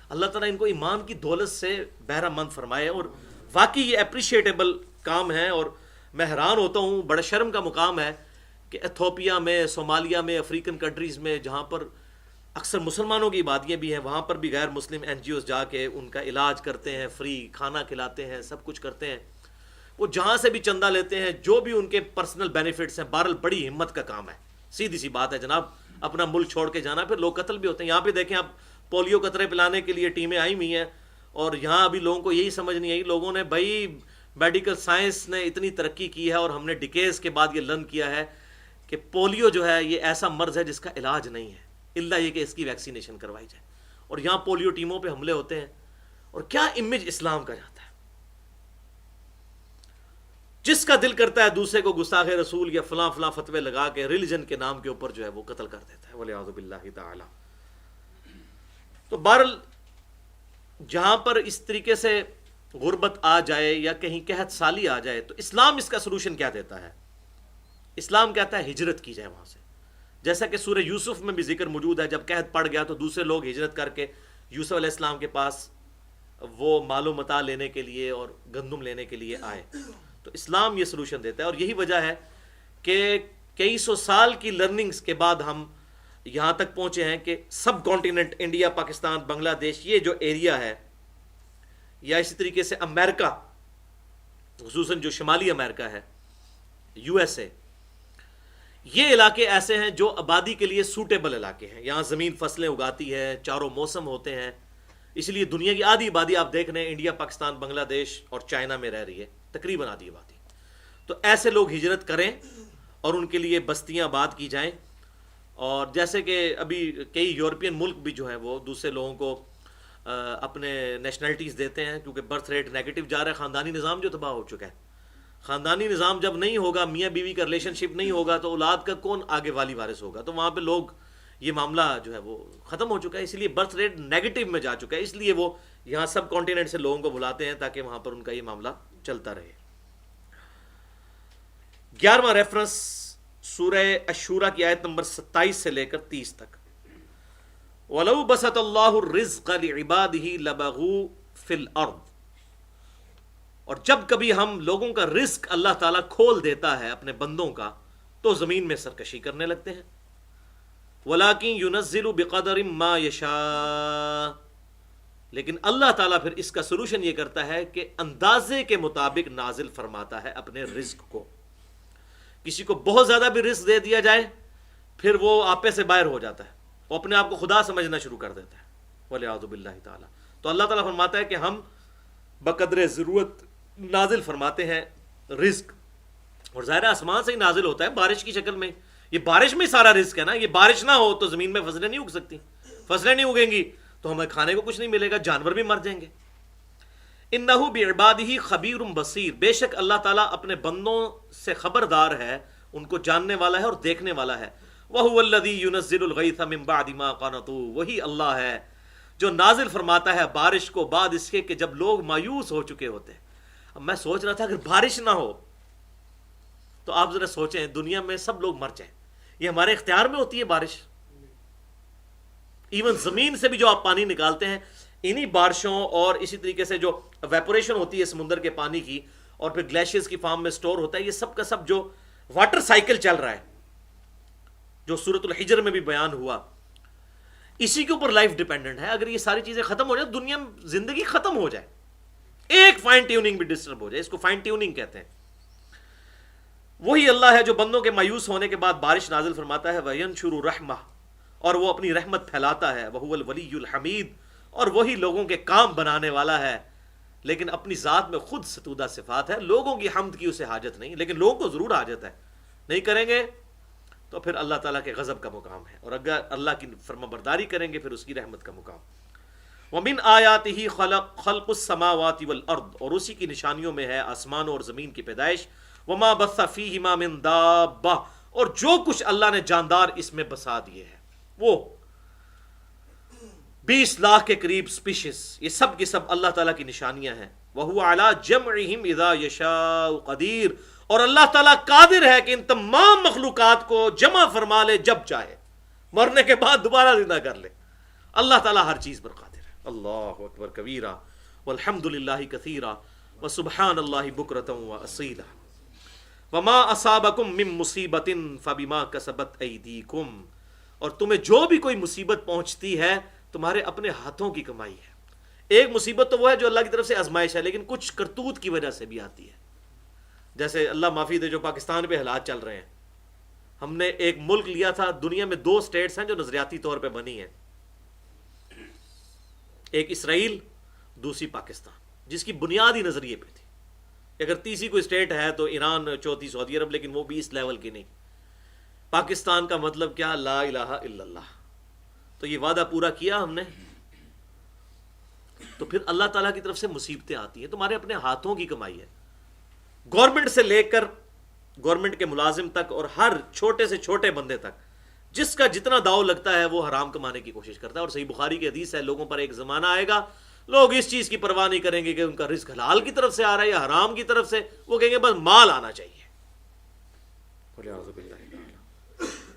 [SPEAKER 1] اللہ تعالیٰ ان کو ایمان کی دولت سے بہرہ مند فرمائے. اور واقعی یہ اپریشیٹیبل کام ہے. اور میں حیران ہوتا ہوں، بڑا شرم کا مقام ہے کہ ایتھوپیا میں، صومالیہ میں، افریقن کنٹریز میں جہاں پر اکثر مسلمانوں کی آبادیاں بھی ہیں، وہاں پر بھی غیر مسلم این جی اوز جا کے ان کا علاج کرتے ہیں، فری کھانا کھلاتے ہیں، سب کچھ کرتے ہیں، وہ جہاں سے بھی چندہ لیتے ہیں، جو بھی ان کے پرسنل بینیفٹس ہیں، بہرحال بڑی ہمت کا کام ہے، سیدھی سی بات ہے جناب، اپنا ملک چھوڑ کے جانا، پھر لوگ قتل بھی ہوتے ہیں۔ یہاں پہ دیکھیں آپ، پولیو قطرے پلانے کے لیے ٹیمیں آئی ہوئی ہیں، اور یہاں ابھی لوگوں کو یہی سمجھ نہیں آئی، لوگوں نے بھائی میڈیکل سائنس نے اتنی ترقی کی ہے اور ہم نے ڈیکیز کے بعد یہ لرن کیا ہے کہ پولیو جو ہے یہ ایسا مرض ہے جس کا علاج نہیں ہے الا یہ کہ اس کی ویکسینیشن کروائی جائے، اور یہاں پولیو ٹیموں پہ حملے ہوتے ہیں، اور کیا امیج اسلام کا جاتا ہے۔ جس کا دل کرتا ہے دوسرے کو گستاخ رسول یا فلاں فلاں فتوے لگا کے ریلیجن کے نام کے اوپر جو ہے وہ قتل کر دیتا ہے، والعیاذ باللہ تعالی۔ تو بہرحال جہاں پر اس طریقے سے غربت آ جائے یا کہیں قحط سالی آ جائے تو اسلام اس کا سلوشن کیا دیتا ہے؟ اسلام کہتا ہے ہجرت کی جائے وہاں سے، جیسا کہ سورہ یوسف میں بھی ذکر موجود ہے، جب قحط پڑ گیا تو دوسرے لوگ ہجرت کر کے یوسف علیہ السلام کے پاس وہ مال و متاع لینے کے لیے اور گندم لینے کے لیے آئے، تو اسلام یہ سلوشن دیتا ہے۔ اور یہی وجہ ہے کہ کئی سو سال کی لرننگز کے بعد ہم یہاں تک پہنچے ہیں کہ سب کانٹیننٹ، انڈیا، پاکستان، بنگلہ دیش، یہ جو ایریا ہے، یا اسی طریقے سے امریکہ، خصوصاً جو شمالی امریکہ ہے، یو ایس اے، یہ علاقے ایسے ہیں جو آبادی کے لیے سوٹیبل علاقے ہیں، یہاں زمین فصلیں اگاتی ہے، چاروں موسم ہوتے ہیں، اس لیے دنیا کی آدھی آبادی آپ دیکھ رہے ہیں انڈیا، پاکستان، بنگلہ دیش اور چائنا میں رہ رہی ہے، تقریباً آدھی آبادی۔ تو ایسے لوگ ہجرت کریں اور ان کے لیے بستیاں آباد کی جائیں، اور جیسے کہ ابھی کئی یورپین ملک بھی جو ہیں وہ دوسرے لوگوں کو اپنے نیشنلٹیز دیتے ہیں، کیونکہ برتھ ریٹ نیگیٹو جا رہا ہے، خاندانی نظام جو تباہ ہو چکا ہے۔ خاندانی نظام جب نہیں ہوگا، میاں بیوی کا ریلیشن شپ نہیں ہوگا، تو اولاد کا کون آگے والی وارث ہوگا؟ تو وہاں پہ لوگ، یہ معاملہ جو ہے وہ ختم ہو چکا ہے، اس لیے برتھ ریٹ نیگیٹو میں جا چکا ہے، اس لیے وہ یہاں سب کانٹیننٹ سے لوگوں کو بلاتے ہیں تاکہ وہاں پر ان کا یہ معاملہ چلتا رہے۔ 11واں ریفرنس سورہ الشورى کی آیت نمبر 27 سے لے کر 30 تک۔ وَلَوْ بَسَطَ اللَّهُ الرِّزْقَ لِعِبَادِهِ لَبَغُوا فِي الْأَرْضِ، اور جب کبھی ہم لوگوں کا رزق اللہ تعالیٰ کھول دیتا ہے اپنے بندوں کا تو زمین میں سرکشی کرنے لگتے ہیں۔ وَلَٰكِن يُنَزِّلُ بِقَدَرٍ مَّا يَشَاءُ، لیکن اللہ تعالیٰ پھر اس کا سلوشن یہ کرتا ہے کہ اندازے کے مطابق نازل فرماتا ہے اپنے رزق کو۔ کسی کو بہت زیادہ بھی رزق دے دیا جائے پھر وہ آپے سے باہر ہو جاتا ہے، وہ اپنے آپ کو خدا سمجھنا شروع کر دیتا ہے، والعیاذ باللہ تعالی۔ تو اللہ تعالیٰ فرماتا ہے کہ ہم بقدر ضرورت نازل فرماتے ہیں رزق، اور ظاہر آسمان سے ہی نازل ہوتا ہے بارش کی شکل میں، یہ بارش میں سارا رزق ہے نا، یہ بارش نہ ہو تو زمین میں فصلیں نہیں اگ سکتی، فصلیں نہیں اگیں گی تو ہمیں کھانے کو کچھ نہیں ملے گا، جانور بھی مر جائیں گے۔ انہ بعبادہ خبیر بصیر، بے شک اللہ تعالیٰ اپنے بندوں سے خبردار ہے، ان کو جاننے والا ہے اور دیکھنے والا ہے۔ وَهُوَ الَّذِي يُنَزِّلُ الْغَيْثَ مِن بَعْدِ مَا قَنَطُوا، وہی اللہ ہے جو نازل فرماتا ہے بارش کو بعد اس کے کہ جب لوگ مایوس ہو چکے ہوتے ہیں۔ اب میں سوچ رہا تھا اگر بارش نہ ہو تو آپ ذرا سوچیں دنیا میں سب لوگ مر جائیں، یہ ہمارے اختیار میں ہوتی ہے بارش؟ ایون زمین سے بھی جو آپ پانی نکالتے ہیں، انہی بارشوں اور اسی طریقے سے جو ویپوریشن ہوتی ہے سمندر کے پانی کی اور پھر گلیشیئرز کی فارم میں سٹور ہوتا ہے، یہ سب کا سب جو واٹر سائیکل چل رہا ہے جو سورۃ الحجر میں بھی بیان ہوا، اسی کے اوپر لائف ڈیپینڈنٹ ہے۔ اگر یہ ساری چیزیں ختم ہو جائیں، دنیا میں زندگی ختم ہو جائے، ایک فائن ٹیوننگ بھی ڈسٹرب ہو جائے، اس کو فائن ٹیوننگ کہتے ہیں۔ وہی اللہ ہے جو بندوں کے مایوس ہونے کے بعد بارش نازل فرماتا ہے، وَيَنشُرُ رَحْمَةَ، اور وہ اپنی رحمت پھیلاتا ہے، وَهُوَ الْوَلِيُّ الْحَمِيدُ، اور وہی لوگوں کے کام بنانے والا ہے، لیکن اپنی ذات میں خود ستودہ صفات ہے، لوگوں کی حمد کی اسے حاجت نہیں، لیکن لوگوں کو ضرور حاجت ہے، نہیں کریں گے تو پھر اللہ تعالیٰ کے غضب کا مقام ہے، اور اگر اللہ کی فرما برداری کریں گے پھر اس کی رحمت کا مقام۔ وَمِنْ آيَاتِهِ خَلْقُ السَّمَاوَاتِ وَالْأَرْضِ، اور اسی کی نشانیوں میں ہے آسمانوں اور زمین کی پیدائش، وَمَا بَثَّ فِيهِمَا مِن دَابَّةٍ، اور جو کچھ اللہ نے جاندار اس میں بسا دیے ہیں، وہ 20 لاکھ کے قریب سپیشیز، یہ سب کی سب اللہ تعالیٰ کی نشانیاں ہیں۔ وَهُوَ عَلَى جَمْعِهِمْ إِذَا يَشَاءُ قَدِيرٌ، اور اللہ تعالیٰ قادر ہے کہ ان تمام مخلوقات کو جمع فرما لے جب چاہے، مرنے کے بعد دوبارہ زندہ کر لے۔ اللہ تعالیٰ ہر چیز پر قادر ہے۔ اللہ اکبر کبیرہ والحمد للہ کثیرہ وسبحان اللہ بکرۃ واسیلہ۔ وما اصابکم من مصیبت فبما کسبت ایدیکم، اور تمہیں جو بھی کوئی مصیبت پہنچتی ہے تمہارے اپنے ہاتھوں کی کمائی ہے. ایک مصیبت تو وہ ہے جو اللہ کی طرف سے آزمائش ہے، لیکن کچھ کرتوت کی وجہ سے بھی آتی ہے. جیسے اللہ معافی دے جو پاکستان پہ حالات چل رہے ہیں. ہم نے ایک ملک لیا تھا، دنیا میں 2 اسٹیٹس ہیں جو نظریاتی طور پہ بنی ہیں، ایک اسرائیل، دوسری پاکستان، جس کی بنیادی نظریے پہ تھی. اگر تیسری کوئی اسٹیٹ ہے تو ایران، چوتھی سعودی عرب، لیکن وہ بھی اس لیول کی نہیں. پاکستان کا مطلب کیا؟ لا الہ الا اللہ. تو یہ وعدہ پورا کیا ہم نے. تو پھر اللہ تعالیٰ کی طرف سے مصیبتیں آتی ہیں، تمہارے اپنے ہاتھوں کی کمائی ہے. گورنمنٹ سے لے کر گورنمنٹ کے ملازم تک اور ہر چھوٹے سے چھوٹے بندے تک جس کا جتنا داؤ لگتا ہے وہ حرام کمانے کی کوشش کرتا ہے. اور صحیح بخاری کی حدیث ہے، لوگوں پر ایک زمانہ آئے گا لوگ اس چیز کی پرواہ نہیں کریں گے کہ ان کا رزق حلال کی طرف سے آ رہا ہے یا حرام کی طرف سے، وہ کہیں گے بس مال آنا چاہیے.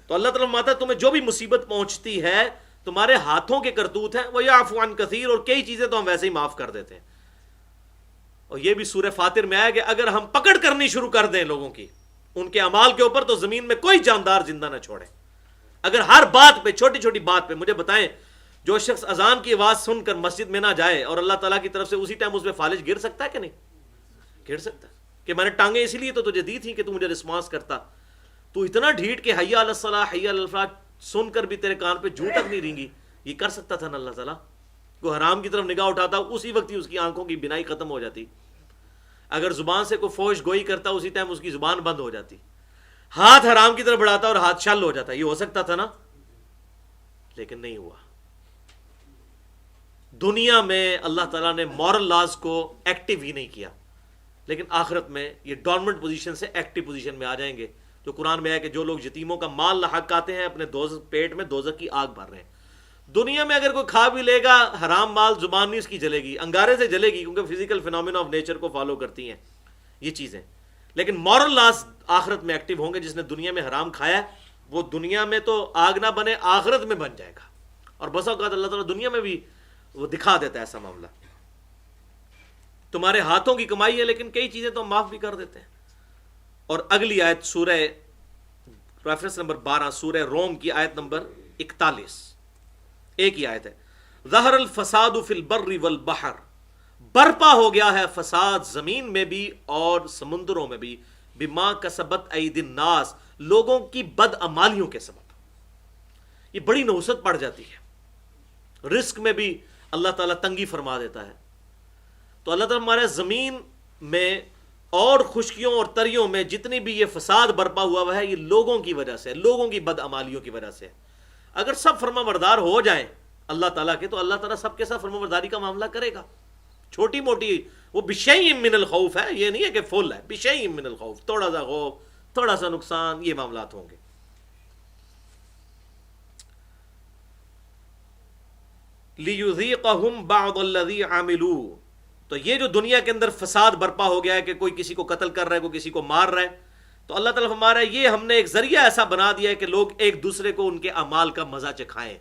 [SPEAKER 1] تو اللہ تعالیٰ ماتا تمہیں جو بھی مصیبت پہنچتی ہے تمہارے ہاتھوں کے کرتوت ہیں. وَيَعْفُ عَنْ كَثِيرٌ، اور کئی چیزیں تو ہم ویسے ہی معاف کر دیتے ہیں. اور یہ بھی سورہ فاطر میں آیا کہ اگر ہم پکڑ کرنی شروع کر دیں لوگوں کی ان کے اعمال کے اوپر تو زمین میں کوئی جاندار زندہ نہ چھوڑے. اگر ہر بات پہ، چھوٹی چھوٹی بات پہ، مجھے بتائیں جو شخص اذان کی آواز سن کر مسجد میں نہ جائے اور اللہ تعالیٰ کی طرف سے اسی ٹائم اس پہ فالج گر سکتا ہے کہ نہیں؟ گر سکتا ہے. کہ میں نے ٹانگیں اسی لیے تو تجھے دی تھی کہ تو مجھے رسپانس کرتا. تو اتنا ڈھیٹ کہ حی علی الصلاح حی علی الفلاح سن کر بھی تیرے کان پہ جوں تک نہیں رینگی، یہ کر سکتا تھا نا اللہ تعالیٰ. کوئی حرام کی طرف نگاہ اٹھاتا اسی وقت ہی اس کی آنکھوں کی بینائی ختم ہو جاتی. اگر زبان سے کوئی فوش گوئی کرتا اسی ٹائم اس کی زبان بند ہو جاتی. ہاتھ حرام کی طرف بڑھاتا اور ہاتھ شل ہو جاتا. یہ ہو سکتا تھا نا، لیکن نہیں ہوا. دنیا میں اللہ تعالیٰ نے مورل لاز کو ایکٹیو ہی نہیں کیا، لیکن آخرت میں یہ ڈورمنٹ پوزیشن سے ایکٹیو پوزیشن میں آ جائیں گے. جو قرآن میں ہے کہ جو لوگ یتیموں کا مال لاحق کھاتے ہیں اپنے پیٹ میں دوزخ کی آگ بھر رہے ہیں. دنیا میں اگر کوئی کھا بھی لے گا حرام مال، زبان نہیں اس کی جلے گی، انگارے سے جلے گی، کیونکہ فزیکل فینومینا آف نیچر کو فالو کرتی ہیں یہ چیزیں. لیکن مورل لاز آخرت میں ایکٹیو ہوں گے. جس نے دنیا میں حرام کھایا ہے وہ دنیا میں تو آگ نہ بنے، آخرت میں بن جائے گا. اور بس اوقات اللہ تعالیٰ دنیا میں بھی وہ دکھا دیتا ہے ایسا معاملہ. تمہارے ہاتھوں کی کمائی ہے، لیکن کئی چیزیں تو ہم معاف بھی کر دیتے ہیں. اور اگلی آیت سورہ ریفرنس نمبر 12 سورہ روم کی آیت نمبر 41، ایک ہی آیت ہے. ظہر الفساد فی البر والبحر، برپا ہو گیا ہے فساد زمین میں بھی اور سمندروں میں بھی، بما کسبت ایدی الناس، لوگوں کی بدعمالیوں کے سبب. یہ بڑی نحوست پڑ جاتی ہے. رزق میں بھی اللہ تعالیٰ تنگی فرما دیتا ہے. تو اللہ تعالیٰ ہمارے زمین میں اور خشکیوں اور تریوں میں جتنی بھی یہ فساد برپا ہوا ہے یہ لوگوں کی وجہ سے، لوگوں کی بدعمالیوں کی وجہ سے. اگر سب فرما بردار ہو جائیں اللہ تعالیٰ کے تو اللہ تعالیٰ سب کے ساتھ فرما برداری کا معاملہ کرے گا. چھوٹی موٹی وہ بشیء من الخوف ہے، یہ نہیں ہے کہ فل ہے، بشیء من الخوف، تھوڑا سا خوف، تھوڑا سا نقصان، یہ معاملات ہوں گے. لِيُذِيقَهُمْ بَعْضَ الَّذِي عَمِلُوا، تو یہ جو دنیا کے اندر فساد برپا ہو گیا ہے کہ کوئی کسی کو قتل کر رہا ہے، کوئی کسی کو مار رہا ہے، تو اللہ تعالیٰ فرما رہا ہے یہ ہم نے ایک ذریعہ ایسا بنا دیا ہے کہ لوگ ایک دوسرے کو ان کے اعمال کا مزہ چکھائیں.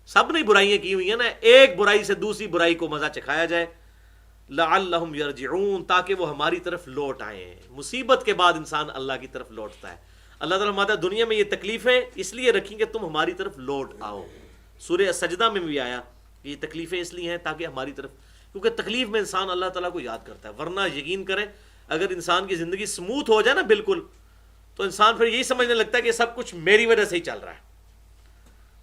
[SPEAKER 1] سب نے برائیاں کی ہوئی ہیں نا، ایک برائی سے دوسری برائی کو مزہ چکھایا جائے. لَعَلَّهُمْ يَرْجِعُونَ، تاکہ وہ ہماری طرف لوٹ آئیں. مصیبت کے بعد انسان اللہ کی طرف لوٹتا ہے. اللہ تعالیٰ فرماتا ہے دنیا میں یہ تکلیفیں اس لیے رکھیں کہ تم ہماری طرف لوٹ آؤ. سورہ سجدہ میں بھی آیا یہ تکلیفیں اس لیے ہیں تاکہ ہماری طرف، کیونکہ تکلیف میں انسان اللہ تعالیٰ کو یاد کرتا ہے. ورنہ یقین کریں اگر انسان کی زندگی سموتھ ہو جائے نا بالکل، تو انسان پھر یہی سمجھنے لگتا ہے کہ سب کچھ میری وجہ سے ہی چل رہا ہے.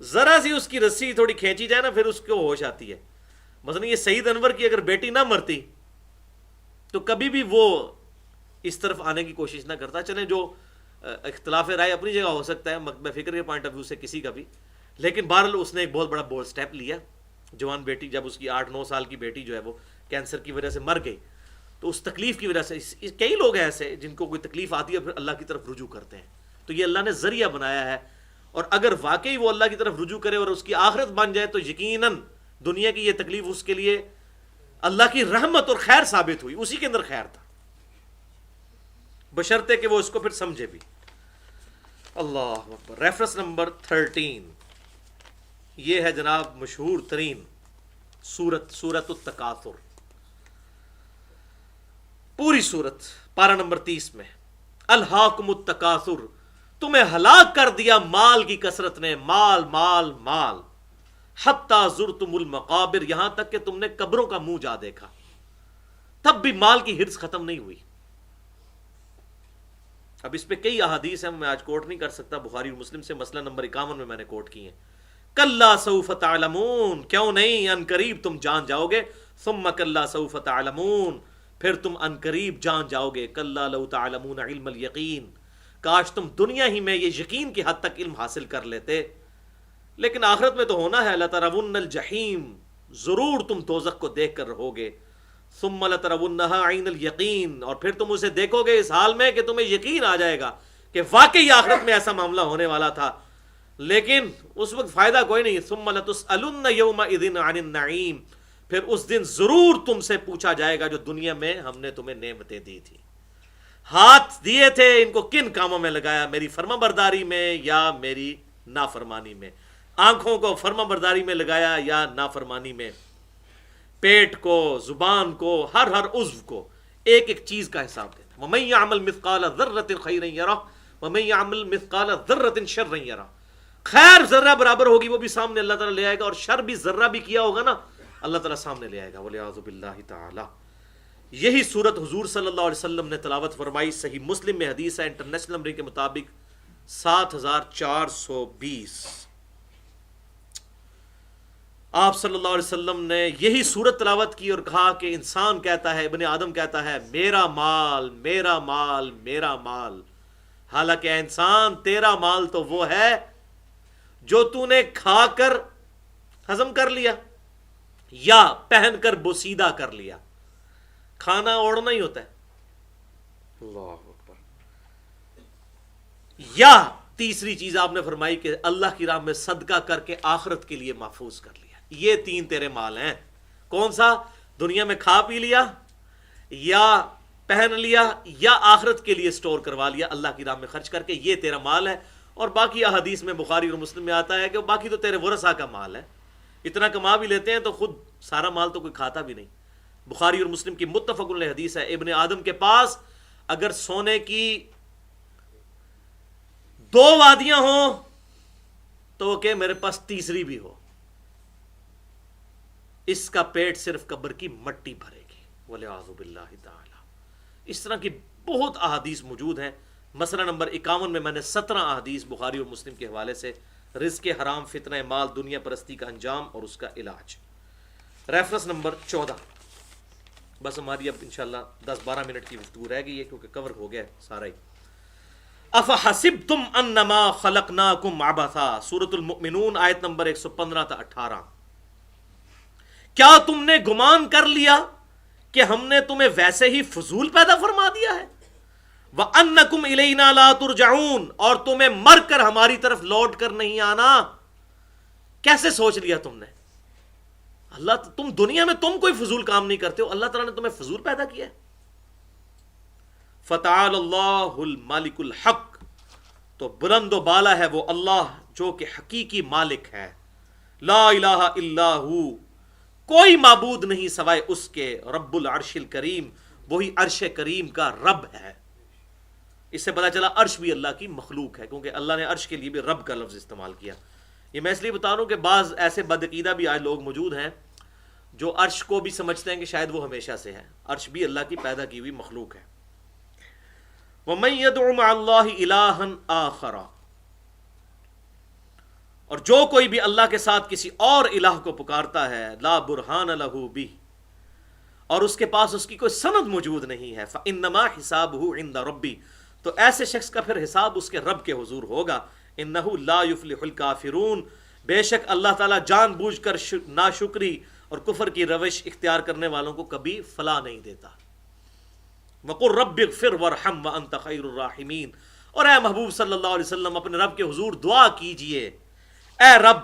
[SPEAKER 1] ذرا سی اس کی رسی تھوڑی کھینچی جائے نا پھر اس کو ہوش آتی ہے. مثلا یہ سعید انور کی اگر بیٹی نہ مرتی تو کبھی بھی وہ اس طرف آنے کی کوشش نہ کرتا. چلیں جو اختلاف رائے اپنی جگہ ہو سکتا ہے مکتب فکر کے پوائنٹ آف ویو سے کسی کا بھی، لیکن بہرحال اس نے ایک بہت بڑا بولڈ سٹیپ لیا. جوان بیٹی جب اس کی 8-9 سال کی بیٹی جو ہے وہ کینسر کی وجہ سے مر گئی، تو اس تکلیف کی وجہ سے کئی لوگ ہیں ایسے جن کو کوئی تکلیف آتی ہے پھر اللہ کی طرف رجوع کرتے ہیں. تو یہ اللہ نے ذریعہ بنایا ہے. اور اگر واقعی وہ اللہ کی طرف رجوع کرے اور اس کی آخرت بن جائے تو یقیناً دنیا کی یہ تکلیف اس کے لیے اللہ کی رحمت اور خیر ثابت ہوئی. اسی کے اندر خیر تھا، بشرطے کہ وہ اس کو پھر سمجھے بھی. اللہ اکبر. ریفرنس نمبر 13 یہ ہے جناب مشہور ترین سورت التکاثر. پوری سورت پارہ نمبر 30 میں الہاکم التکاثر، تمہیں ہلاک کر دیا مال کی کثرت نے، مال مال مال، حتی زرتم المقابر، یہاں تک کہ تم نے قبروں کا منہ جا دیکھا، تب بھی مال کی ہرس ختم نہیں ہوئی۔ اب اس پہ کئی احادیث ہیں، میں آج کوٹ نہیں کر سکتا، بخاری اور مسلم سے، مسئلہ نمبر 51 میں نے کوٹ کی ہیں۔ کلا سوف تعلمون، کیوں نہیں، ان قریب تم جان جاؤ گے، ثم کلا سوف تعلمون، پھر تم ان قریب جان جاؤ گے، کلا لو تعلمون علم الیقین، کاش تم دنیا ہی میں یہ یقین کی حد تک علم حاصل کر لیتے، لیکن آخرت میں تو ہونا ہے، لترون الجحیم، ضرور تم دوزخ کو دیکھ کر رہو گے، ثم لترونها عین الیقین، اور پھر تم اسے دیکھو گے اس حال میں کہ تمہیں یقین آ جائے گا کہ واقعی آخرت میں ایسا معاملہ ہونے والا تھا، لیکن اس وقت فائدہ کوئی نہیں۔ ثم لتسألن یومئذ عن النعیم، پھر اس دن ضرور تم سے پوچھا جائے گا جو دنیا میں ہم نے تمہیں نعمتیں دی تھی، ہاتھ دیے تھے، ان کو کن کاموں میں لگایا، میری فرما برداری میں یا میری نافرمانی میں، آنکھوں کو فرما برداری میں لگایا یا نافرمانی میں، پیٹ کو، زبان کو، ہر عضو کو ایک ایک چیز کا حساب دینا۔ وَمَن يَعْمَلْ مِثْقَالَ ذَرَّةٍ خَيْرًا يَرَهُ وَمَن يَعْمَلْ مِثْقَالَ ذَرَّةٍ شَرًّا يَرَهُ، خیر ذرہ برابر ہوگی وہ بھی سامنے اللہ تعالیٰ لے آئے گا، اور شر بھی ذرہ بھی کیا ہوگا نا اللہ تعالیٰ سامنے لے آئے گا، وَلِعَاذُ بِاللَّهِ تَعَالَى۔ یہی صورت حضور صلی اللہ علیہ وسلم نے تلاوت فرمائی، صحیح مسلم میں حدیث ہے، انٹرنیشنل نمبر کے مطابق 7420۔ آپ صلی اللہ علیہ وسلم نے یہی صورت تلاوت کی اور کہا کہ انسان کہتا ہے، ابن آدم کہتا ہے، میرا مال میرا مال میرا مال، حالانکہ اے انسان تیرا مال تو وہ ہے جو تو نے کھا کر ہضم کر لیا یا پہن کر بوسیدہ کر لیا، کھانا اوڑھنا ہی ہوتا ہے، اللہ اکبر، یا تیسری چیز آپ نے فرمائی کہ اللہ کی راہ میں صدقہ کر کے آخرت کے لیے محفوظ کر لیا۔ یہ تین تیرے مال ہیں، کون سا؟ دنیا میں کھا پی لیا یا پہن لیا یا آخرت کے لیے سٹور کروا لیا اللہ کی راہ میں خرچ کر کے، یہ تیرا مال ہے۔ اور باقی احادیث میں بخاری اور مسلم میں آتا ہے کہ باقی تو تیرے ورثہ کا مال ہے، اتنا کما بھی لیتے ہیں تو خود سارا مال تو کوئی کھاتا بھی نہیں۔ بخاری اور مسلم کی متفق علیہ حدیث ہے، ابن آدم کے پاس اگر سونے کی 2 وادیاں ہوں تو کہ میرے پاس تیسری بھی ہو، اس کا پیٹ صرف قبر کی مٹی بھرے گی، وَلِعَاذُ بِاللَّهِ تَعَالَى۔ اس طرح کی بہت احادیث موجود ہیں۔ مسئلہ نمبر 51 میں نے 17 احادیث بخاری اور مسلم کے حوالے سے، رزق حرام، فتنہ مال، دنیا پرستی کا انجام اور اس کا علاج۔ Reference number 14۔ بس ہماری اب انشاءاللہ 10-12 منٹ کی گفتگو رہ گئی ہے کیونکہ کور ہو گیا سارا ہی۔ افحسبتم انما خلقناکم عبثا، سورۃ المؤمنون آیت نمبر 115 تا 18۔ کیا تم نے گمان کر لیا کہ ہم نے تمہیں ویسے ہی فضول پیدا فرما دیا ہے؟ وَأَنَّكُمْ إِلَيْنَا لَا تُرْجَعُونَ، اور تمہیں مر کر ہماری طرف لوٹ کر نہیں آنا۔ کیسے سوچ لیا تم نے؟ اللہ، تم دنیا میں تم کوئی فضول کام نہیں کرتے ہو، اللہ تعالیٰ نے تمہیں فضول پیدا کیا ہے۔ فَتَعَالَى اللَّهُ الْمَالِكُ الْحَقِّ، تو بلند و بالا ہے وہ اللہ جو کہ حقیقی مالک ہے۔ لا الہ الا ہو، کوئی معبود نہیں سوائے اس کے، رب العرش الکریم، وہی عرش کریم کا رب ہے۔ اس سے پتہ چلا عرش بھی اللہ کی مخلوق ہے، کیونکہ اللہ نے عرش کے لیے بھی رب کا لفظ استعمال کیا۔ یہ میں اس لیے بتا رہا ہوں کہ بعض ایسے بدعقیدہ بھی آج لوگ موجود ہیں جو عرش کو بھی سمجھتے ہیں کہ شاید وہ ہمیشہ سے ہے، عرش بھی اللہ کی پیدا کی ہوئی مخلوق ہے۔ وَمَن يَدْعُ مَعَ اللَّهِ إِلَٰهًا آخَرَ، اور جو کوئی بھی اللہ کے ساتھ کسی اور الہ کو پکارتا ہے، لا برہان لہ بہ، اور اس کے پاس اس کی کوئی سند موجود نہیں ہے، فإنما حسابہ عند ربی، تو ایسے شخص کا پھر حساب اس کے رب کے حضور ہوگا۔ انہ لا یفلح الکافرون، بے شک اللہ تعالیٰ جان بوجھ کر ناشکری اور کفر کی روش اختیار کرنے والوں کو کبھی فلاح نہیں دیتا۔ وَقُلْ رَبِّ اغْفِرْ وَارْحَمْ وَأَنْتَ خَيْرُ الرَّاحِمِينَ، اور اے محبوب صلی اللہ علیہ وسلم اپنے رب کے حضور دعا کیجئے، اے رب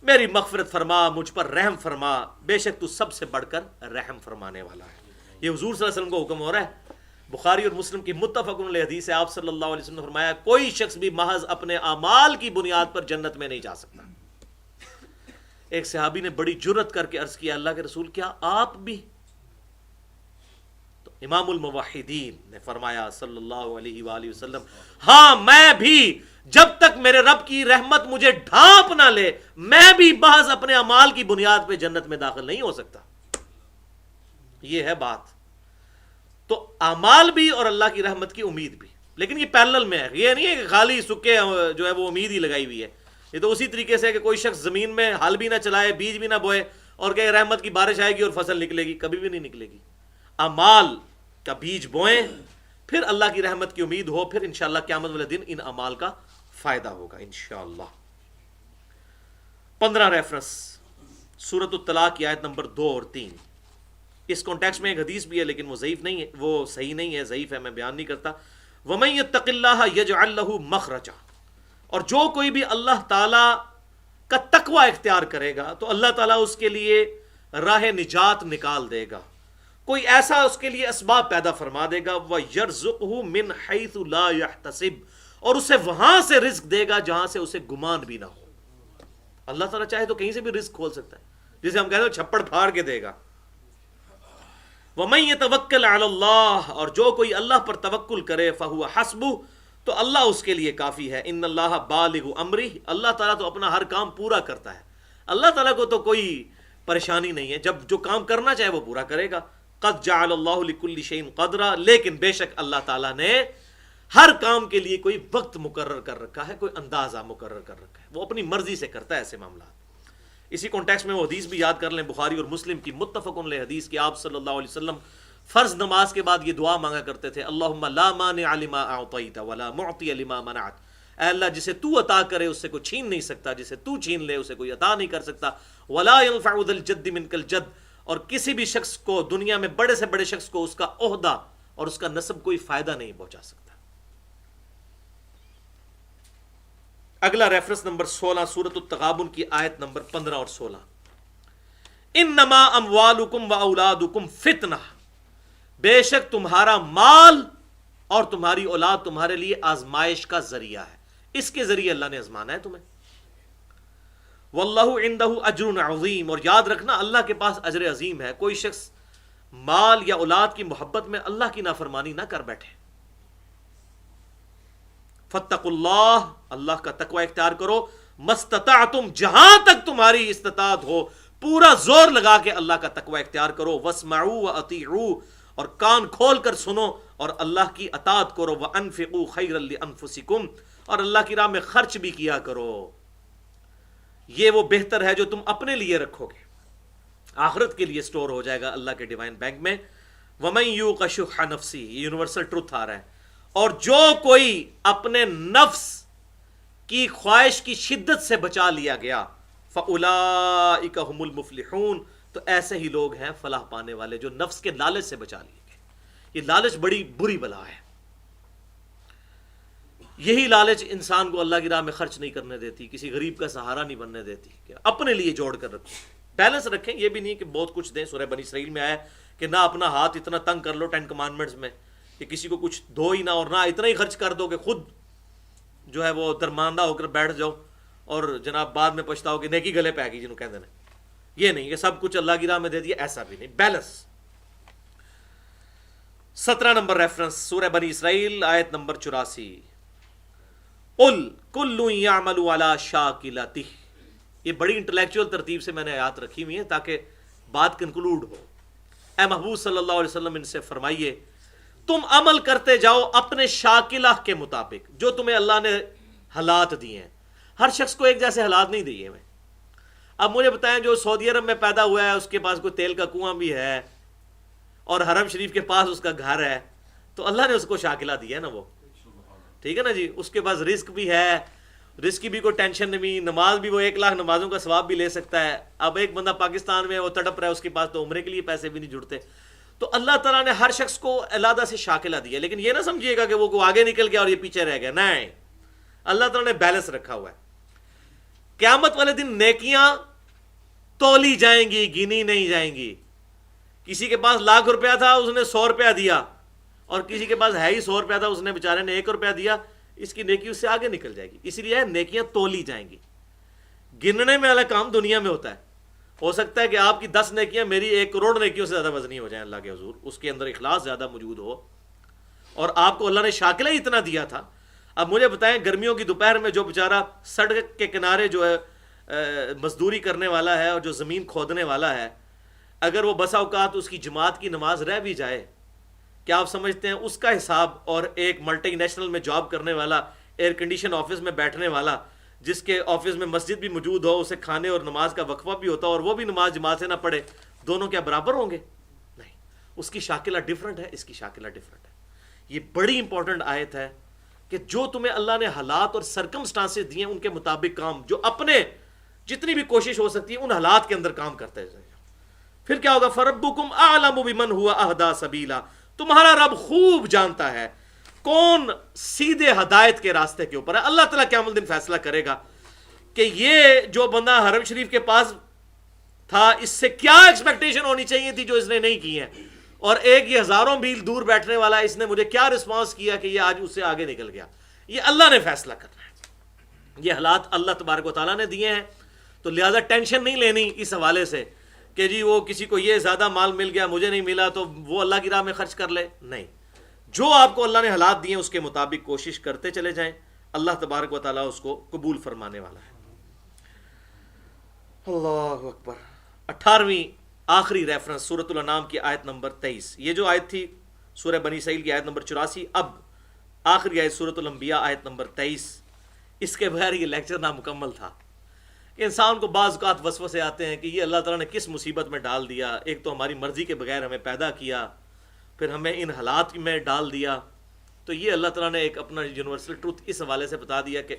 [SPEAKER 1] میری مغفرت فرما، مجھ پر رحم فرما، بے شک تو سب سے بڑھ کر رحم فرمانے والا ہے۔ یہ حضور صلی اللہ علیہ وسلم کو حکم ہو رہا ہے۔ بخاری اور مسلم کی متفق علیہ حدیث ہے، آپ صلی اللہ علیہ وسلم نے فرمایا کوئی شخص بھی محض اپنے اعمال کی بنیاد پر جنت میں نہیں جا سکتا۔ ایک صحابی نے بڑی جرت کر کے عرض کیا، اللہ کے رسول کیا آپ بھی؟ تو امام الموحدین نے فرمایا صلی اللہ علیہ وآلہ وسلم، ہاں میں بھی جب تک میرے رب کی رحمت مجھے ڈھانپ نہ لے، میں بھی محض اپنے اعمال کی بنیاد پہ جنت میں داخل نہیں ہو سکتا. یہ ہے بات. تو اعمال بھی اور اللہ کی رحمت کی امید بھی، لیکن یہ پیرلل میں ہے. یہ نہیں ہے کہ خالی سکے جو ہے وہ امید ہی لگائی ہوئی ہے. یہ تو اسی طریقے سے ہے کہ کوئی شخص زمین میں ہل بھی نہ چلائے، بیج بھی نہ بوئے اور کہ رحمت کی بارش آئے گی اور فصل نکلے گی، کبھی بھی نہیں نکلے گی. اعمال کا بیج بوئیں، پھر اللہ کی رحمت کی امید ہو، پھر انشاءاللہ قیامت والے دن ان اعمال کا فائدہ ہوگا انشاءاللہ. 15 ریفرنس سورۃ الطلاق کی آیت نمبر 2 اور 3. اس کانٹیکسٹ میں ایک حدیث بھی ہے لیکن وہ ضعیف نہیں ہے، وہ صحیح نہیں ہے، ضعیف ہے، میں بیان نہیں کرتا. وَمَن يَتَّقِ اللَّهَ يَجْعَل لَّهُ مَخْرَجًا، اور جو کوئی بھی اللہ تعالی کا تقوی اختیار کرے گا تو اللہ تعالیٰ اس کے لیے راہ نجات نکال دے گا، کوئی ایسا اس کے لیے اسباب پیدا فرما دے گا. وَيَرْزُقْهُ مِنْ حَيْثُ لَا يَحْتَسِبُ، اور اسے وہاں سے رزق دے گا جہاں سے اسے گمان بھی نہ ہو. اللہ تعالیٰ چاہے تو کہیں سے بھی رزق کھول سکتا ہے، جسے ہم کہتے ہیں چھپڑ پھاڑ کے دے گا. وَمَن يَتَوَكَّلْ عَلَى اللَّهِ، اور جو کوئی اللہ پر توکل کرے فَهُوَ حَسْبُهُ، تو اللہ اس کے لیے کافی ہے. ان اللہ بالغ امرہ، اللہ تعالیٰ تو اپنا ہر کام پورا کرتا ہے. اللہ تعالیٰ کو تو کوئی پریشانی نہیں ہے، جب جو کام کرنا چاہے وہ پورا کرے گا. قد جعل اللہ لکل شیء قدرا، لیکن بے شک اللہ تعالیٰ نے ہر کام کے لیے کوئی وقت مقرر کر رکھا ہے، کوئی اندازہ مقرر کر رکھا ہے، وہ اپنی مرضی سے کرتا ہے ایسے معاملات. اسی کانٹیکسٹ میں وہ حدیث بھی یاد کر لیں، بخاری اور مسلم کی متفق علیہ حدیث کی. آپ صلی اللہ علیہ وسلم فرض نماز کے بعد یہ دعا مانگا کرتے تھے، اللہم لا مانع لما اعطیت ولا معطی لما منعت. اے اللہ جسے تو عطا کرے اس سے کوئی چھین نہیں سکتا، جسے تو چھین لے اسے کوئی عطا نہیں کر سکتا. ولا ينفع ذا الجد منک الجد، اور کسی بھی شخص کو دنیا میں بڑے سے بڑے شخص کو اس کا عہدہ اور اس کا نسب کوئی فائدہ نہیں پہنچا سکتا. اگلا ریفرنس نمبر 16 سورۃ التغابن کی آیت نمبر 15 اور 16. انما اموالکم واولادکم فتنہ، بے شک تمہارا مال اور تمہاری اولاد تمہارے لیے آزمائش کا ذریعہ ہے، اس کے ذریعے اللہ نے آزمانا ہے تمہیں. واللہ عندہ اجر عظیم، اور یاد رکھنا اللہ کے پاس اجر عظیم ہے. کوئی شخص مال یا اولاد کی محبت میں اللہ کی نافرمانی نہ کر بیٹھے. فاتقوا اللہ، اللہ کا تقوی اختیار کرو. مستطعتم، جہاں تک تمہاری استطاعت ہو پورا زور لگا کے اللہ کا تقوی اختیار کرو. واسمعوا واطیعوا، اور کان کھول کر سنو اور اللہ کی اطاعت کرو. وانفقوا خیرا لانفسکم، اور اللہ کی راہ میں خرچ بھی کیا کرو، یہ وہ بہتر ہے جو تم اپنے لیے رکھو گے، آخرت کے لیے سٹور ہو جائے گا اللہ کے ڈیوائن بینک میں. ومن یوق شح نفسہ، یہ یونیورسل ٹروتھ آ رہا ہے. اور جو کوئی اپنے نفس کی خواہش کی شدت سے بچا لیا گیا، فاولئک هم المفلحون، تو ایسے ہی لوگ ہیں فلاح پانے والے جو نفس کے لالچ سے بچا لیے گئے. یہ لالچ بڑی بری بلا ہے. یہی لالچ انسان کو اللہ کی راہ میں خرچ نہیں کرنے دیتی، کسی غریب کا سہارا نہیں بننے دیتی، کہ اپنے لیے جوڑ کر رکھو. بیلنس رکھیں، یہ بھی نہیں کہ بہت کچھ دیں. سورہ بنی اسرائیل میں آیا کہ نہ اپنا ہاتھ اتنا تنگ کر لو 10 کمانڈمنٹس میں کہ کسی کو کچھ دو ہی نہ، اور نہ اتنا ہی خرچ کر دو کہ خود جو ہے وہ درماندہ ہو کر بیٹھ جاؤ اور جناب بعد میں پچھتاؤ کہ نیکی گلے پہ گئی جنہوں کہتے ہیں. یہ نہیں کہ سب کچھ اللہ کی راہ میں دے دیا، ایسا بھی نہیں. بیلنس. 17 نمبر ریفرنس سورہ بنی اسرائیل آیت نمبر 84. قل کل یعمل علی شاکلتہ، یہ بڑی انٹلیکچوئل ترتیب سے میں نے آیات رکھی ہوئی ہیں تاکہ بات کنکلوڈ ہو. اے محبوب صلی اللہ علیہ وسلم ان سے فرمائیے تم عمل کرتے جاؤ اپنے شاکلہ کے مطابق جو تمہیں اللہ نے حالات دیے ہیں. ہر شخص کو ایک جیسے حالات نہیں دیے ہوئے. اب مجھے بتائیں جو سعودی عرب میں پیدا ہوا ہے اس کے پاس کوئی تیل کا کنواں بھی ہے اور حرم شریف کے پاس اس کا گھر ہے، تو اللہ نے اس کو شاکلہ دیا ہے نا، وہ ٹھیک ہے نا جی. اس کے پاس رزق بھی ہے، رزق کی بھی کوئی ٹینشن نہیں، نماز بھی وہ 1 لاکھ نمازوں کا ثواب بھی لے سکتا ہے. اب ایک بندہ پاکستان میں وہ تڑپ رہا ہے، اس کے پاس تو عمرے کے لیے پیسے بھی نہیں جڑتے. تو اللہ تعالیٰ نے ہر شخص کو علیحدہ سے شاکلہ دیا. لیکن یہ نہ سمجھیے گا کہ وہ آگے نکل گیا اور یہ پیچھے رہ گیا، نہیں. اللہ تعالیٰ نے بیلنس رکھا ہوا ہے. قیامت والے دن نیکیاں تولی جائیں گی، گنی نہیں جائیں گی. کسی کے پاس 1,00,000 روپیہ تھا، اس نے 100 روپیہ دیا، اور کسی کے پاس ہے ہی 100 روپیہ تھا، اس نے بیچارے نے 1 روپیہ دیا. اس کی نیکی اس سے آگے نکل جائے گی. اسی لیے نیکیاں تولی جائیں گی. گننے میں والا کام دنیا میں ہوتا ہے، ہو سکتا ہے کہ آپ کی 10 نیکیاں میری 1 کروڑ نیکیوں سے زیادہ وزنی ہو جائیں اللہ کے حضور، اس کے اندر اخلاص زیادہ موجود ہو، اور آپ کو اللہ نے شاکلہ ہی اتنا دیا تھا۔ اب مجھے بتائیں گرمیوں کی دوپہر میں جو بیچارہ سڑک کے کنارے جو ہے مزدوری کرنے والا ہے اور جو زمین کھودنے والا ہے، اگر وہ بسا اوقات اس کی جماعت کی نماز رہ بھی جائے، کیا آپ سمجھتے ہیں اس کا حساب اور ایک ملٹی نیشنل میں جاب کرنے والا، ایئر کنڈیشن آفس میں بیٹھنے والا، جس کے آفس میں مسجد بھی موجود ہو، اسے کھانے اور نماز کا وقفہ بھی ہوتا اور وہ بھی نماز جماعت سے نہ پڑھے، دونوں کیا برابر ہوں گے؟ نہیں، اس کی شاکلہ ڈیفرنٹ ہے، اس کی شاکلہ ڈیفرنٹ ہے۔ یہ بڑی امپورٹنٹ آیت ہے کہ جو تمہیں اللہ نے حالات اور سرکمسٹانسز دیے ان کے مطابق کام، جو اپنے جتنی بھی کوشش ہو سکتی ہے ان حالات کے اندر کام کرتے ہیں۔ پھر کیا ہوگا؟ فَرَبُّكُمْ أَعْلَمُ بِمَنْ هُوَ أَهْدَىٰ سَبِيلًا، تمہارا رب خوب جانتا ہے کون سیدھے ہدایت کے راستے کے اوپر ہے۔ اللہ تعالیٰ قیامت الدین فیصلہ کرے گا کہ یہ جو بندہ حرم شریف کے پاس تھا اس سے کیا ایکسپیکٹیشن ہونی چاہیے تھی جو اس نے نہیں کی ہے، اور ایک یہ ہزاروں میل دور بیٹھنے والا اس نے مجھے کیا رسپانس کیا کہ یہ آج اس سے آگے نکل گیا۔ یہ اللہ نے فیصلہ کرنا ہے، یہ حالات اللہ تبارک و تعالیٰ نے دیے ہیں، تو لہذا ٹینشن نہیں لینی اس حوالے سے کہ جی وہ کسی کو یہ زیادہ مال مل گیا مجھے نہیں ملا تو وہ اللہ کی راہ میں خرچ کر لے۔ نہیں، جو آپ کو اللہ نے حالات دیے اس کے مطابق کوشش کرتے چلے جائیں، اللہ تبارک و تعالیٰ اس کو قبول فرمانے والا ہے۔ اللہ اکبر۔ 18ویں آخری ریفرنس سورۃ الانعام کی آیت نمبر 23۔ یہ جو آیت تھی سورہ بنی اسرائیل کی آیت نمبر 84، اب آخری آیت سورۃ الانبیاء آیت نمبر 23۔ اس کے بغیر یہ لیکچر نامکمل تھا کہ انسان کو بعض اوقات وسوسے آتے ہیں کہ یہ اللہ تعالیٰ نے کس مصیبت میں ڈال دیا، ایک تو ہماری مرضی کے بغیر ہمیں پیدا کیا، پھر ہمیں ان حالات میں ڈال دیا۔ تو یہ اللہ تعالیٰ نے ایک اپنا یونیورسل ٹروتھ اس حوالے سے بتا دیا کہ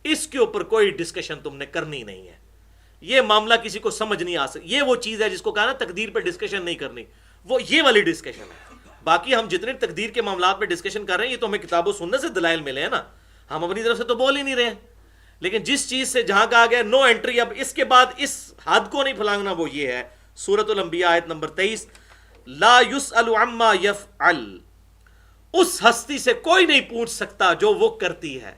[SPEAKER 1] اس کے اوپر کوئی ڈسکشن تم نے کرنی نہیں ہے، یہ معاملہ کسی کو سمجھ نہیں آ سکتا۔ یہ وہ چیز ہے جس کو کہا نا تقدیر پہ ڈسکشن نہیں کرنی، وہ یہ والی ڈسکشن ہے۔ باقی ہم جتنے تقدیر کے معاملات پہ ڈسکشن کر رہے ہیں یہ تو ہمیں کتاب و سنت سے دلائل ملے ہیں نا، ہم اپنی طرف سے تو بول ہی نہیں رہے ہیں۔ لیکن جس چیز سے جہاں کہا گیا نو انٹری، اب اس کے بعد اس حد کو نہیں پھلانگنا، وہ یہ ہے سورۃ الانبیاء آیت نمبر 23، لا یسأل عما یفعل، اس ہستی سے کوئی نہیں پوچھ سکتا جو وہ کرتی ہے،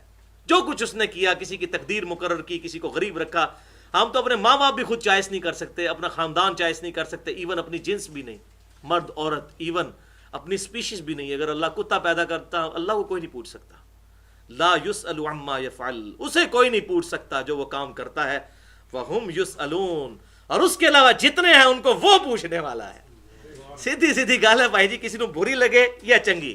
[SPEAKER 1] جو کچھ اس نے کیا، کسی کی تقدیر مقرر کی، کسی کو غریب رکھا۔ ہم تو اپنے ماں باپ بھی خود چوائس نہیں کر سکتے، اپنا خاندان چوائس نہیں کر سکتے، ایون اپنی جنس بھی نہیں، مرد عورت، ایون اپنی سپیشیز بھی نہیں۔ اگر اللہ کتا پیدا کرتا اللہ کو کوئی نہیں پوچھ سکتا۔ لا یسأل عما یفعل، اسے کوئی نہیں پوچھ سکتا جو وہ کام کرتا ہے، وہم یسألون، اور اس کے علاوہ جتنے ہیں ان کو وہ پوچھنے والا ہے۔ سیدھی سیدھی گل ہے بھائی جی، کسی کو بری لگے یا چنگی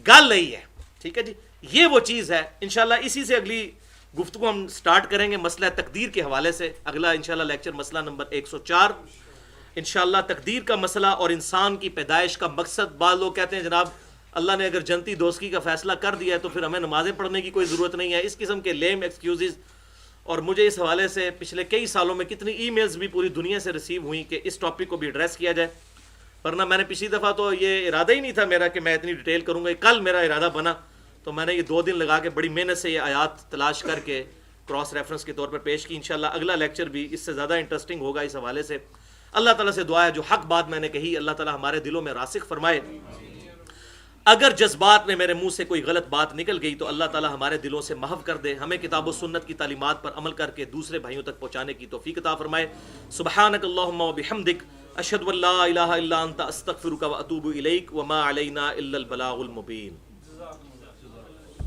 [SPEAKER 1] گل نہیں ہے، ٹھیک ہے جی، یہ وہ چیز ہے۔ انشاءاللہ اسی سے اگلی گفتگو ہم سٹارٹ کریں گے مسئلہ تقدیر کے حوالے سے۔ اگلا انشاءاللہ لیکچر مسئلہ نمبر 104 انشاءاللہ تقدیر کا مسئلہ اور انسان کی پیدائش کا مقصد۔ بعض لوگ کہتے ہیں جناب اللہ نے اگر جنتی دوزخی کا فیصلہ کر دیا ہے تو پھر ہمیں نمازیں پڑھنے کی کوئی ضرورت نہیں ہے، اس قسم کے لیم ایکسکیوزز۔ اور مجھے اس حوالے سے پچھلے کئی سالوں میں کتنی ای میلز بھی پوری دنیا سے ریسیو ہوئیں کہ اس ٹاپک کو بھی ایڈریس کیا جائے، ورنہ میں نے پچھلی دفعہ تو یہ ارادہ ہی نہیں تھا میرا کہ میں اتنی ڈیٹیل کروں گا۔ کل میرا ارادہ بنا تو میں نے یہ 2 دن لگا کے بڑی محنت سے یہ آیات تلاش کر کے کراس ریفرنس کے طور پر پیش کی۔ انشاءاللہ اگلا لیکچر بھی اس سے زیادہ انٹرسٹنگ ہوگا اس حوالے سے۔ اللہ تعالیٰ سے دعا ہے جو حق بات میں نے کہی اللہ تعالیٰ ہمارے دلوں میں راسخ فرمائے۔ اگر جذبات میں میرے منہ سے کوئی غلط بات نکل گئی تو اللہ تعالیٰ ہمارے دلوں سے محو کر دے، ہمیں کتاب و سنت کی تعلیمات پر عمل کر کے دوسرے بھائیوں تک پہنچانے کی توفیق عطا فرمائے۔ سبحانک اللہم و بحمدک، اشہد ان لا الہ الا انت، استغفرک و اتوب الیک، وما علینا الا البلاغ المبین۔